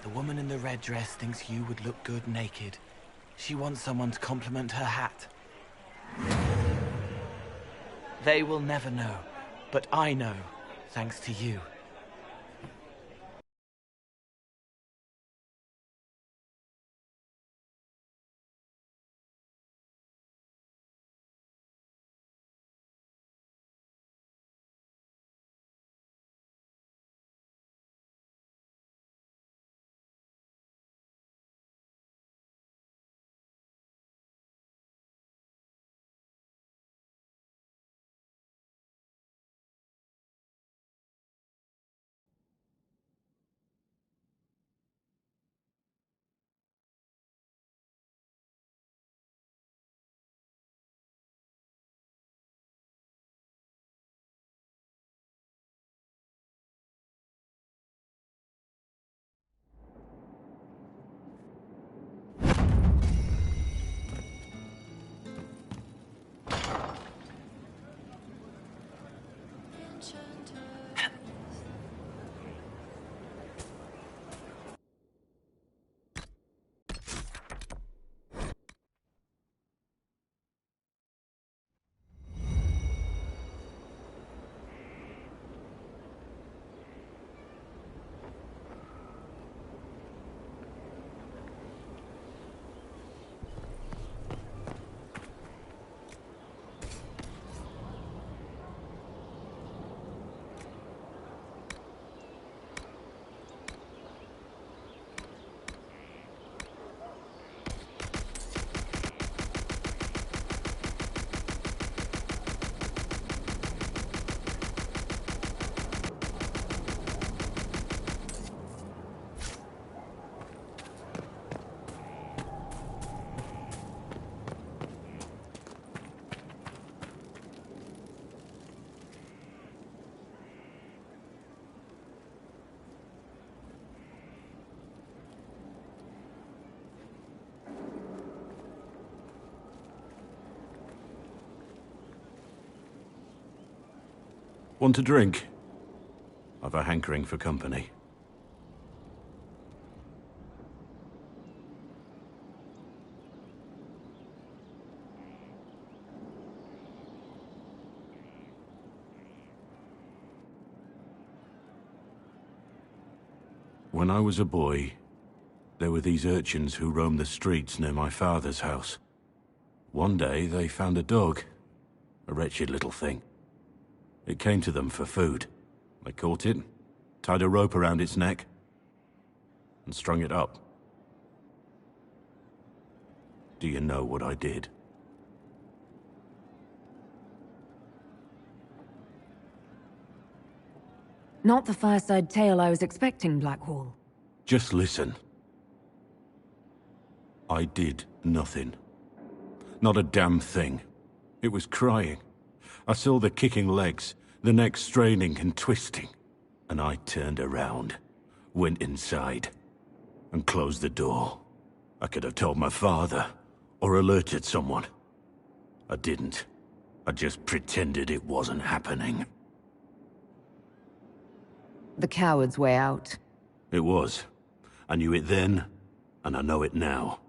[SPEAKER 15] The woman in the red dress thinks you would look good naked. She wants someone to compliment her hat. They will never know, but I know, thanks to you.
[SPEAKER 17] Want a drink? I've a hankering for company. When I was a boy, there were these urchins who roamed the streets near my father's house. One day, they found a dog. A wretched little thing. It came to them for food. They caught it, tied a rope around its neck, and strung it up. Do you know what I did?
[SPEAKER 19] Not the fireside tale I was expecting, Blackwall.
[SPEAKER 17] Just listen. I did nothing. Not a damn thing. It was crying. I saw the kicking legs, the neck straining and twisting. And I turned around, went inside, and closed the door. I could have told my father, or alerted someone. I didn't. I just pretended it wasn't happening.
[SPEAKER 19] The coward's way out.
[SPEAKER 17] It was. I knew it then, and I know it now.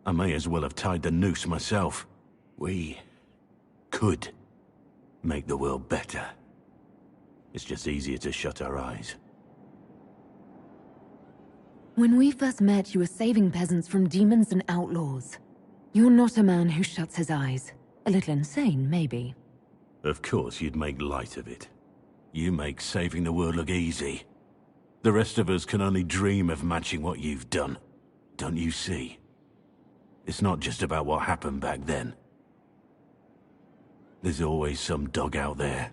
[SPEAKER 17] I may as well have tied the noose myself. We could make the world better. It's just easier to shut our eyes.
[SPEAKER 19] When we first met, you were saving peasants from demons and outlaws. You're not a man who shuts his eyes. A little insane, maybe.
[SPEAKER 17] Of course you'd make light of it. You make saving the world look easy. The rest of us can only dream of matching what you've done. Don't you see? It's not just about what happened back then. There's always some dog out there.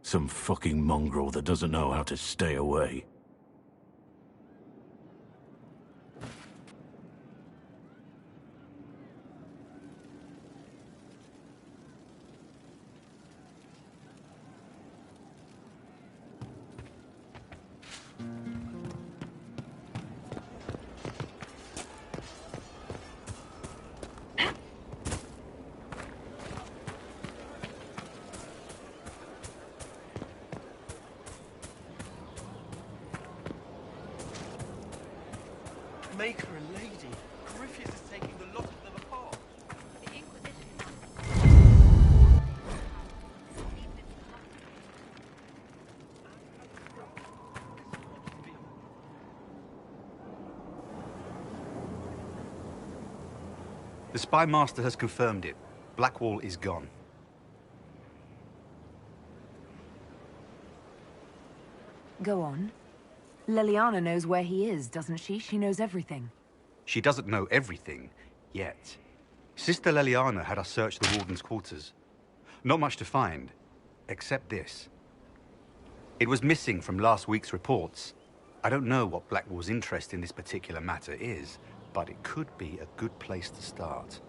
[SPEAKER 17] Some fucking mongrel that doesn't know how to stay away.
[SPEAKER 13] Make her a lady. Corypheus is taking the lot of them apart. The Inquisition.
[SPEAKER 4] The Spy Master has confirmed it. Blackwall is gone.
[SPEAKER 19] Go on. Leliana knows where he is, doesn't she? She knows everything.
[SPEAKER 4] She doesn't know everything, yet. Sister Leliana had us search the Warden's quarters. Not much to find, except this. It was missing from last week's reports. I don't know what Blackwall's interest in this particular matter is, but it could be a good place to start.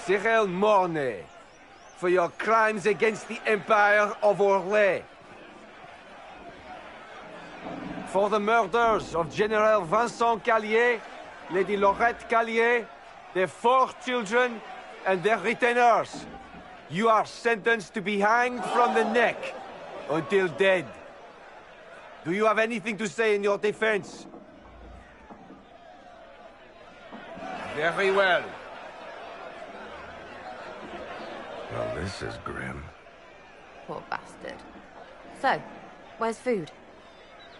[SPEAKER 9] Cyril Mornay, for your crimes against the Empire of Orlais. For the murders of General Vincent Callier, Lady Laurette Callier, their 4 children, and their retainers. You are sentenced to be hanged from the neck until dead. Do you have anything to say in your defense? Very well.
[SPEAKER 6] Well, this is grim.
[SPEAKER 1] Poor bastard. So, where's food?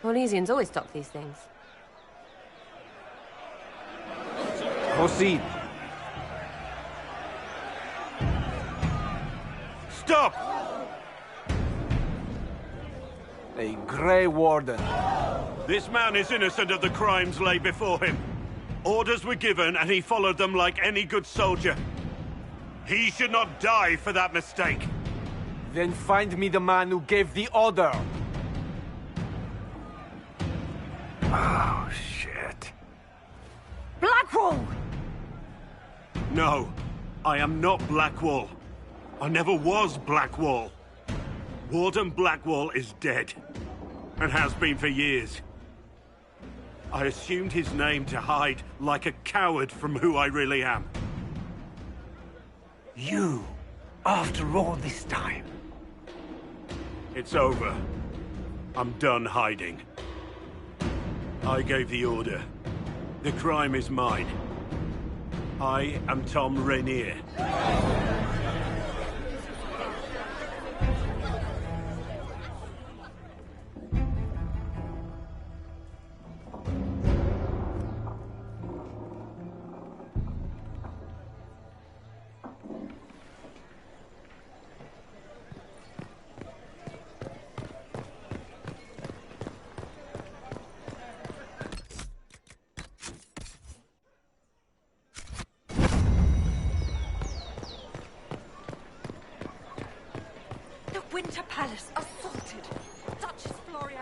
[SPEAKER 1] Orlesians always stock these things.
[SPEAKER 9] Proceed.
[SPEAKER 4] Stop!
[SPEAKER 9] A Grey Warden.
[SPEAKER 17] This man is innocent of the crimes laid before him. Orders were given and he followed them like any good soldier. He should not die for that mistake.
[SPEAKER 9] Then find me the man who gave the order.
[SPEAKER 6] Oh, shit.
[SPEAKER 19] Blackwall!
[SPEAKER 17] No, I am not Blackwall. I never was Blackwall. Warden Blackwall is dead, and has been for years. I assumed his name to hide like a coward from who I really am.
[SPEAKER 16] You, after all this time.
[SPEAKER 17] It's over. I'm done hiding. I gave the order. The crime is mine. I am Tom Rainier.
[SPEAKER 22] Winter Palace assaulted. Duchess Florian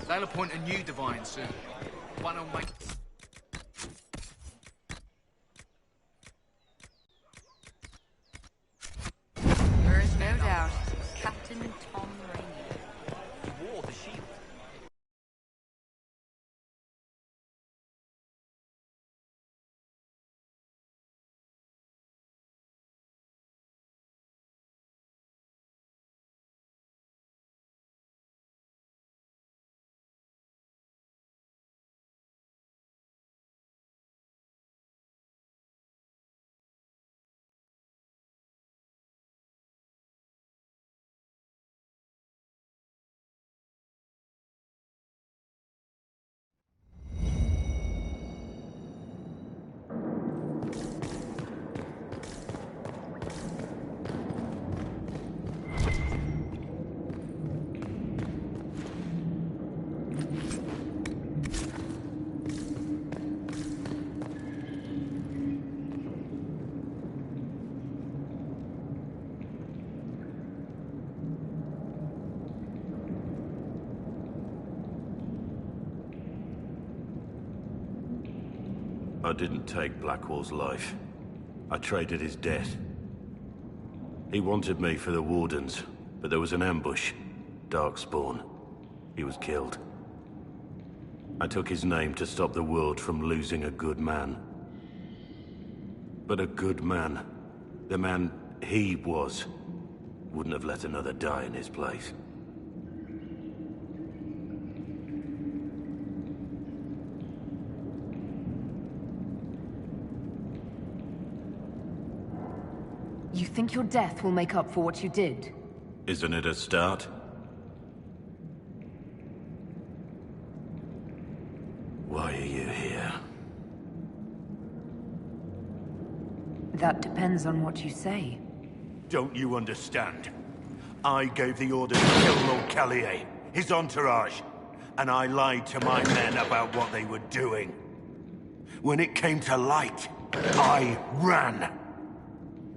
[SPEAKER 18] They'll appoint a new divine soon. One will make...
[SPEAKER 11] There is no doubt. Captain Tom Rainier.
[SPEAKER 18] He wore the shield.
[SPEAKER 17] I didn't take Blackwall's life. I traded his death. He wanted me for the Wardens, but there was an ambush. Darkspawn. He was killed. I took his name to stop the world from losing a good man. But a good man, the man he was, wouldn't have let another die in his place.
[SPEAKER 19] You think your death will make up for what you did?
[SPEAKER 17] Isn't it a start? Why are you here?
[SPEAKER 19] That depends on what you say.
[SPEAKER 17] Don't you understand? I gave the order to kill Lord Callier, his entourage, and I lied to my men about what they were doing. When it came to light, I ran.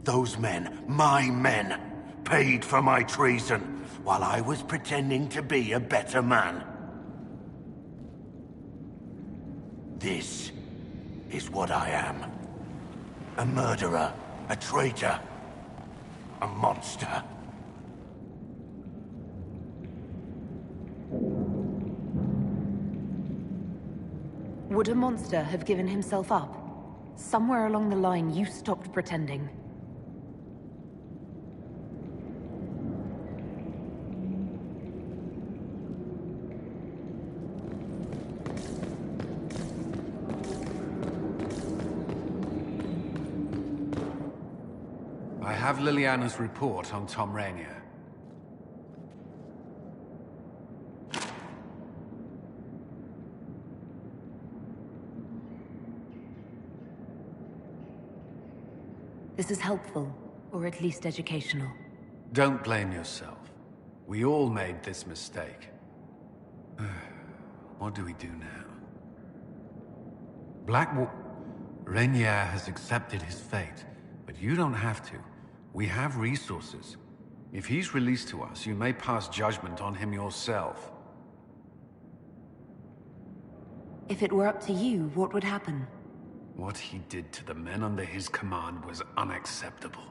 [SPEAKER 17] Those men, my men, paid for my treason, while I was pretending to be a better man. This is what I am. A murderer
[SPEAKER 16] A traitor. A monster.
[SPEAKER 19] Would a monster have given himself up? Somewhere along the line, you stopped pretending.
[SPEAKER 24] I have Liliana's report on Tom Rainier.
[SPEAKER 19] This is helpful, or at least educational.
[SPEAKER 24] Don't blame yourself. We all made this mistake. What do we do now? Rainier has accepted his fate, but you don't have to. We have resources. If he's released to us, you may pass judgment on him yourself.
[SPEAKER 19] If it were up to you, what would happen?
[SPEAKER 24] What he did to the men under his command was unacceptable.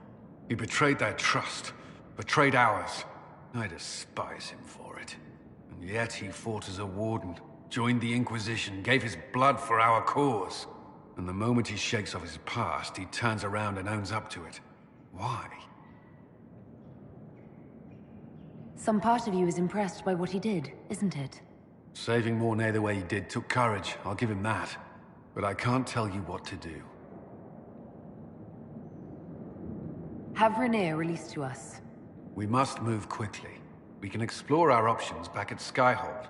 [SPEAKER 24] He betrayed their trust, betrayed ours. I despise him for it. And yet he fought as a warden, joined the Inquisition, gave his blood for our cause. And the moment he shakes off his past, he turns around and owns up to it. Why?
[SPEAKER 19] Some part of you is impressed by what he did, isn't it?
[SPEAKER 24] Saving Mornay the way he did took courage, I'll give him that. But I can't tell you what to do.
[SPEAKER 19] Have Rainier released to us.
[SPEAKER 24] We must move quickly. We can explore our options back at Skyhold.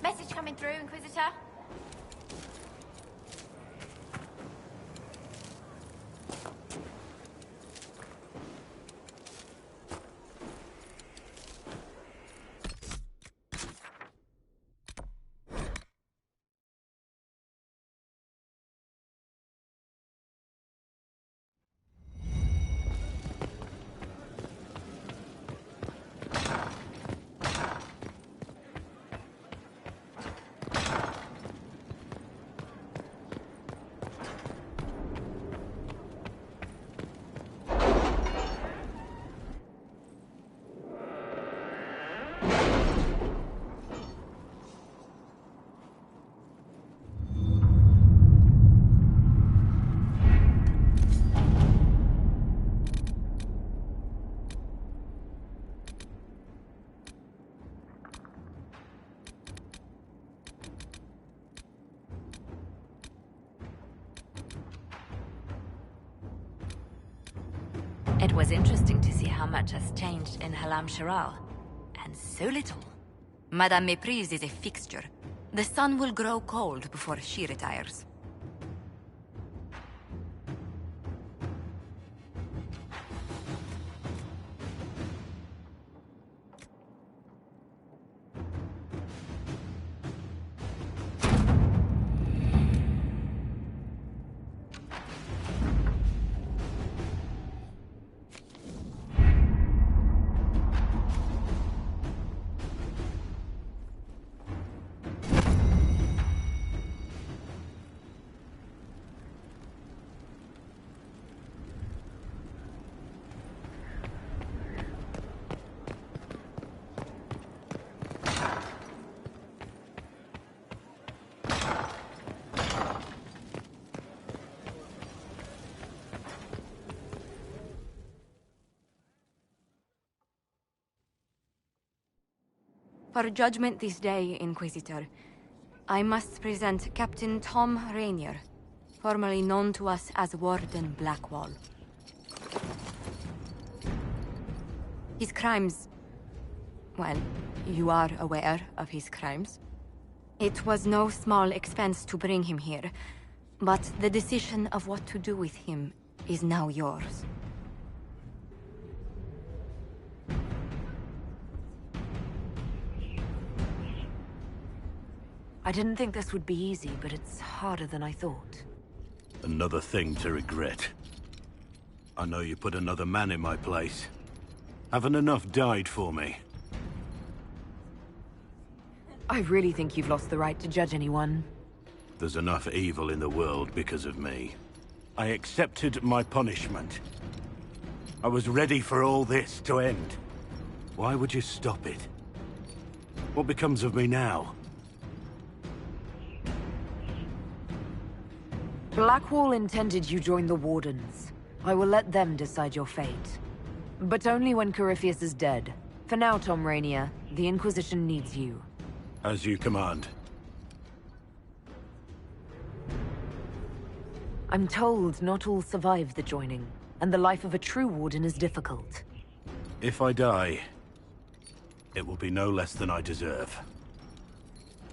[SPEAKER 10] Message coming through, Inquisitor.
[SPEAKER 3] It was interesting to see how much has changed in Halam Shiral. And so little.
[SPEAKER 11] Madame Méprise is a fixture. The sun will grow cold before she retires. For judgment this day, Inquisitor, I must present Captain Tom Rainier, formerly known to us as Warden Blackwall. His crimes... well, you are aware of his crimes. It was no small expense to bring him here, but the decision of what to do with him is now yours.
[SPEAKER 19] I didn't think this would be easy, but it's harder than I thought.
[SPEAKER 17] Another thing to regret. I know you put another man in my place. Haven't enough died for me.
[SPEAKER 19] I really think you've lost the right to judge anyone.
[SPEAKER 17] There's enough evil in the world because of me. I accepted my punishment. I was ready for all this to end. Why would you stop it? What becomes of me now?
[SPEAKER 19] Blackwall intended you join the Wardens. I will let them decide your fate. But only when Corypheus is dead. For now, Tom Rainier, the Inquisition needs you.
[SPEAKER 17] As you command.
[SPEAKER 19] I'm told not all survive the joining, and the life of a true Warden is difficult.
[SPEAKER 17] If I die, it will be no less than I deserve.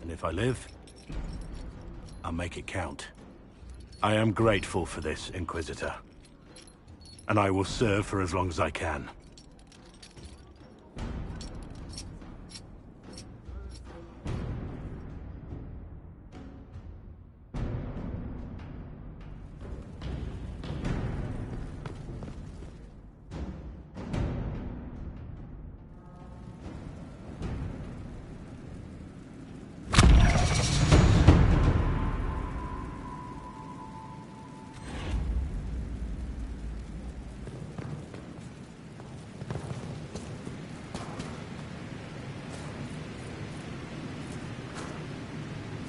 [SPEAKER 17] And if I live, I'll make it count. I am grateful for this, Inquisitor. And I will serve for as long as I can.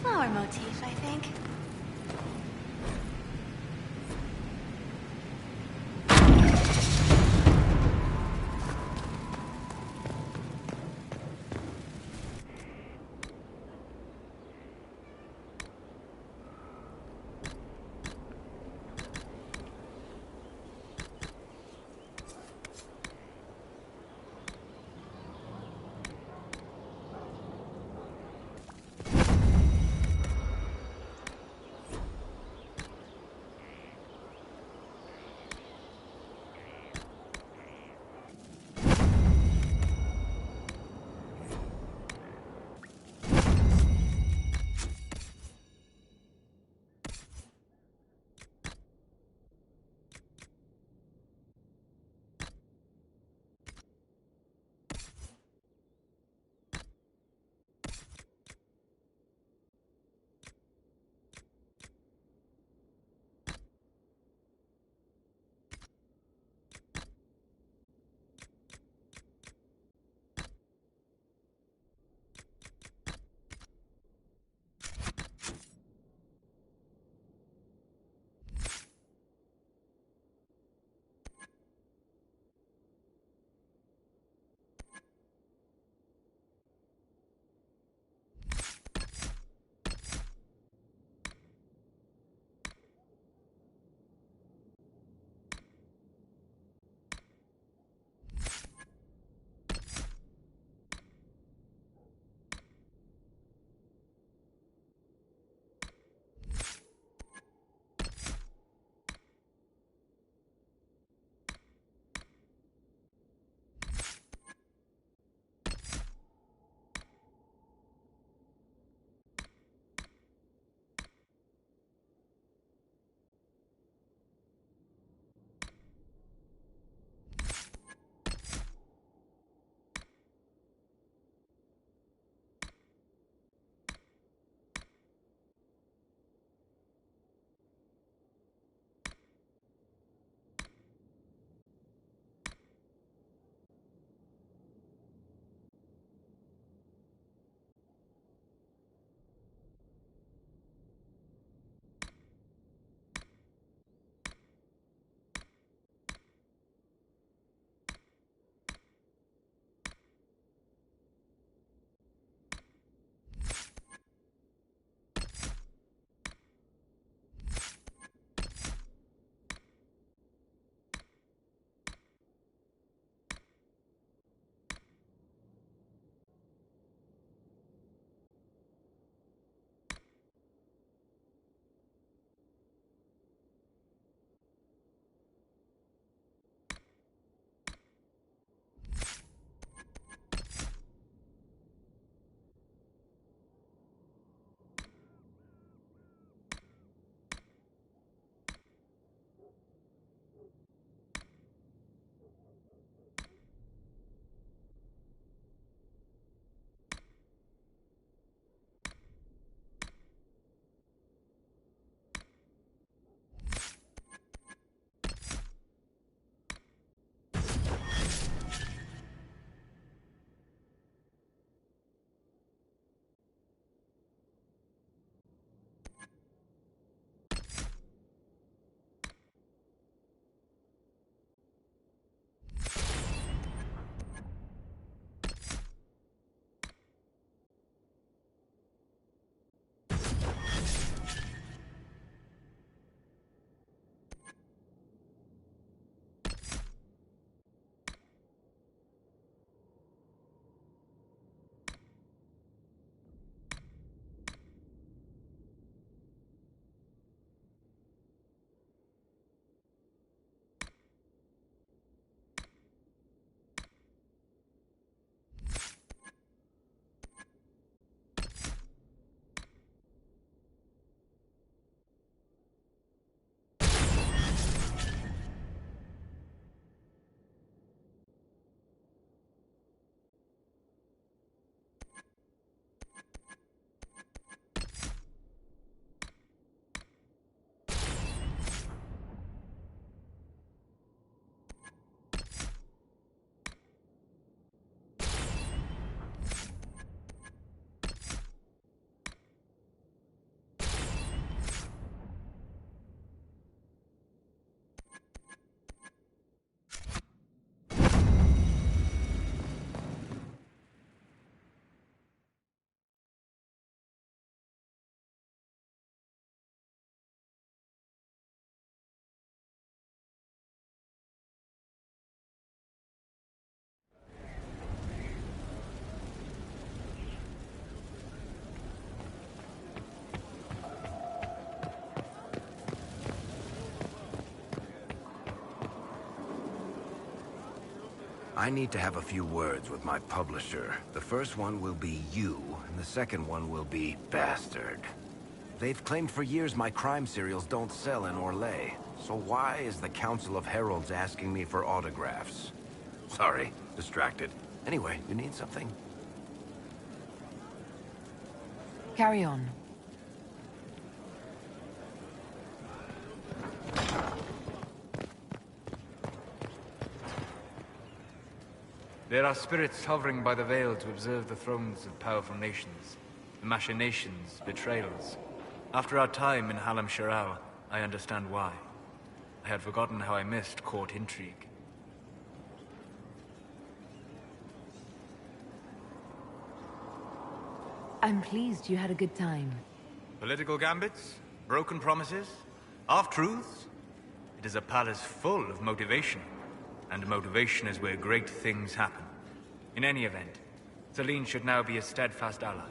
[SPEAKER 3] Flower motif, I think.
[SPEAKER 7] I need to have a few words with my publisher. The first one will be you, and the second one will be Bastard. They've claimed for years my crime serials don't sell in Orlais. So why is the Council of Heralds asking me for autographs? Sorry, distracted. Anyway, you need something?
[SPEAKER 19] Carry on.
[SPEAKER 18] There are spirits hovering by the veil to observe the thrones of powerful nations, the machinations, betrayals. After our time in Halam Shiral, I understand why. I had forgotten how I missed court intrigue.
[SPEAKER 19] I'm pleased you had a good time.
[SPEAKER 18] Political gambits? Broken promises? Half-truths? It is a palace full of motivation. And motivation is where great things happen. In any event, Celine should now be a steadfast ally.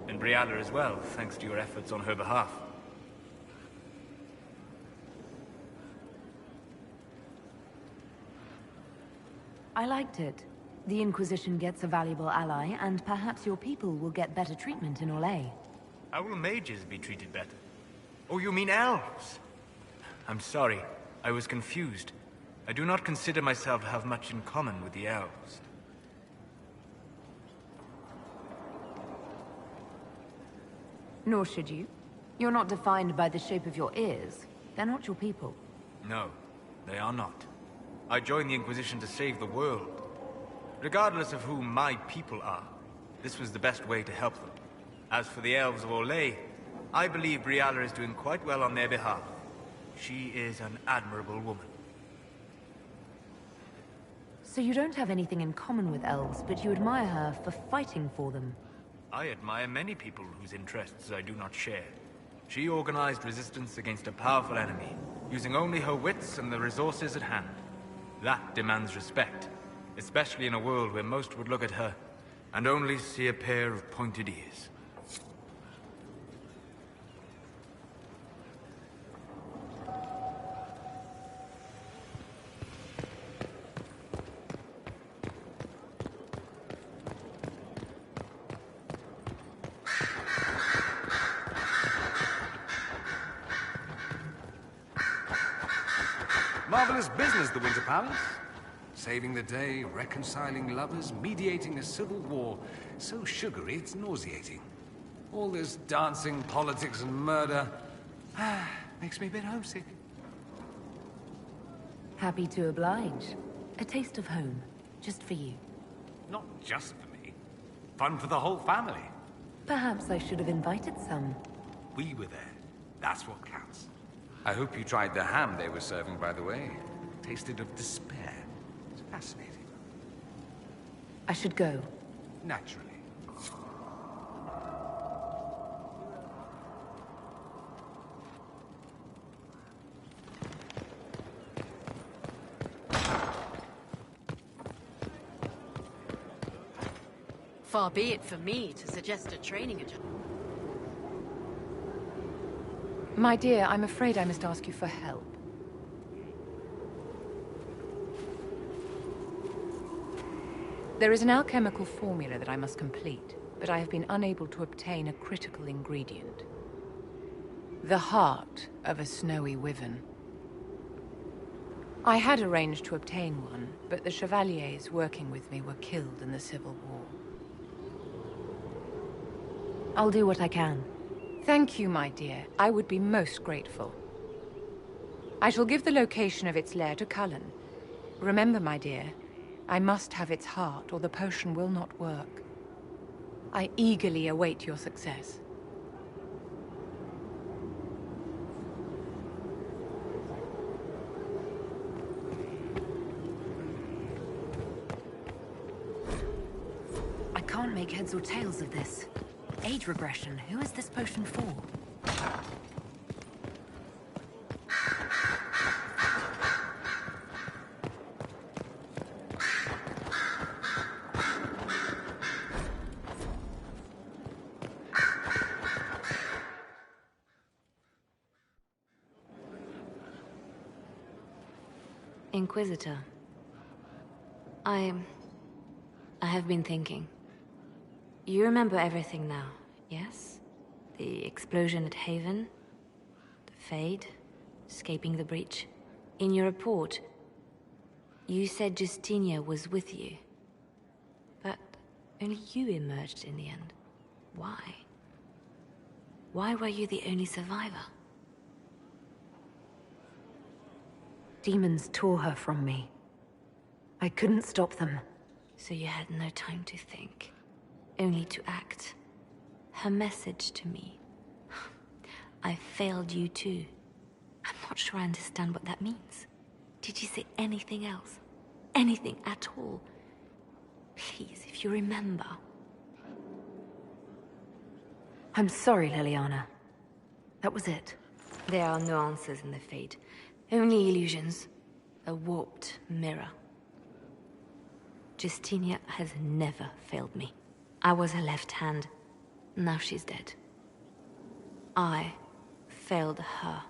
[SPEAKER 18] And Brialla as well, thanks to your efforts on her behalf.
[SPEAKER 19] I liked it. The Inquisition gets a valuable ally, and perhaps your people will get better treatment in Orlais.
[SPEAKER 18] How will mages be treated better? Oh, you mean elves? I'm sorry, I was confused. I do not consider myself to have much in common with the elves.
[SPEAKER 19] Nor should you. You're not defined by the shape of your ears. They're not your people.
[SPEAKER 18] No, they are not. I joined the Inquisition to save the world. Regardless of who my people are, this was the best way to help them. As for the elves of Orlais, I believe Brialla is doing quite well on their behalf. She is an admirable woman.
[SPEAKER 19] So you don't have anything in common with elves, but you admire her for fighting for them.
[SPEAKER 18] I admire many people whose interests I do not share. She organized resistance against a powerful enemy, using only her wits and the resources at hand. That demands respect, especially in a world where most would look at her and only see a pair of pointed ears.
[SPEAKER 20] Marvelous business, the Winter Palace. Saving the day, reconciling lovers, mediating a civil war. So sugary, it's nauseating. All this dancing, politics, and murder... makes me a bit homesick.
[SPEAKER 19] Happy to oblige. A taste of home, just for you.
[SPEAKER 20] Not just for me. Fun for the whole family.
[SPEAKER 19] Perhaps I should have invited some.
[SPEAKER 20] We were there. That's what counts. I hope you tried the ham they were serving, by the way. Tasted of despair. It's fascinating.
[SPEAKER 19] I should go.
[SPEAKER 20] Naturally.
[SPEAKER 10] Far be it for me to suggest a training adjustment.
[SPEAKER 2] My dear, I'm afraid I must ask you for help. There is an alchemical formula that I must complete, but I have been unable to obtain a critical ingredient. The heart of a snowy wyvern. I had arranged to obtain one, but the chevaliers working with me were killed in the Civil War.
[SPEAKER 19] I'll do what I can.
[SPEAKER 2] Thank you, my dear. I would be most grateful. I shall give the location of its lair to Cullen. Remember, my dear, I must have its heart, or the potion will not work. I eagerly await your success.
[SPEAKER 19] I can't make heads or tails of this. Age regression. Who is this potion for?
[SPEAKER 3] Inquisitor. I have been thinking. You remember everything now, yes? The explosion at Haven, the Fade, escaping the breach. In your report, you said Justinia was with you. But only you emerged in the end. Why? Why were you the only survivor?
[SPEAKER 19] Demons tore her from me. I couldn't stop them.
[SPEAKER 3] So you had no time to think, only to act. Her message to me. I failed you too. I'm not sure I understand what that means. Did you say anything else? Anything at all? Please, if you remember.
[SPEAKER 19] I'm sorry, Leliana. That was it.
[SPEAKER 3] There are no answers in the Fade. Only illusions. A warped mirror. Justinia has never failed me. I was her left hand. Now she's dead. I failed her.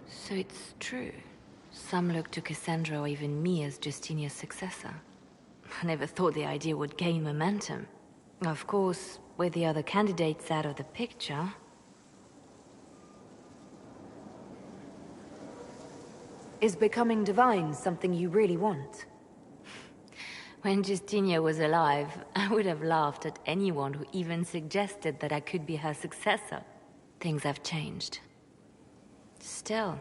[SPEAKER 3] So it's true. Some look to Cassandra or even me as Justinia's successor. I never thought the idea would gain momentum. Of course, with the other candidates out of the picture...
[SPEAKER 19] Is becoming divine something you really want?
[SPEAKER 3] When Justinia was alive, I would have laughed at anyone who even suggested that I could be her successor. Things have changed. Still,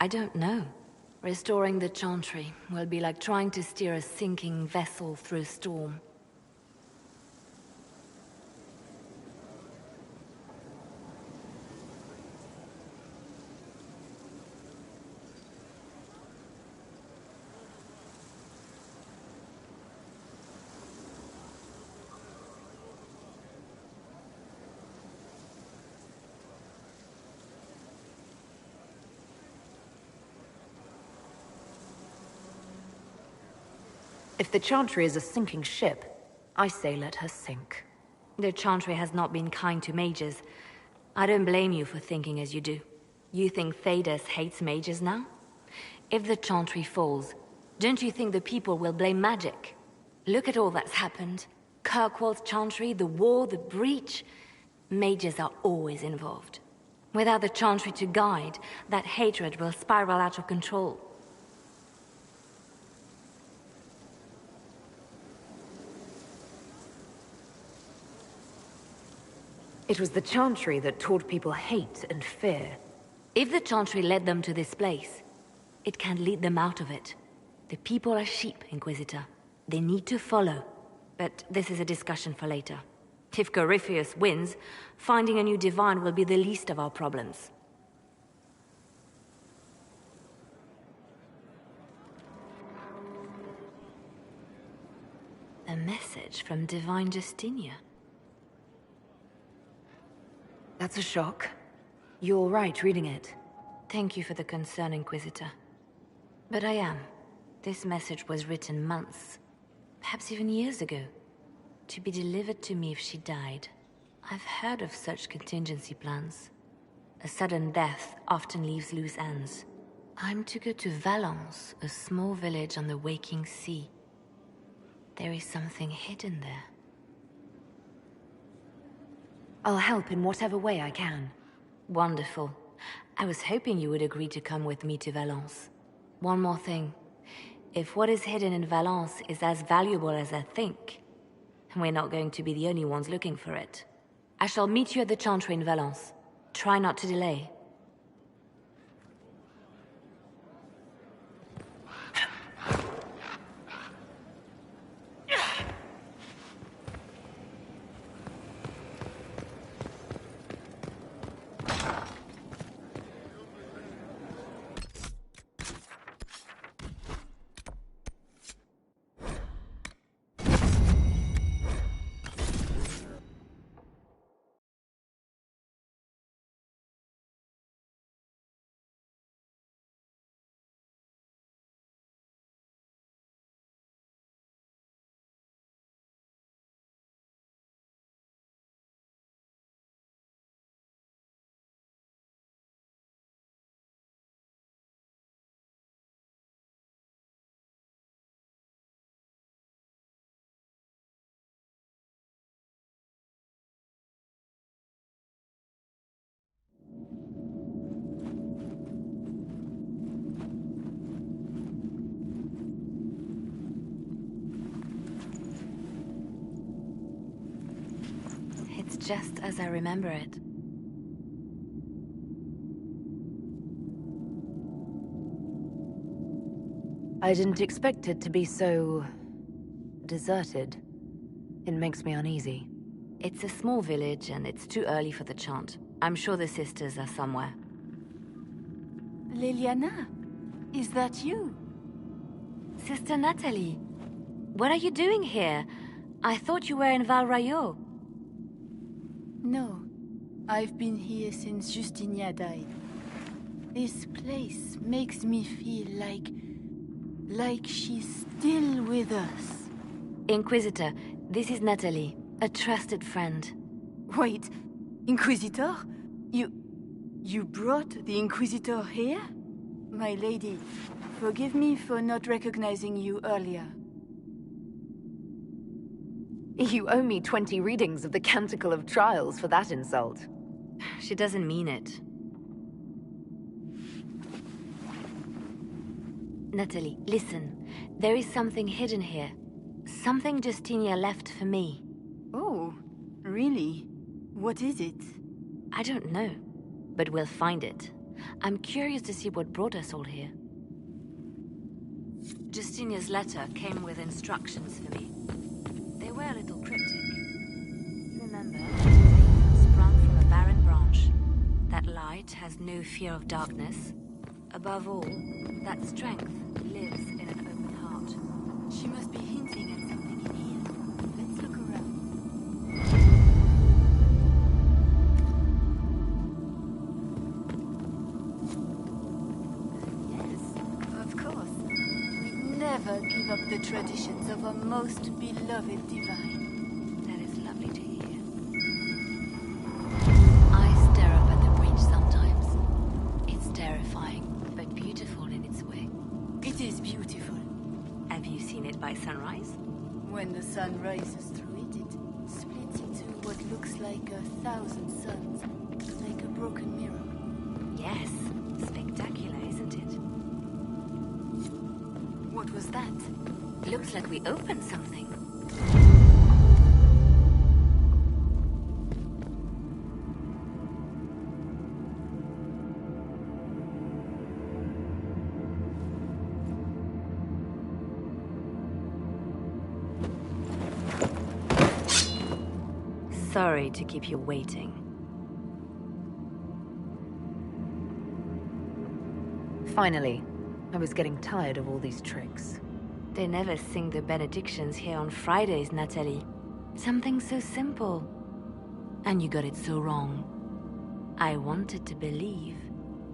[SPEAKER 3] I don't know. Restoring the Chantry will be like trying to steer a sinking vessel through a storm.
[SPEAKER 19] If the Chantry is a sinking ship, I say let her sink.
[SPEAKER 3] The Chantry has not been kind to mages. I don't blame you for thinking as you do. You think Thedas hates mages now? If the Chantry falls, don't you think the people will blame magic? Look at all that's happened. Kirkwall's Chantry, the war, the breach. Mages are always involved. Without the Chantry to guide, that hatred will spiral out of control.
[SPEAKER 19] It was the Chantry that taught people hate and fear.
[SPEAKER 3] If the Chantry led them to this place, it can lead them out of it. The people are sheep, Inquisitor. They need to follow. But this is a discussion for later. If Corypheus wins, finding a new divine will be the least of our problems. A message from Divine Justinia.
[SPEAKER 19] That's a shock. You're right reading it.
[SPEAKER 3] Thank you for the concern, Inquisitor. But I am. This message was written months, perhaps even years ago, to be delivered to me if she died. I've heard of such contingency plans. A sudden death often leaves loose ends. I'm to go to Valence, a small village on the waking sea. There is something hidden there.
[SPEAKER 19] I'll help in whatever way I can.
[SPEAKER 3] Wonderful. I was hoping you would agree to come with me to Valence. One more thing. If what is hidden in Valence is as valuable as I think, we're not going to be the only ones looking for it. I shall meet you at the Chantry in Valence. Try not to delay. just as I remember it.
[SPEAKER 19] I didn't expect it to be so... deserted. It makes me uneasy.
[SPEAKER 3] It's a small village, and it's too early for the chant. I'm sure the sisters are somewhere.
[SPEAKER 5] Liliana, is that you?
[SPEAKER 3] Sister Natalie, what are you doing here? I thought you were in Val Rayo.
[SPEAKER 5] No, I've been here since Justinia died. This place makes me feel like she's still with us.
[SPEAKER 3] Inquisitor, this is Natalie, a trusted friend.
[SPEAKER 5] Wait, Inquisitor? You brought the Inquisitor here? My lady, forgive me for not recognizing you earlier.
[SPEAKER 19] You owe me 20 readings of the Canticle of Trials for that insult.
[SPEAKER 3] She doesn't mean it. Natalie, listen. There is something hidden here. Something Justinia left for me.
[SPEAKER 5] Oh, really? What is it?
[SPEAKER 3] I don't know, but we'll find it. I'm curious to see what brought us all here. Justinia's letter came with instructions for me. They were a little cryptic. Remember, Satan sprung from a barren branch. That light has no fear of darkness. Above all, that strength lives in an open heart.
[SPEAKER 5] She must be hinting at something in here. Let's look around. Yes, of course. We never give up the traditions of a most beloved divine.
[SPEAKER 3] That is lovely to hear. I stare up at the bridge sometimes. It's terrifying, but beautiful in its way.
[SPEAKER 5] It is beautiful.
[SPEAKER 3] Have you seen it by sunrise?
[SPEAKER 5] When the sun rises through it, it splits into what looks like 1,000 suns, like a broken mirror.
[SPEAKER 3] Yes, spectacular, isn't it?
[SPEAKER 5] What was that?
[SPEAKER 3] Looks like we opened something. Sorry to keep you waiting.
[SPEAKER 19] Finally. I was getting tired of all these tricks.
[SPEAKER 3] They never sing the benedictions here on Fridays, Natalie. Something so simple. And you got it so wrong. I wanted to believe,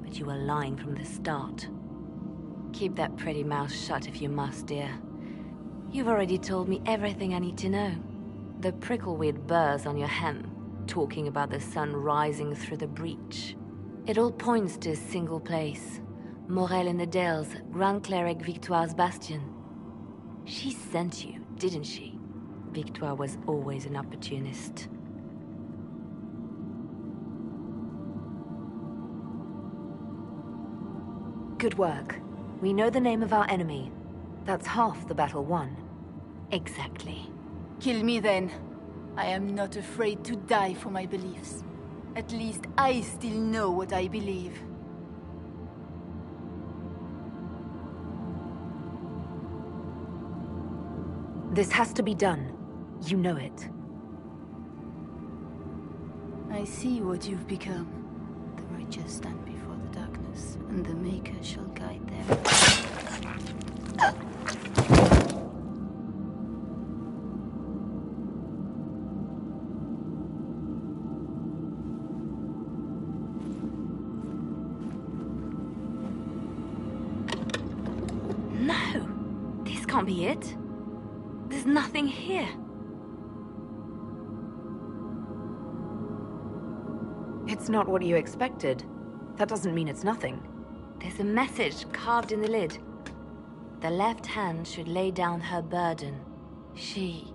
[SPEAKER 3] but you were lying from the start. Keep that pretty mouth shut if you must, dear. You've already told me everything I need to know. The prickleweed burrs on your hem, talking about the sun rising through the breach. It all points to a single place. Morel in the Dales, Grand Cleric Victoire's bastion. She sent you, didn't she? Victoire was always an opportunist.
[SPEAKER 19] Good work. We know the name of our enemy. That's half the battle won.
[SPEAKER 3] Exactly.
[SPEAKER 5] Kill me then. I am not afraid to die for my beliefs. At least I still know what I believe.
[SPEAKER 19] This has to be done. You know it.
[SPEAKER 5] I see what you've become. The righteous stand before the darkness, and the Maker shall guide them.
[SPEAKER 3] No! This can't be it. There's nothing here.
[SPEAKER 19] It's not what you expected. That doesn't mean it's nothing.
[SPEAKER 3] There's a message carved in the lid. The left hand should lay down her burden. She's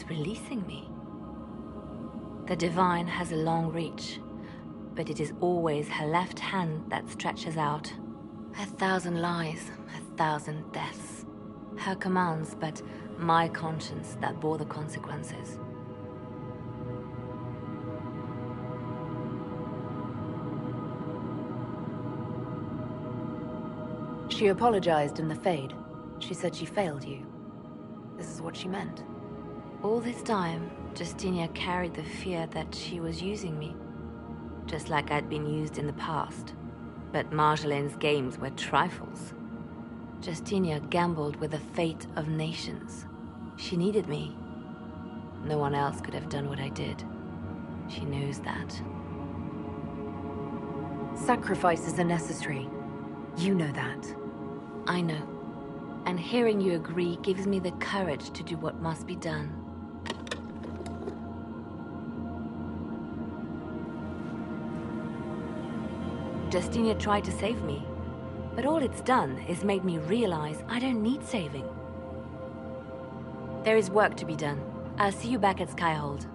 [SPEAKER 3] releasing me. The divine has a long reach, but it is always her left hand that stretches out. 1,000 lies, 1,000 deaths. Her commands, but my conscience that bore the consequences.
[SPEAKER 19] She apologized in the Fade. She said she failed you. This is what she meant.
[SPEAKER 3] All this time, Justinia carried the fear that she was using me. Just like I'd been used in the past. But Marjolaine's games were trifles. Justinia gambled with the fate of nations. She needed me. No one else could have done what I did. She knows that.
[SPEAKER 19] Sacrifices are necessary. You know that.
[SPEAKER 3] I know. And hearing you agree gives me the courage to do what must be done. Justinia tried to save me, but all it's done is made me realize I don't need saving. There is work to be done. I'll see you back at Skyhold.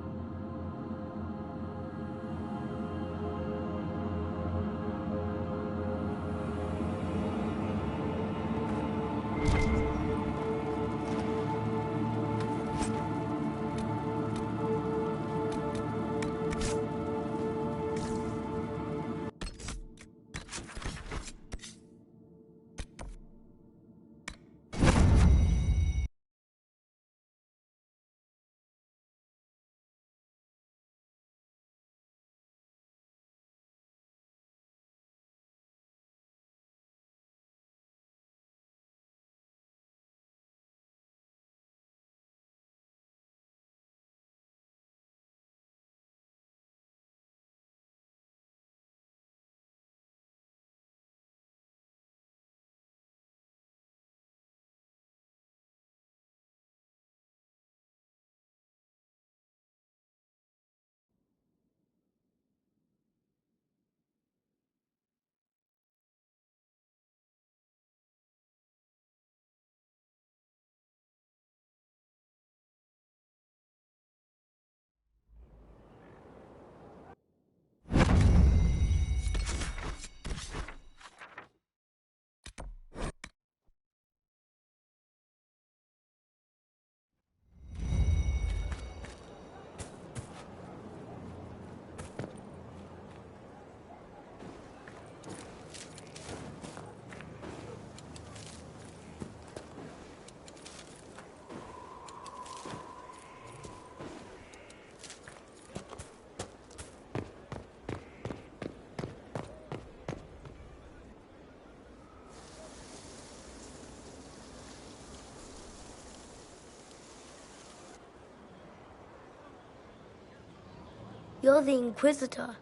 [SPEAKER 8] You're the Inquisitor.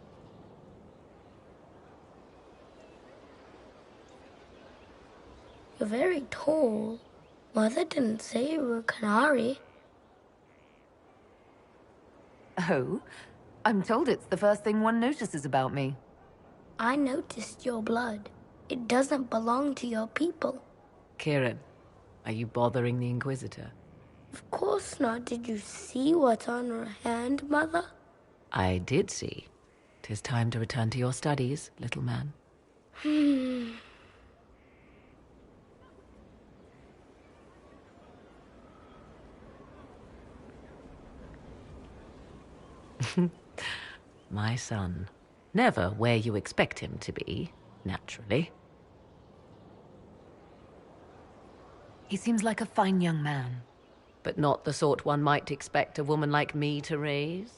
[SPEAKER 8] You're very tall. Mother didn't say you were Qunari.
[SPEAKER 19] Oh? I'm told it's the first thing one notices about me.
[SPEAKER 8] I noticed your blood. It doesn't belong to your people.
[SPEAKER 19] Kieran, are you bothering the Inquisitor?
[SPEAKER 8] Of course not. Did you see what's on her hand, Mother?
[SPEAKER 19] I did see. 'Tis time to return to your studies, little man. My son. Never where you expect him to be, naturally. He seems like a fine young man, but not the sort one might expect a woman like me to raise.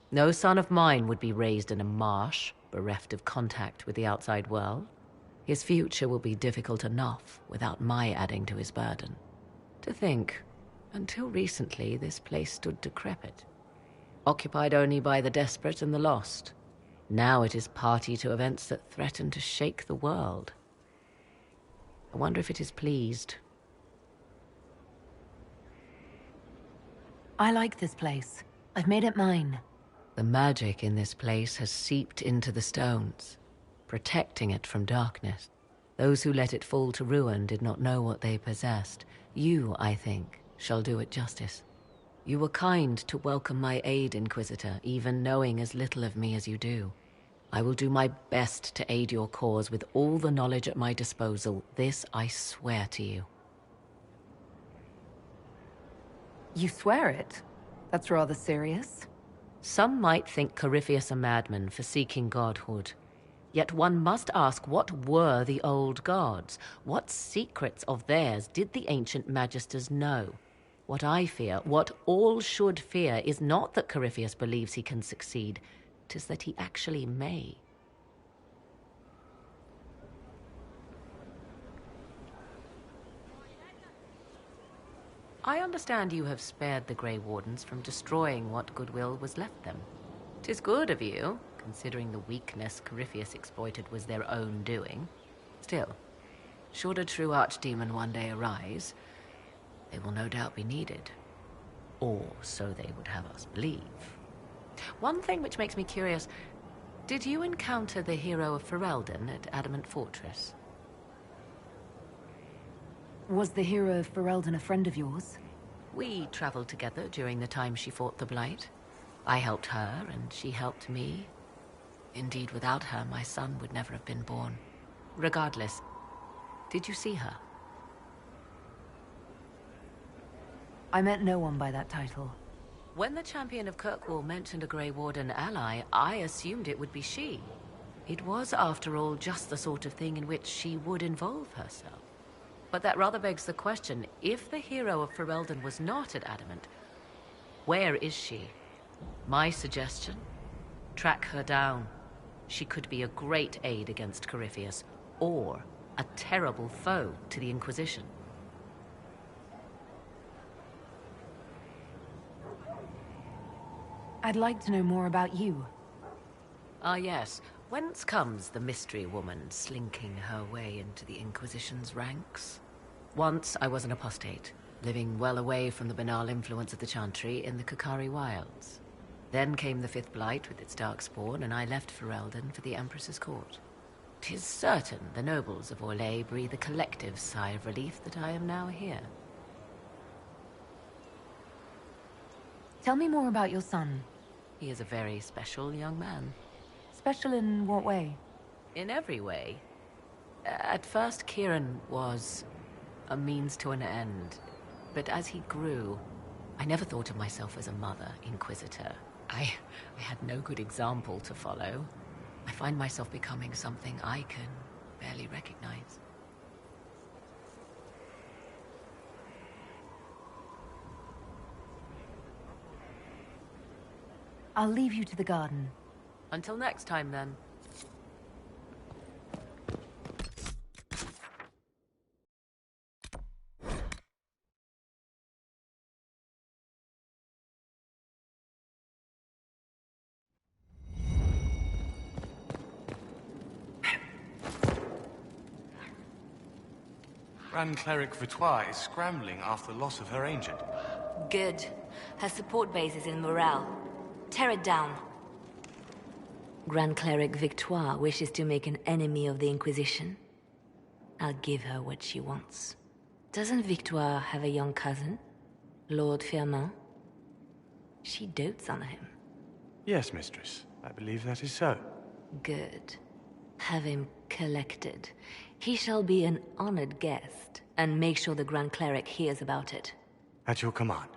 [SPEAKER 19] No son of mine would be raised in a marsh, bereft of contact with the outside world. His future will be difficult enough without my adding to his burden. To think, until recently this place stood decrepit, occupied only by the desperate and the lost. Now it is party to events that threaten to shake the world. I wonder if it is pleased. I like this place. I've made it mine. The magic in this place has seeped into the stones, protecting it from darkness. Those who let it fall to ruin did not know what they possessed. You, I think, shall do it justice. You were kind to welcome my aid, Inquisitor, even knowing as little of me as you do. I will do my best to aid your cause with all the knowledge at my disposal. This I swear to you. You swear it? That's rather serious. Some might think Corypheus a madman for seeking godhood. Yet one must ask, what were the old gods? What secrets of theirs did the ancient magisters know? What I fear, what all should fear, is not that Corypheus believes he can succeed. 'Tis that he actually may. I understand you have spared the Grey Wardens from destroying what goodwill was left them. 'Tis good of you, considering the weakness Corypheus exploited was their own doing. Still, should a true archdemon one day arise, they will no doubt be needed. Or so they would have us believe. One thing which makes me curious, did you encounter the hero of Ferelden at Adamant Fortress?
[SPEAKER 12] Was the hero of Ferelden a friend of yours?
[SPEAKER 19] We traveled together during the time she fought the Blight. I helped her, and she helped me. Indeed, without her, my son would never have been born. Regardless, did you see her?
[SPEAKER 12] I met no one by that title.
[SPEAKER 19] When the champion of Kirkwall mentioned a Grey Warden ally, I assumed it would be she. It was, after all, just the sort of thing in which she would involve herself. But that rather begs the question, if the hero of Ferelden was not at Adamant, where is she? My suggestion? Track her down. She could be a great aid against Corypheus, or a terrible foe to the Inquisition.
[SPEAKER 12] I'd like to know more about you.
[SPEAKER 19] Ah, yes. Whence comes the mystery woman slinking her way into the Inquisition's ranks? Once I was an apostate, living well away from the banal influence of the Chantry in the Qunari wilds. Then came the Fifth Blight with its darkspawn, and I left Ferelden for the Empress's court. 'Tis certain the nobles of Orlais breathe a collective sigh of relief that I am now here.
[SPEAKER 12] Tell me more about your son.
[SPEAKER 19] He is a very special young man.
[SPEAKER 12] Special in what way?
[SPEAKER 19] In every way. At first, Kieran was a means to an end. But as he grew, I never thought of myself as a mother inquisitor. I had no good example to follow. I find myself becoming something I can barely recognize.
[SPEAKER 12] I'll leave you to the garden.
[SPEAKER 19] Until next time, then.
[SPEAKER 13] Grand Cleric Vitois is scrambling after the loss of her agent.
[SPEAKER 3] Good. Her support base is in Morale. Tear it down. Grand Cleric Victoire wishes to make an enemy of the Inquisition. I'll give her what she wants. Doesn't Victoire have a young cousin? Lord Firmin? She dotes on him.
[SPEAKER 13] Yes, mistress. I believe that is so.
[SPEAKER 3] Good. Have him collected. He shall be an honored guest, and make sure the Grand Cleric hears about it.
[SPEAKER 13] At your command.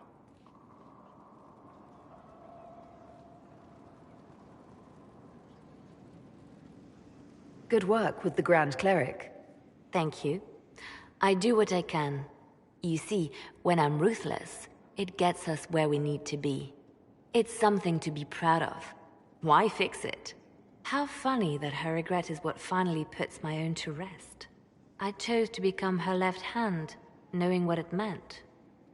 [SPEAKER 12] Good work with the Grand Cleric.
[SPEAKER 3] Thank you. I do what I can. You see, when I'm ruthless, it gets us where we need to be. It's something to be proud of. Why fix it? How funny that her regret is what finally puts my own to rest. I chose to become her left hand, knowing what it meant.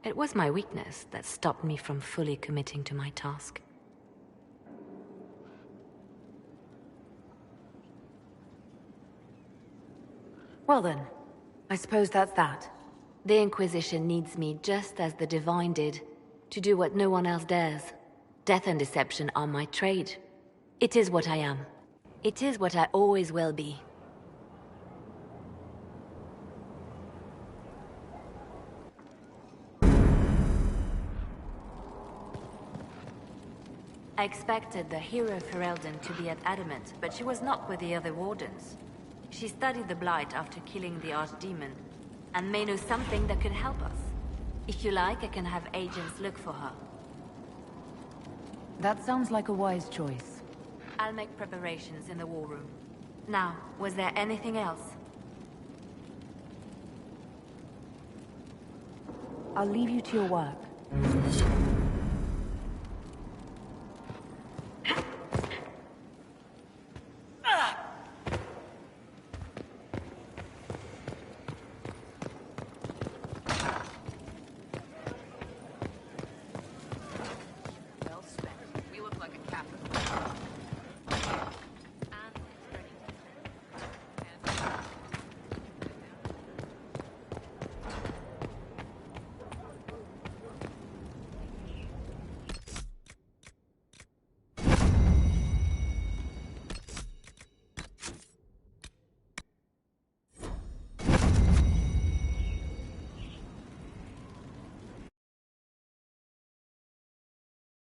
[SPEAKER 3] It was my weakness that stopped me from fully committing to my task.
[SPEAKER 12] Well then, I suppose that's that.
[SPEAKER 3] The Inquisition needs me just as the Divine did, to do what no one else dares. Death and deception are my trade. It is what I am. It is what I always will be. I expected the hero Ferelden to be at Adamant, but she was not with the other Wardens. She studied the Blight after killing the Archdemon, and may know something that could help us. If you like, I can have agents look for her.
[SPEAKER 12] That sounds like a wise choice.
[SPEAKER 3] I'll make preparations in the war room. Now, was there anything else?
[SPEAKER 12] I'll leave you to your work.